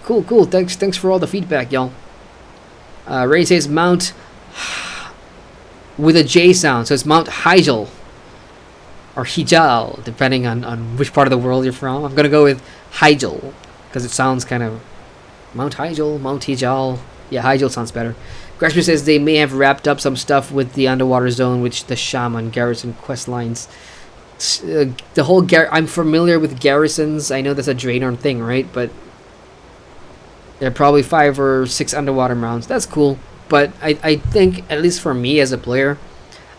Cool. Thanks for all the feedback, y'all. Ray says Mount with a J sound, so it's Mount Hydra or Hijal, depending on which part of the world you're from. I'm gonna go with Hydra because it sounds kind of Mount Hydra, Mount Hijal. Yeah, Hydra sounds better. Grashby says they may have wrapped up some stuff with the underwater zone, which the Shaman Garrison quest lines. The whole I'm familiar with garrisons. I know that's a Draenor thing, right? But there are probably 5 or 6 underwater mounts. That's cool. But I think, at least for me as a player,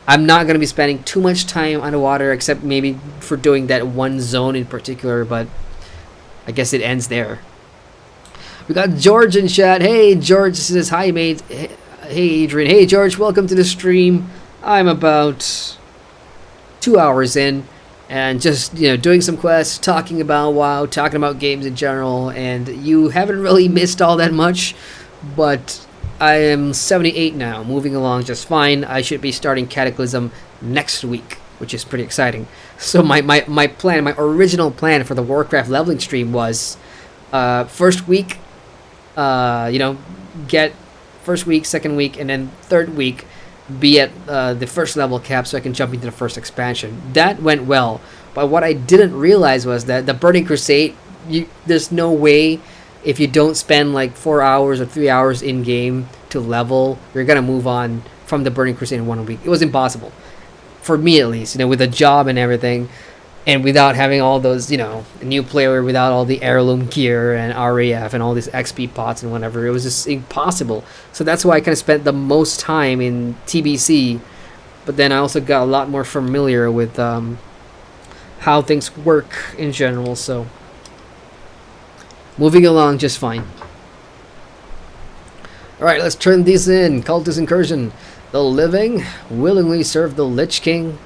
I'm not going to be spending too much time underwater, except maybe for doing that one zone in particular, but I guess it ends there. We got George in chat. Hey, George says, hi, mate. Hey, Adrian. Hey, George, welcome to the stream. I'm about 2 hours in, and just, you know, doing some quests, talking about WoW, talking about games in general, and you haven't really missed all that much, but I am 78 now, moving along just fine. I should be starting Cataclysm next week, which is pretty exciting. So my plan, my original plan for the Warcraft leveling stream was first week, you know, get first week, second week, and then third week be at the first level cap so I can jump into the first expansion. That went well, but what I didn't realize was that the Burning Crusade, there's no way, if you don't spend like 4 hours or 3 hours in game to level, you're gonna move on from the Burning Crusade in 1 week. It was impossible, for me at least, you know, with a job and everything, and without having all those, you know, new player without all the heirloom gear and RAF and all these XP pots and whatever. It was just impossible. So that's why I kind of spent the most time in TBC, but then I also got a lot more familiar with how things work in general. So moving along just fine. Alright, let's turn these in. Cultist Incursion. The living willingly serve the Lich King.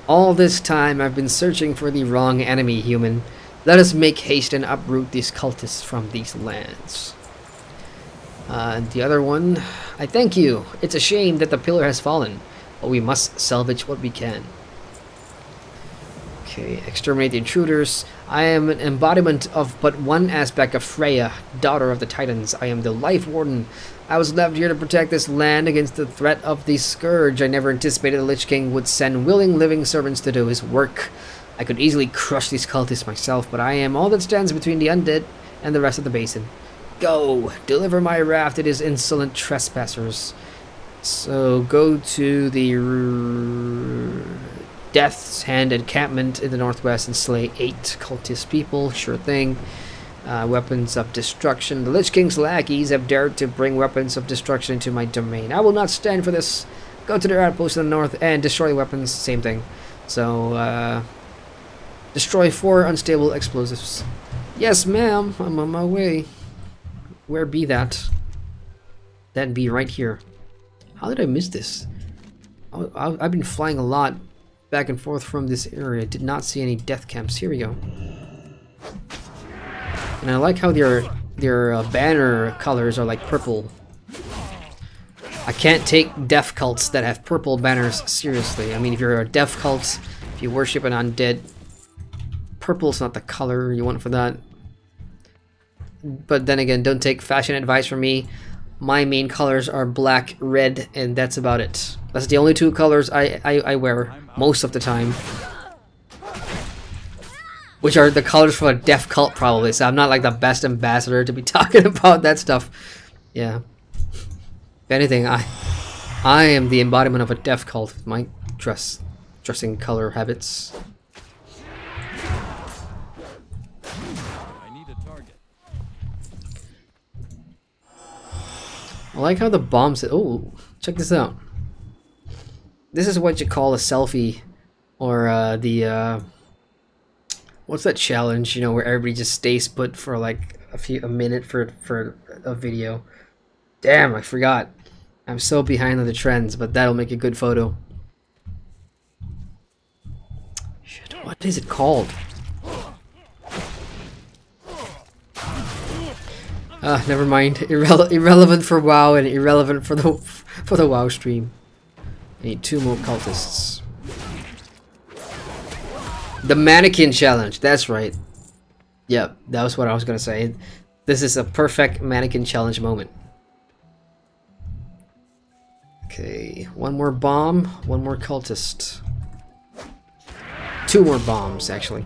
All this time I've been searching for the wrong enemy, human. Let us make haste and uproot these cultists from these lands. And the other one, I thank you. It's a shame that the pillar has fallen, but we must salvage what we can. Okay, exterminate the intruders. I am an embodiment of but one aspect of Freya, daughter of the Titans. I am the Life Warden. I was left here to protect this land against the threat of the Scourge. I never anticipated the Lich King would send willing living servants to do his work. I could easily crush these cultists myself, but I am all that stands between the undead and the rest of the Basin. Go! Deliver my wrath to these insolent trespassers. So go to the Death's Hand encampment in the northwest and slay 8 cultist people. Sure thing. Weapons of destruction. The Lich King's lackeys have dared to bring weapons of destruction into my domain. I will not stand for this. Go to their outpost in the north and destroy weapons. Same thing. So, destroy 4 unstable explosives. Yes, ma'am. I'm on my way. Where be that? That'd be right here. How did I miss this? I've been flying a lot back and forth from this area. Did not see any death camps. Here we go. And I like how their banner colors are like purple. I can't take death cults that have purple banners seriously. I mean, if you're a death cult, if you worship an undead, purple's not the color you want for that. But then again, don't take fashion advice from me. My main colors are black, red, and that's about it. That's the only two colors I wear most of the time. Which are the colors for a death cult probably, so I'm not like the best ambassador to be talking about that stuff. Yeah. If anything, I am the embodiment of a death cult with my dressing color habits. I need a target. I like how the bombs. Oh, check this out. This is what you call a selfie, or what's that challenge? You know, where everybody just stays put for like a minute for a video. Damn, I forgot. I'm so behind on the trends, but that'll make a good photo. Shit, what is it called? Never mind. Irrelevant for WoW and irrelevant for the WoW stream. I need 2 more cultists. The mannequin challenge. That's right. Yep, that was what I was gonna say. This is a perfect mannequin challenge moment. Okay, 1 more bomb, 1 more cultist. 2 more bombs, actually.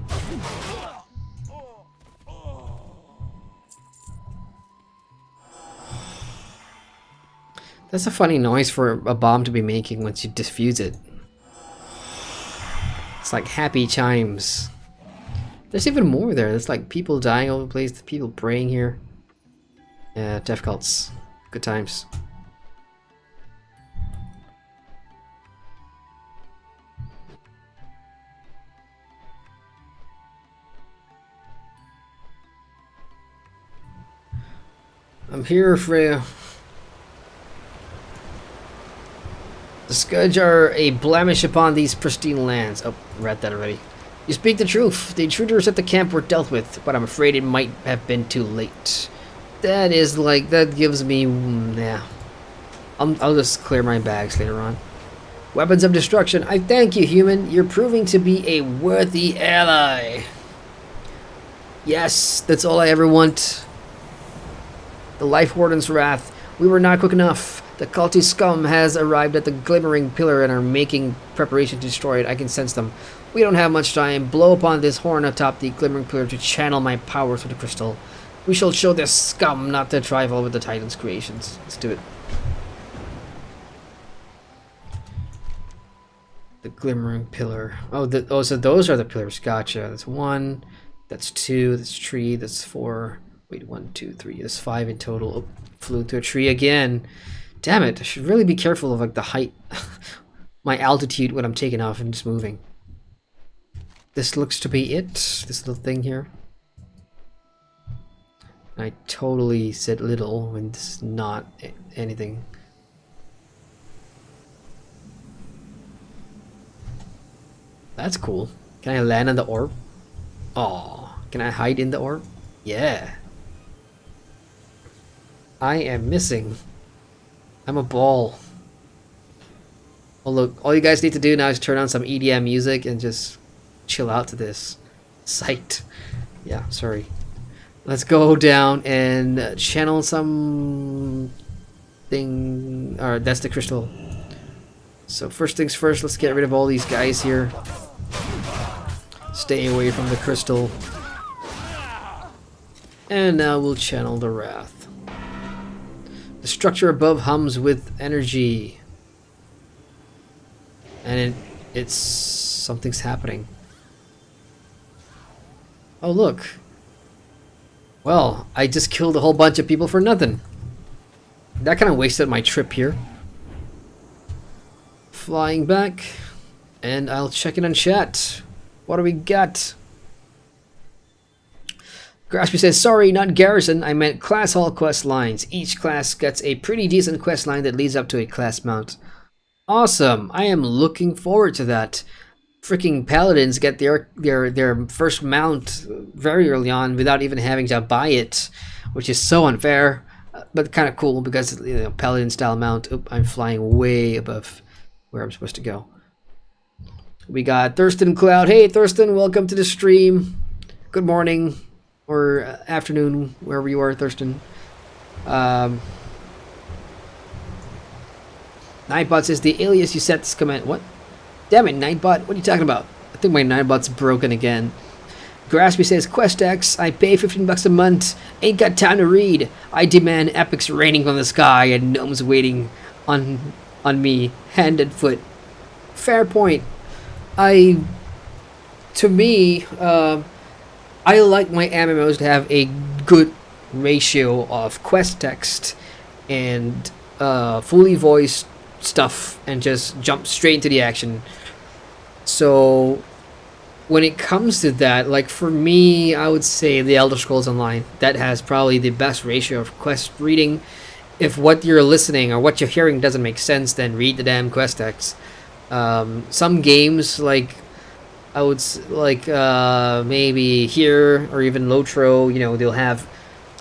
That's a funny noise for a bomb to be making once you defuse it. It's like happy chimes. There's even more there. There's like people dying all over the place, people praying here. Yeah, death cults. Good times. I'm here, Freya. The Scourge are a blemish upon these pristine lands. Oh, read that already. You speak the truth. The intruders at the camp were dealt with, but I'm afraid it might have been too late. That is like, that gives me, yeah. I'll just clear my bags later on. Weapons of destruction. I thank you, human. You're proving to be a worthy ally. Yes, that's all I ever want. The Life Warden's wrath. We were not quick enough. The culty scum has arrived at the glimmering pillar and are making preparation to destroy it. I can sense them. We don't have much time. Blow upon this horn atop the glimmering pillar to channel my power through the crystal. We shall show this scum not to trifle with the Titan's creations. Let's do it. The glimmering pillar. Oh, so those are the pillars. Gotcha. That's 1. That's 2. That's 3. That's 4. Wait, 1, 2, 3. That's 5 in total. Oh, flew to a tree again. Damn it! I should really be careful of like the height, my altitude when I'm taking off and just moving. This looks to be it. This little thing here. I totally said little when this is not anything. That's cool. Can I land on the orb? Oh, can I hide in the orb? Yeah. I am missing. I'm a ball. Oh look, all you guys need to do now is turn on some EDM music and just chill out to this. Psyched. Yeah, sorry. Let's go down and channel some thing. Alright, that's the crystal. So first things first, let's get rid of all these guys here. Stay away from the crystal. And now we'll channel the wrath. The structure above hums with energy. And it's something's happening. Oh look. Well, I just killed a whole bunch of people for nothing. That kind of wasted my trip here. Flying back. And I'll check in on chat. What do we got? Graspy says, sorry, not garrison, I meant class hall quest lines. Each class gets a pretty decent quest line that leads up to a class mount. Awesome, I am looking forward to that. freaking paladins get their first mount very early on without even having to buy it, which is so unfair, but kind of cool because, you know, paladin style mount. Oop, I'm flying way above where I'm supposed to go. We got Thurston Cloud. Hey Thurston, welcome to the stream. Good morning or afternoon, wherever you are, Thurston. Nightbot says the alias you set this comment. What? Damn it, Nightbot. What are you talking about? I think my Nightbot's broken again. Graspy says, QuestX, I pay 15 bucks a month. Ain't got time to read. I demand epics raining from the sky and gnomes waiting on me, hand and foot. Fair point. To me, I like my MMOs to have a good ratio of quest text and fully voiced stuff and just jump straight into the action. So when it comes to that, like for me, I would say the Elder Scrolls Online, that has probably the best ratio of quest reading. If what you're listening or what you're hearing doesn't make sense, then read the damn quest text. Some games like maybe here or even Lotro, you know, they'll have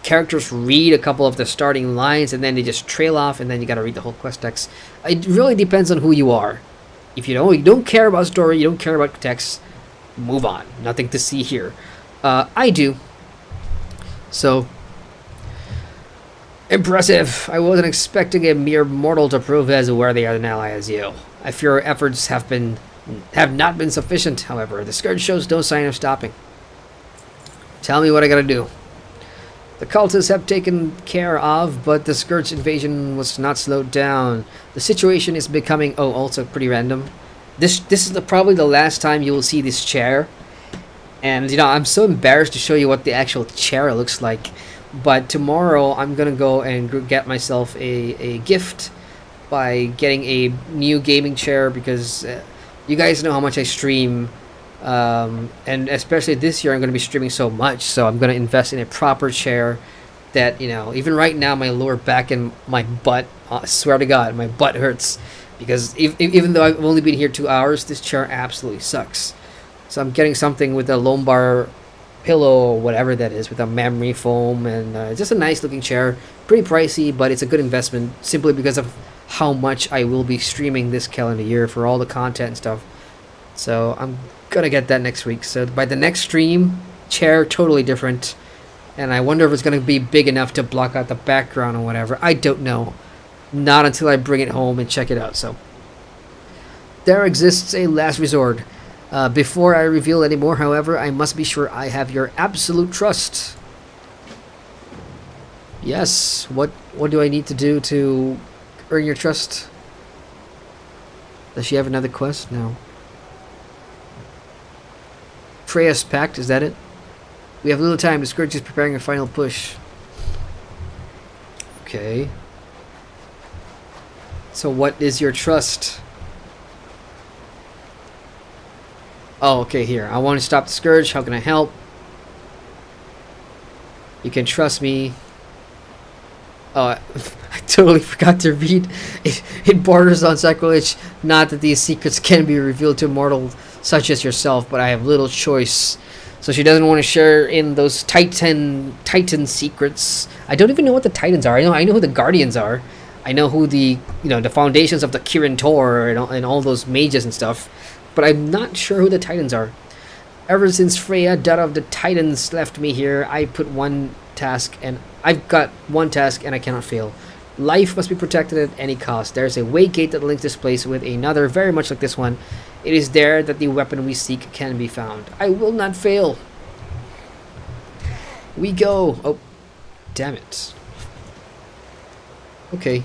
characters read a couple of the starting lines and then they just trail off and then you gotta read the whole quest text. It really depends on who you are. If you don't care about story, you don't care about text, move on. Nothing to see here. I do. So impressive. I wasn't expecting a mere mortal to prove as worthy an ally as you. I fear your efforts have not been sufficient, however. The Scourge shows no sign of stopping. Tell me what I gotta do. The cultists have taken care of, but the Scourge invasion was not slowed down. The situation is becoming, also pretty random. This is probably the last time you will see this chair. And, you know, I'm so embarrassed to show you what the actual chair looks like. But tomorrow, I'm gonna go and get myself a gift by getting a new gaming chair because you guys know how much I stream. And especially this year I'm going to be streaming so much, so I'm going to invest in a proper chair that, you know, even right now my lower back and my butt, I swear to God, my butt hurts because even though I've only been here 2 hours, this chair absolutely sucks. So I'm getting something with a lumbar pillow or whatever that is with a memory foam and just a nice looking chair. Pretty pricey, but it's a good investment simply because of how much I will be streaming this calendar year for all the content and stuff. So I'm gonna get that next week. So by the next stream, chair totally different, and I wonder if it's gonna be big enough to block out the background or whatever. I don't know. Not until I bring it home and check it out. So there exists a last resort. Before I reveal any more, however, I must be sure I have your absolute trust. Yes. What do I need to do to earn your trust? Does she have another quest? No. Freya's Pact, is that it? We have little time. The Scourge is preparing a final push. Okay. So what is your trust? Oh, okay, here. I want to stop the Scourge. How can I help? You can trust me. Oh, I totally forgot to read. It borders on sacrilege. Not that these secrets can be revealed to mortals such as yourself, but I have little choice. So she doesn't want to share in those Titan secrets. I don't even know what the Titans are. I know who the Guardians are. I know who the foundations of the Kirin Tor and all those mages and stuff. But I'm not sure who the Titans are. Ever since Freya, daughter of the Titans, left me here, I've got one task and I cannot fail. Life must be protected at any cost. There's a waygate that links this place with another very much like this one. It is there that the weapon we seek can be found. I will not fail. We go. Oh, damn it. Okay.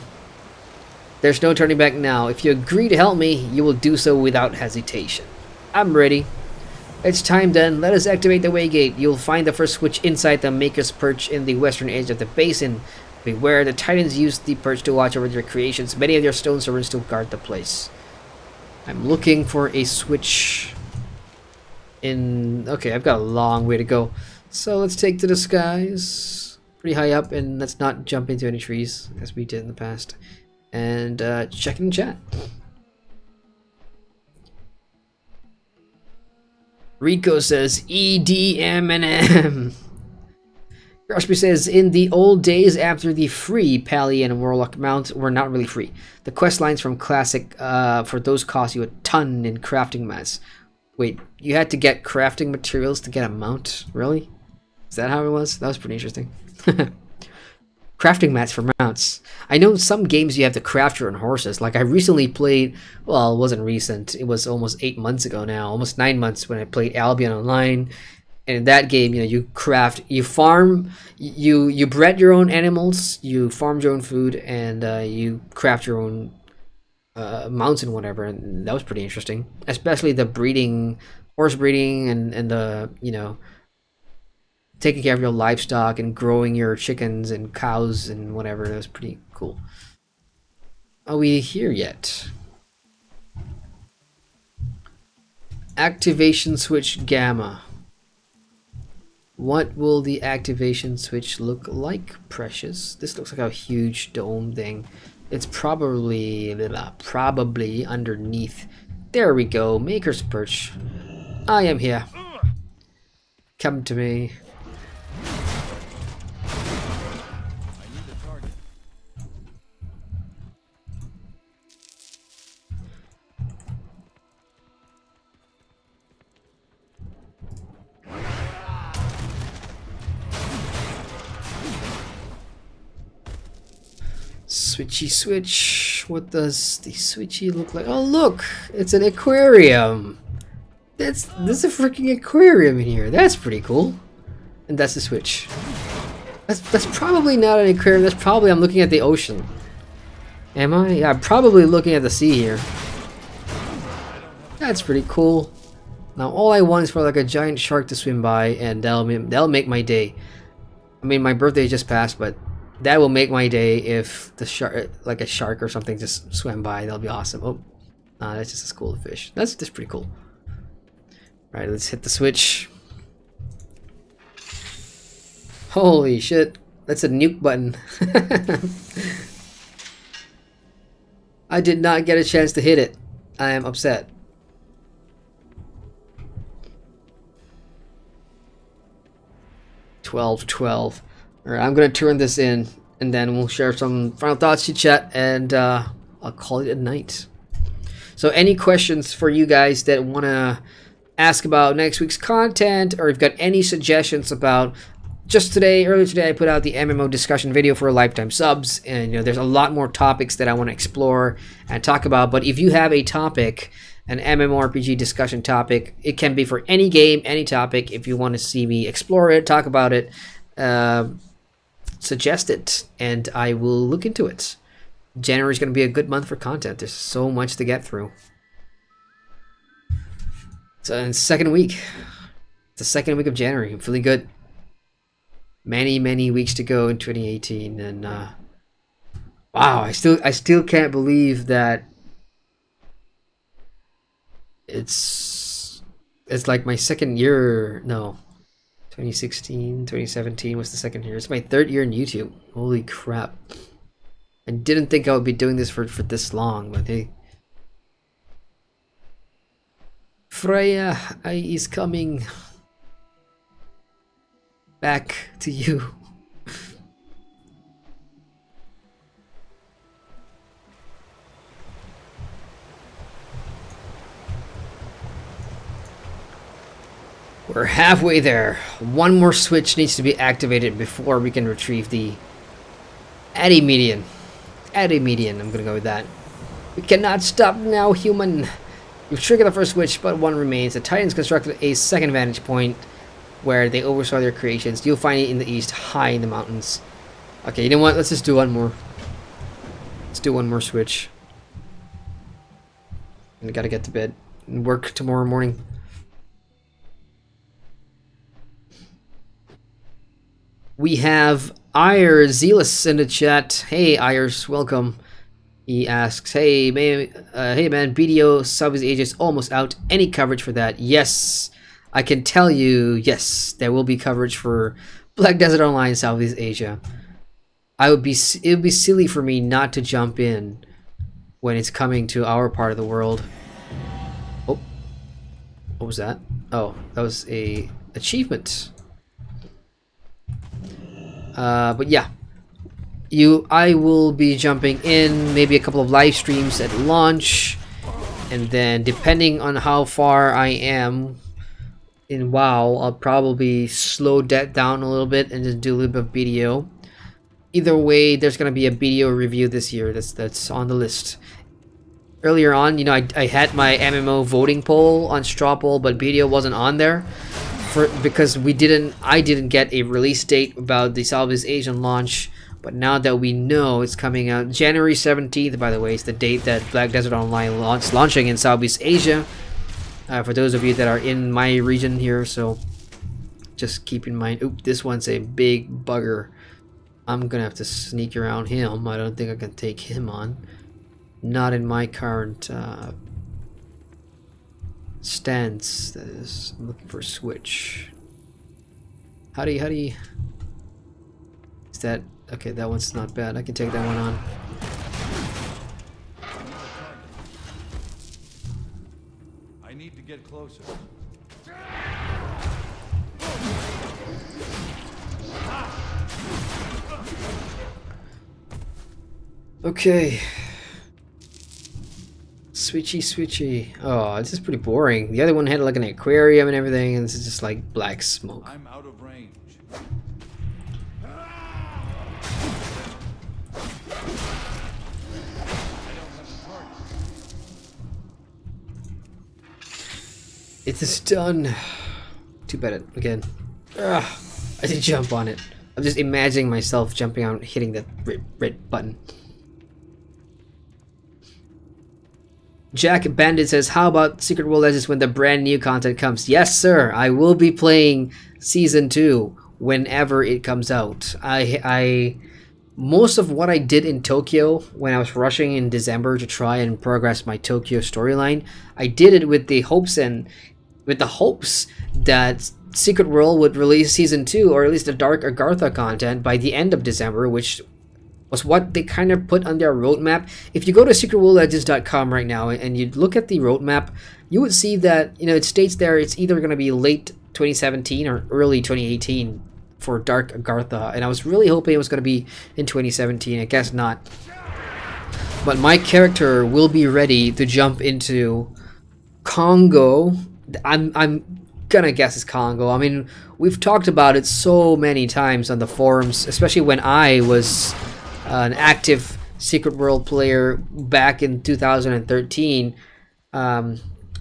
There's no turning back now. If you agree to help me, you will do so without hesitation. I'm ready. It's time then. Let us activate the waygate. You'll find the first switch inside the Maker's Perch in the western edge of the basin. Beware, the Titans use the perch to watch over their creations. Many of their stone servants to guard the place. I'm looking for a switch in... Okay, I've got a long way to go. So let's take to the skies. Pretty high up, and let's not jump into any trees, as we did in the past. And check in chat. Rico says EDM&M. Crosby says, in the old days after the free Pally and Warlock mounts were not really free. The quest lines from Classic for those cost you a ton in crafting mats. Wait, you had to get crafting materials to get a mount? Really? Is that how it was? That was pretty interesting. Crafting mats for mounts. I know some games you have to craft your own horses. Like I recently played, well, it wasn't recent. It was almost 8 months ago now, almost 9 months when I played Albion Online. And in that game, you know, you craft, you farm, you bred your own animals, you farmed your own food, and you craft your own mounts and whatever. And that was pretty interesting, especially the breeding, horse breeding, and the, you know, taking care of your livestock and growing your chickens and cows and whatever. That was pretty cool. Are we here yet? Activation switch gamma. What will the activation switch look like, Precious? This looks like a huge dome thing. It's probably underneath. There we go. Maker's Perch. I am here. Come to me. Switchy switch. What does the switchy look like? Oh look! It's an aquarium! There's a freaking aquarium in here. That's pretty cool. And that's the switch. That's probably not an aquarium. That's probably, I'm looking at the ocean. Am I? Yeah, I'm probably looking at the sea here. That's pretty cool. Now all I want is for like a giant shark to swim by, and that'll make my day. I mean, my birthday just passed, but that will make my day if the shark, like a shark or something, just swam by. That'll be awesome. Oh, nah, that's just a school of fish. That's pretty cool. All right, let's hit the switch. Holy shit, that's a nuke button. I did not get a chance to hit it. I am upset. $12. Alright, I'm gonna turn this in, and then we'll share some final thoughts, chit-chat, and I'll call it a night. So any questions for you guys that want to ask about next week's content, or if you've got any suggestions about earlier today I put out the MMO discussion video for lifetime subs, and you know, there's a lot more topics that I want to explore and talk about. But if you have a topic, an MMORPG discussion topic, it can be for any game, any topic. If you want to see me explore it, talk about it, suggest it, and I will look into it. January is going to be a good month for content. There's so much to get through. So it's second week. It's the second week of January. I'm feeling good. Many weeks to go in 2018, and wow, I still can't believe that it's like my second year. No, 2016, 2017 was the second year. It's my third year in YouTube. Holy crap. I didn't think I would be doing this for this long, but hey. Freya, I is coming back to you. We're halfway there. One more switch needs to be activated before we can retrieve the Adimedian. Adimedian, I'm gonna go with that. We cannot stop now, human. You've triggered the first switch, but one remains. The Titans constructed a second vantage point where they oversaw their creations. You'll find it in the east, high in the mountains. Okay, you know what? Let's just do one more. Let's do one more switch. And I gotta get to bed and work tomorrow morning. We have Ire Zealous in the chat. Hey, Ires, welcome. He asks, hey man, BDO Southeast Asia is almost out. Any coverage for that? Yes, I can tell you, yes, there will be coverage for Black Desert Online Southeast Asia. It would be silly for me not to jump in when it's coming to our part of the world. Oh, What was that? Oh, that was a achievement. But yeah, I will be jumping in maybe a couple of live streams at launch, and then depending on how far I am in WoW, I'll probably slow that down a little bit and just do a little bit of video. Either way, there's gonna be a video review this year. That's on the list. Earlier on, you know, I had my MMO voting poll on straw poll, but video wasn't on there because I didn't get a release date about the Southeast Asian launch. But now that we know it's coming out, January 17th, by the way, is the date that Black Desert Online launching in Southeast Asia. For those of you that are in my region here, so just keep in mind. Oop, this one's a big bugger. I'm gonna have to sneak around him. I don't think I can take him on. Not in my current stance. That is, I'm looking for a switch. How do you? Is that okay? That one's not bad. I can take that one on. I need to get closer. Okay. Switchy. Oh, this is pretty boring. The other one had like an aquarium and everything, and this is just like black smoke. I'm out of range. It is done. Too bad again. Ugh, I did jump on it. I'm just imagining myself jumping out, hitting that red button. Jack Bandit says, how about Secret World Legends when the brand new content comes? Yes, sir. I will be playing Season 2 whenever it comes out. Most of what I did in Tokyo when I was rushing in December to try and progress my Tokyo storyline, I did it with the hopes that Secret World would release Season 2, or at least the Dark Agartha content, by the end of December, which was what they kind of put on their roadmap. If you go to secretworldlegends.com right now and you look at the roadmap, you would see that, you know, it states there it's either going to be late 2017 or early 2018 for Dark Agartha, and I was really hoping it was going to be in 2017. I guess not. But my character will be ready to jump into Congo. I'm gonna guess it's Congo. I mean, we've talked about it so many times on the forums, especially when I was an active Secret World player back in 2013.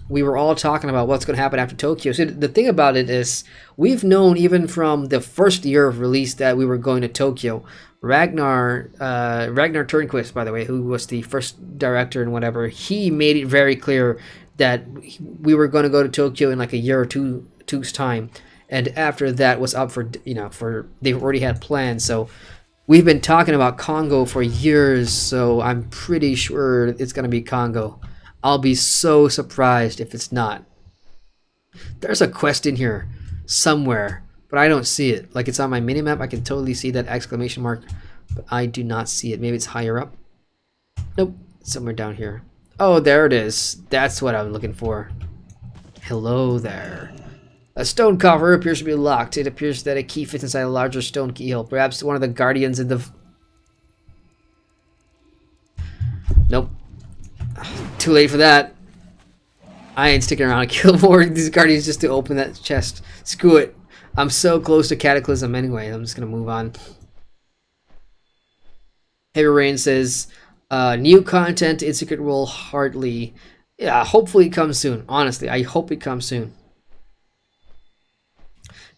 We were all talking about what's going to happen after Tokyo. So the thing about it is, we've known even from the first year of release that we were going to Tokyo. Ragnar Turnquist, by the way, who was the first director and whatever, he made it very clear that we were going to go to Tokyo in like a year or two's time. And after that was up for, you know, they've already had plans. So we've been talking about Congo for years, so I'm pretty sure it's going to be Congo. I'll be so surprised if it's not. There's a quest in here somewhere, but I don't see it. Like, it's on my minimap. I can totally see that exclamation mark, but I do not see it. Maybe it's higher up. Nope, it's somewhere down here. Oh, there it is. That's what I'm looking for. Hello there. A stone cover appears to be locked. It appears that a key fits inside a larger stone keyhole. Perhaps one of the guardians in the... Nope. Too late for that. I ain't sticking around to kill more of these guardians just to open that chest. Screw it. I'm so close to Cataclysm anyway. I'm just gonna move on. Heavy Rain says, new content in Secret World hardly. Yeah, hopefully it comes soon. Honestly, I hope it comes soon.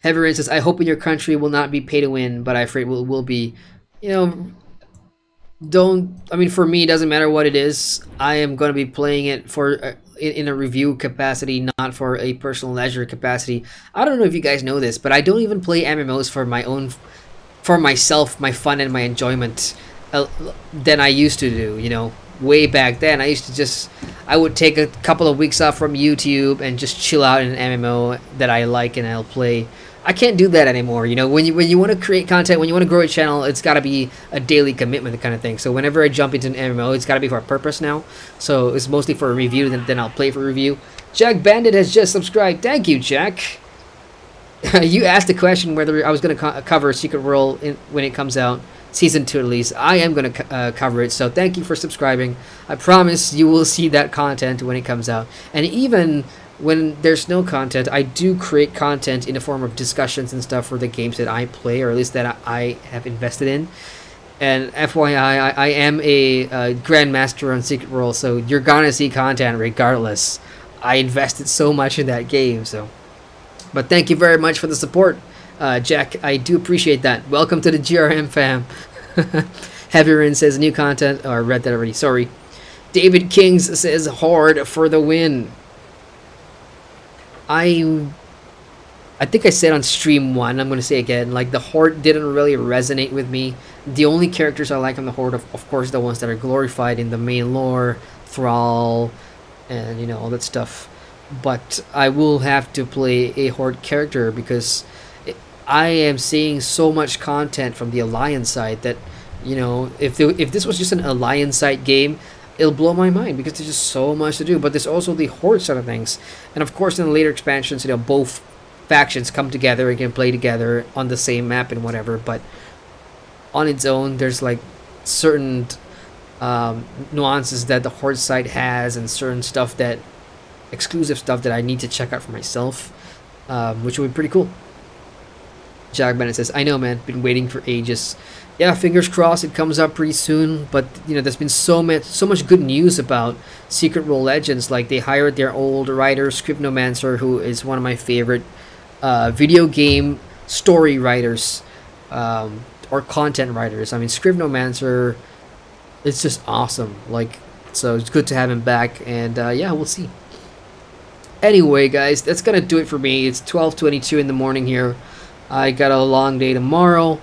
Heavy Rain says, I hope in your country will not be pay to win, but I afraid will be. You know, I mean, for me, it doesn't matter what it is. I am going to be playing it for in a review capacity, not for a personal leisure capacity. I don't know if you guys know this, but I don't even play MMOs for myself, my fun and my enjoyment than I used to do, you know. Way back then, I would take a couple of weeks off from YouTube and just chill out in an MMO that I like and I'll play. I can't do that anymore. You know, when you want to create content, when you want to grow a channel, it's got to be a daily commitment kind of thing. So whenever I jump into an MMO, it's got to be for a purpose now. So it's mostly for a review, then I'll play for review. Jack Bandit has just subscribed. Thank you, Jack. You asked the question whether I was going to cover Secret World when it comes out. Season 2 at least. I am going to cover it, so thank you for subscribing. I promise you will see that content when it comes out. And even when there's no content, I do create content in the form of discussions and stuff for the games that I play, or at least that I have invested in. And FYI, I am a Grandmaster on Secret World, so you're gonna see content regardless. I invested so much in that game, so. But thank you very much for the support. Jack, I do appreciate that. Welcome to the GRM fam. Heavy says new content. Oh, I read that already. Sorry. David Kings says Horde for the win. I think I said on stream 1, I'm going to say again, like the Horde didn't really resonate with me. The only characters I like on the Horde, of course, the ones that are glorified in the main lore, Thrall, and you know, all that stuff. But I will have to play a Horde character because I am seeing so much content from the Alliance side that, you know, if this was just an Alliance side game, it'll blow my mind because there's just so much to do. But there's also the Horde side of things, and of course in the later expansions, you know, both factions come together and can play together on the same map and whatever. But on its own, there's like certain nuances that the Horde side has, and certain stuff that exclusive stuff that I need to check out for myself, which would be pretty cool. Jack Bennett says, I know, man, been waiting for ages. Yeah, fingers crossed it comes out pretty soon. But you know, there's been so much good news about Secret World Legends. Like they hired their old writer Scribnomancer, who is one of my favorite video game story writers or content writers. I mean, Scribnomancer, it's just awesome. Like, so it's good to have him back. And yeah, we'll see. Anyway, guys, that's gonna do it for me. It's 12:22 in the morning here. I got a long day tomorrow.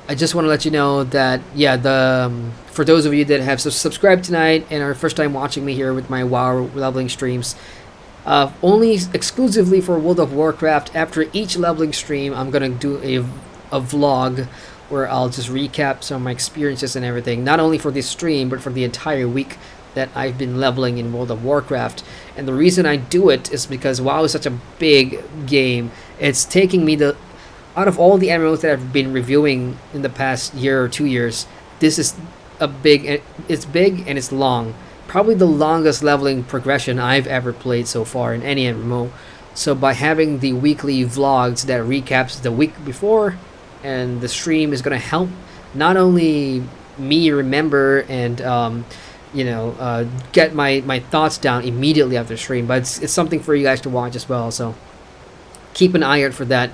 I just want to let you know that, yeah, for those of you that have subscribed tonight and are first time watching me here with my WoW leveling streams, only exclusively for World of Warcraft, after each leveling stream, I'm going to do a vlog where I'll just recap some of my experiences and everything, not only for this stream, but for the entire week that I've been leveling in World of Warcraft. And the reason I do it is because WoW is such a big game. It's taking me out of all the MMOs that I've been reviewing in the past year or 2 years, this is it's big and it's long. Probably the longest leveling progression I've ever played so far in any MMO. So by having the weekly vlogs that recaps the week before, and the stream is going to help not only me remember and you know, get my thoughts down immediately after the stream, but it's something for you guys to watch as well. So keep an eye out for that.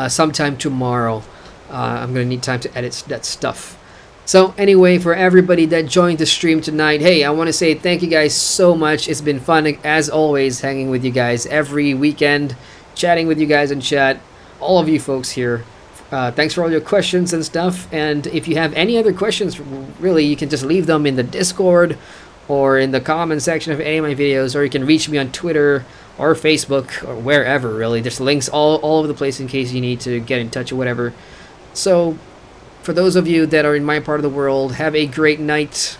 Sometime tomorrow. I'm gonna need time to edit that stuff. So anyway, for everybody that joined the stream tonight, hey, I want to say thank you guys so much. It's been fun as always hanging with you guys every weekend, chatting with you guys in chat, all of you folks here. Thanks for all your questions and stuff. And if you have any other questions, really, you can just leave them in the Discord or in the comment section of any of my videos, or you can reach me on Twitter or Facebook or wherever. Really, there's links all over the place in case you need to get in touch or whatever. So for those of you that are in my part of the world, have a great night,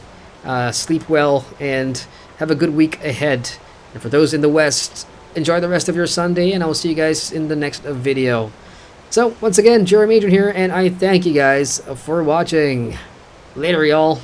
sleep well, and have a good week ahead. And for those in the West, enjoy the rest of your Sunday, and I will see you guys in the next video. So once again, Adrian here, and I thank you guys for watching. Later, y'all.